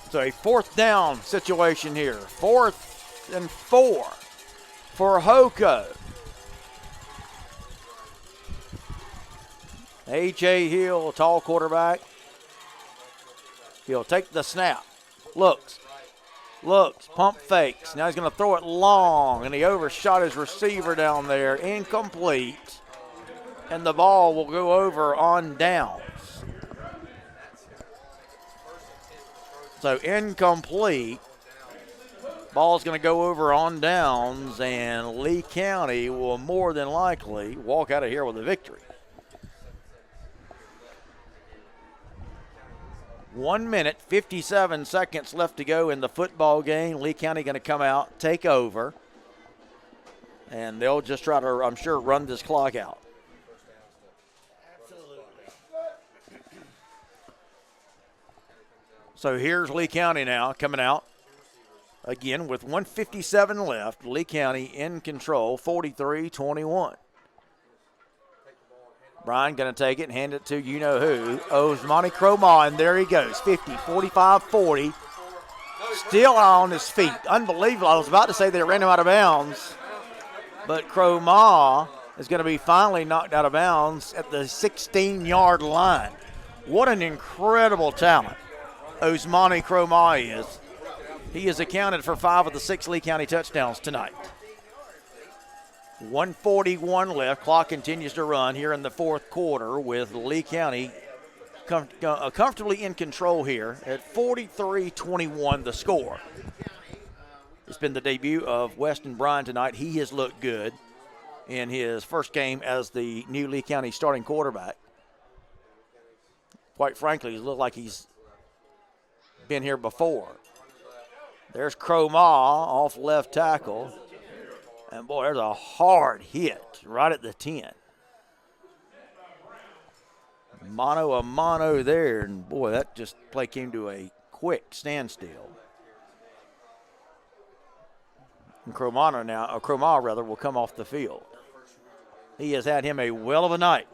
So a 4th down situation here. 4th and 4 for Hoko. A.J. Hill, tall quarterback. He'll take the snap. Looks, pump fakes. Now he's going to throw it long, and he overshot his receiver down there. Incomplete. And the ball will go over on downs. So incomplete. Ball's going to go over on downs, and Lee County will more than likely walk out of here with a victory. 1 minute, 57 seconds left to go in the football game. Lee County going to come out, take over, and they'll just try to, I'm sure, run this clock out. So here's Lee County now coming out. Again, with 1:57 left, Lee County in control, 43-21. Brian going to take it and hand it to you-know-who. Osmani Cromar, and there he goes, 50, 45, 40. Still on his feet. Unbelievable. I was about to say they ran him out of bounds, but Cromar is going to be finally knocked out of bounds at the 16-yard line. What an incredible talent Osmani Cromar is. He has accounted for 5 of the 6 Lee County touchdowns tonight. 1:41 left. Clock continues to run here in the 4th quarter with Lee County comfortably in control here at 43-21 the score. It's been the debut of Weston Bryan tonight. He has looked good in his first game as the new Lee County starting quarterback. Quite frankly, he looked like he's been here before. There's Cromar off left tackle. And, boy, there's a hard hit right at the 10. Mano a mano there, and, boy, that just play came to a quick standstill. And Cromar will come off the field. He has had him a well of a night.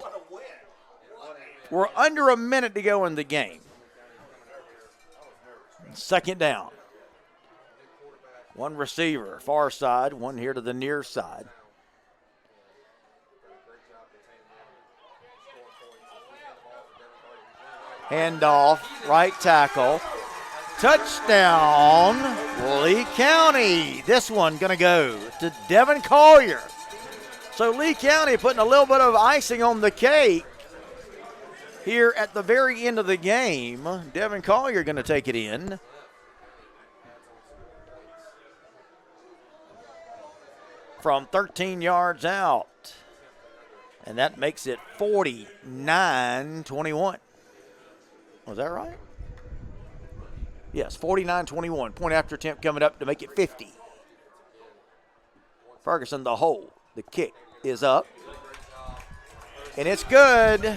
We're under a minute to go in the game. 2nd down. 1 receiver, far side, 1 here to the near side. Handoff, right tackle. Touchdown, Lee County. This one going to go to Devin Collier. So Lee County putting a little bit of icing on the cake here at the very end of the game. Devin Collier going to take it in. From 13 yards out. And that makes it 49-21. Was that right? Yes, 49-21. Point after attempt coming up to make it 50. Ferguson the hold. The kick is up. And it's good.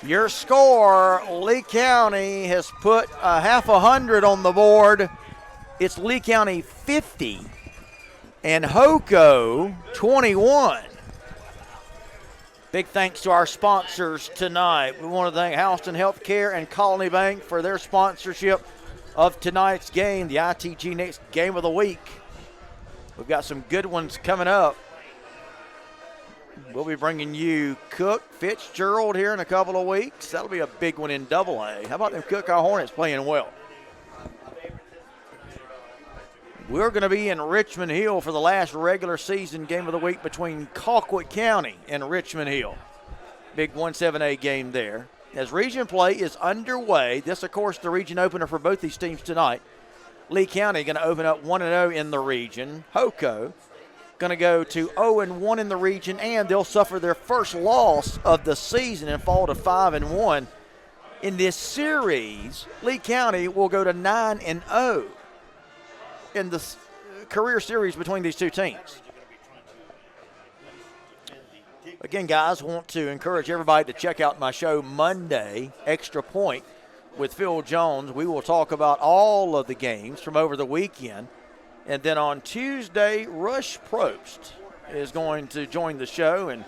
Your score, Lee County has put a half 100 on the board. It's Lee County 50. And Hoko, 21. Big thanks to our sponsors tonight. We want to thank Houston Healthcare and Colony Bank for their sponsorship of tonight's game, the ITG Next Game of the Week. We've got some good ones coming up. We'll be bringing you Cook Fitzgerald here in a couple of weeks. That'll be a big one in AA. How about them Cook our Hornets playing well? We're going to be in Richmond Hill for the last regular season game of the week between Colquitt County and Richmond Hill. Big 1-7A game there. As region play is underway, this, of course, the region opener for both these teams tonight. Lee County going to open up 1-0 in the region. Hoko going to go to 0-1 in the region, and they'll suffer their first loss of the season and fall to 5-1. In this series, Lee County will go to 9-0. In the career series between these two teams. Again, guys, want to encourage everybody to check out my show Monday, Extra Point, with Phil Jones. We will talk about all of the games from over the weekend. And then on Tuesday, Rush Prost is going to join the show and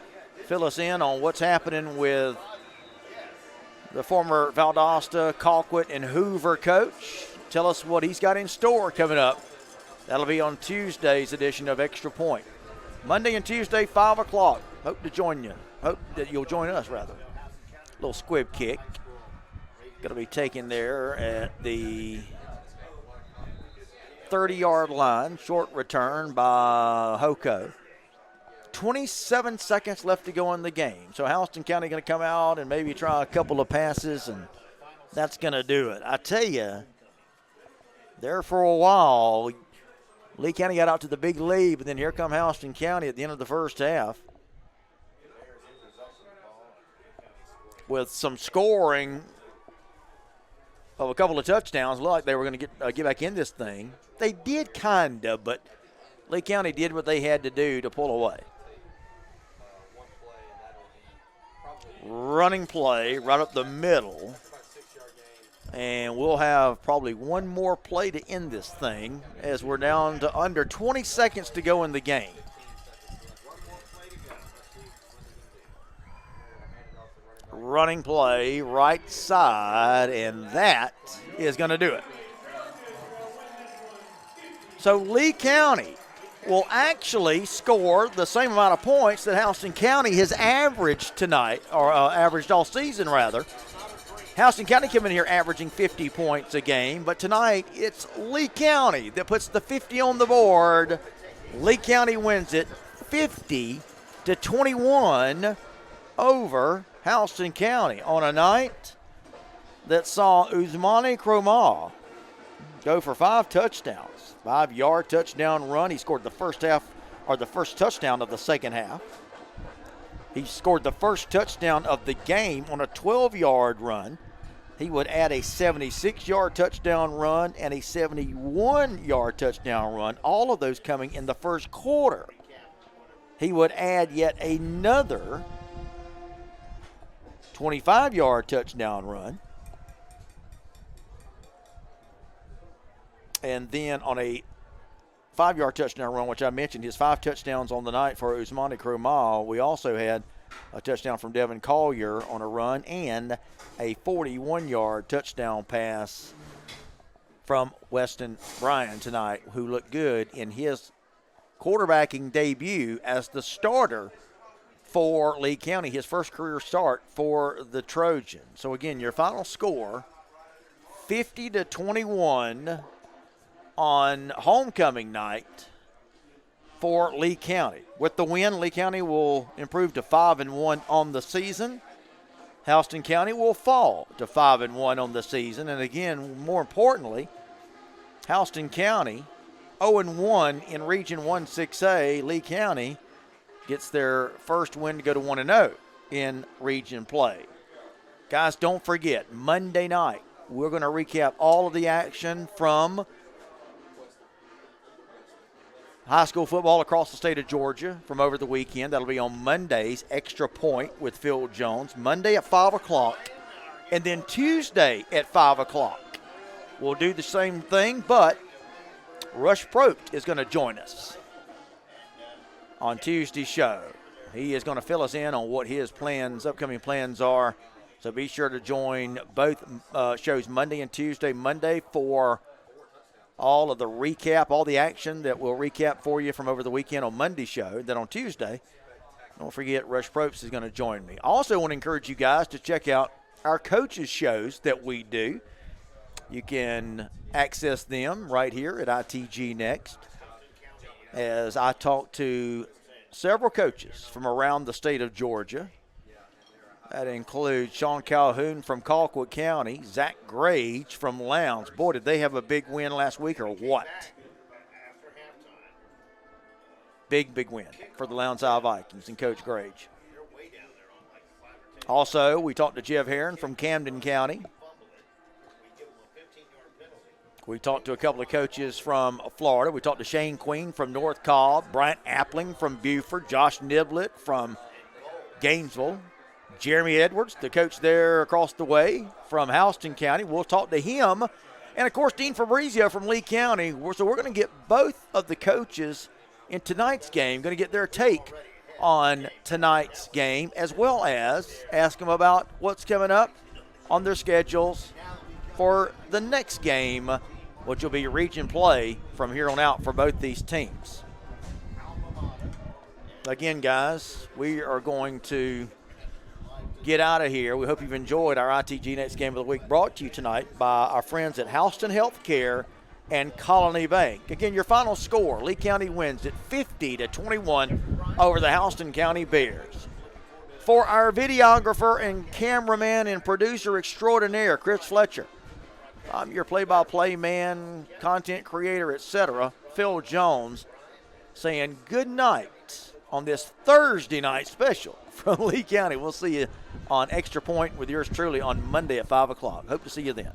fill us in on what's happening with the former Valdosta, Colquitt, and Hoover coach. Tell us what he's got in store coming up. That'll be on Tuesday's edition of Extra Point. Monday and Tuesday, 5 o'clock. Hope to join you. Hope that you'll join us, rather. Little squib kick. Going to be taken there at the 30-yard line. Short return by Hoko. 27 seconds left to go in the game. So Houston County going to come out and maybe try a couple of passes, and that's going to do it. I tell you, there for a while, Lee County got out to the big lead, but then here come Houston County at the end of the first half with some scoring of a couple of touchdowns. Looked like they were going to get back in this thing. They did kind of, but Lee County did what they had to do to pull away. Running play right up the middle. And we'll have probably one more play to end this thing as we're down to under 20 seconds to go in the game. Running play right side, and that is going to do it. So Lee County will actually score the same amount of points that Houston County has averaged tonight, or averaged all season, rather. Houston County coming here averaging 50 points a game, but tonight it's Lee County that puts the 50 on the board. Lee County wins it 50-21 over Houston County on a night that saw Usmani Kromah go for 5 touchdowns. 5-yard touchdown run. He scored the first touchdown of the second half. He scored the first touchdown of the game on a 12-yard run. He would add a 76-yard touchdown run and a 71-yard touchdown run, all of those coming in the first quarter. He would add yet another 25-yard touchdown run. And then on a 5-yard touchdown run, which I mentioned, his 5 touchdowns on the night for Usmani Kromah. We also had a touchdown from Devin Collier on a run and a 41-yard touchdown pass from Weston Bryan tonight, who looked good in his quarterbacking debut as the starter for Lee County, his first career start for the Trojans. So, again, your final score, 50-21 on homecoming night for Lee County. With the win, Lee County will improve to 5-1 on the season. Houston County will fall to 5-1 on the season. And again, more importantly, Houston County 0-1 in Region 1-6A. Lee County gets their first win to go to 1-0 in region play. Guys, don't forget, Monday night, we're going to recap all of the action from high school football across the state of Georgia from over the weekend. That'll be on Monday's Extra Point with Phil Jones. Monday at 5 o'clock. And then Tuesday at 5 o'clock. We'll do the same thing, but Rush Probst is going to join us on Tuesday's show. He is going to fill us in on what his plans, upcoming plans are. So be sure to join both shows Monday and Tuesday. Monday for all of the recap, all the action that we'll recap for you from over the weekend on Monday's show. Then on Tuesday, don't forget, Rush Probst is going to join me. I also want to encourage you guys to check out our coaches' shows that we do. You can access them right here at ITG Next, as I talk to several coaches from around the state of Georgia. That includes Sean Calhoun from Colquitt County, Zach Grage from Lowndes. Boy, did they have a big win last week or what? Big win for the Lowndes High Vikings and Coach Grage. Also, we talked to Jeff Heron from Camden County. We talked to a couple of coaches from Florida. We talked to Shane Queen from North Cobb, Bryant Appling from Buford, Josh Niblett from Gainesville, Jeremy Edwards, the coach there across the way from Houston County. We'll talk to him. And, of course, Dean Fabrizio from Lee County. So we're going to get both of the coaches in tonight's game, going to get their take on tonight's game, as well as ask them about what's coming up on their schedules for the next game, which will be region play from here on out for both these teams. Again, guys, we are going to get out of here. We hope you've enjoyed our ITG Next Game of the Week, brought to you tonight by our friends at Houston Healthcare and Colony Bank. Again, your final score, Lee County wins at 50-21 over the Houston County Bears. For our videographer and cameraman and producer extraordinaire, Chris Fletcher, I'm your play-by-play man, content creator, etc., Phil Jones, saying good night on this Thursday night special from Lee County. We'll see you on Extra Point with yours truly on Monday at 5 o'clock. Hope to see you then.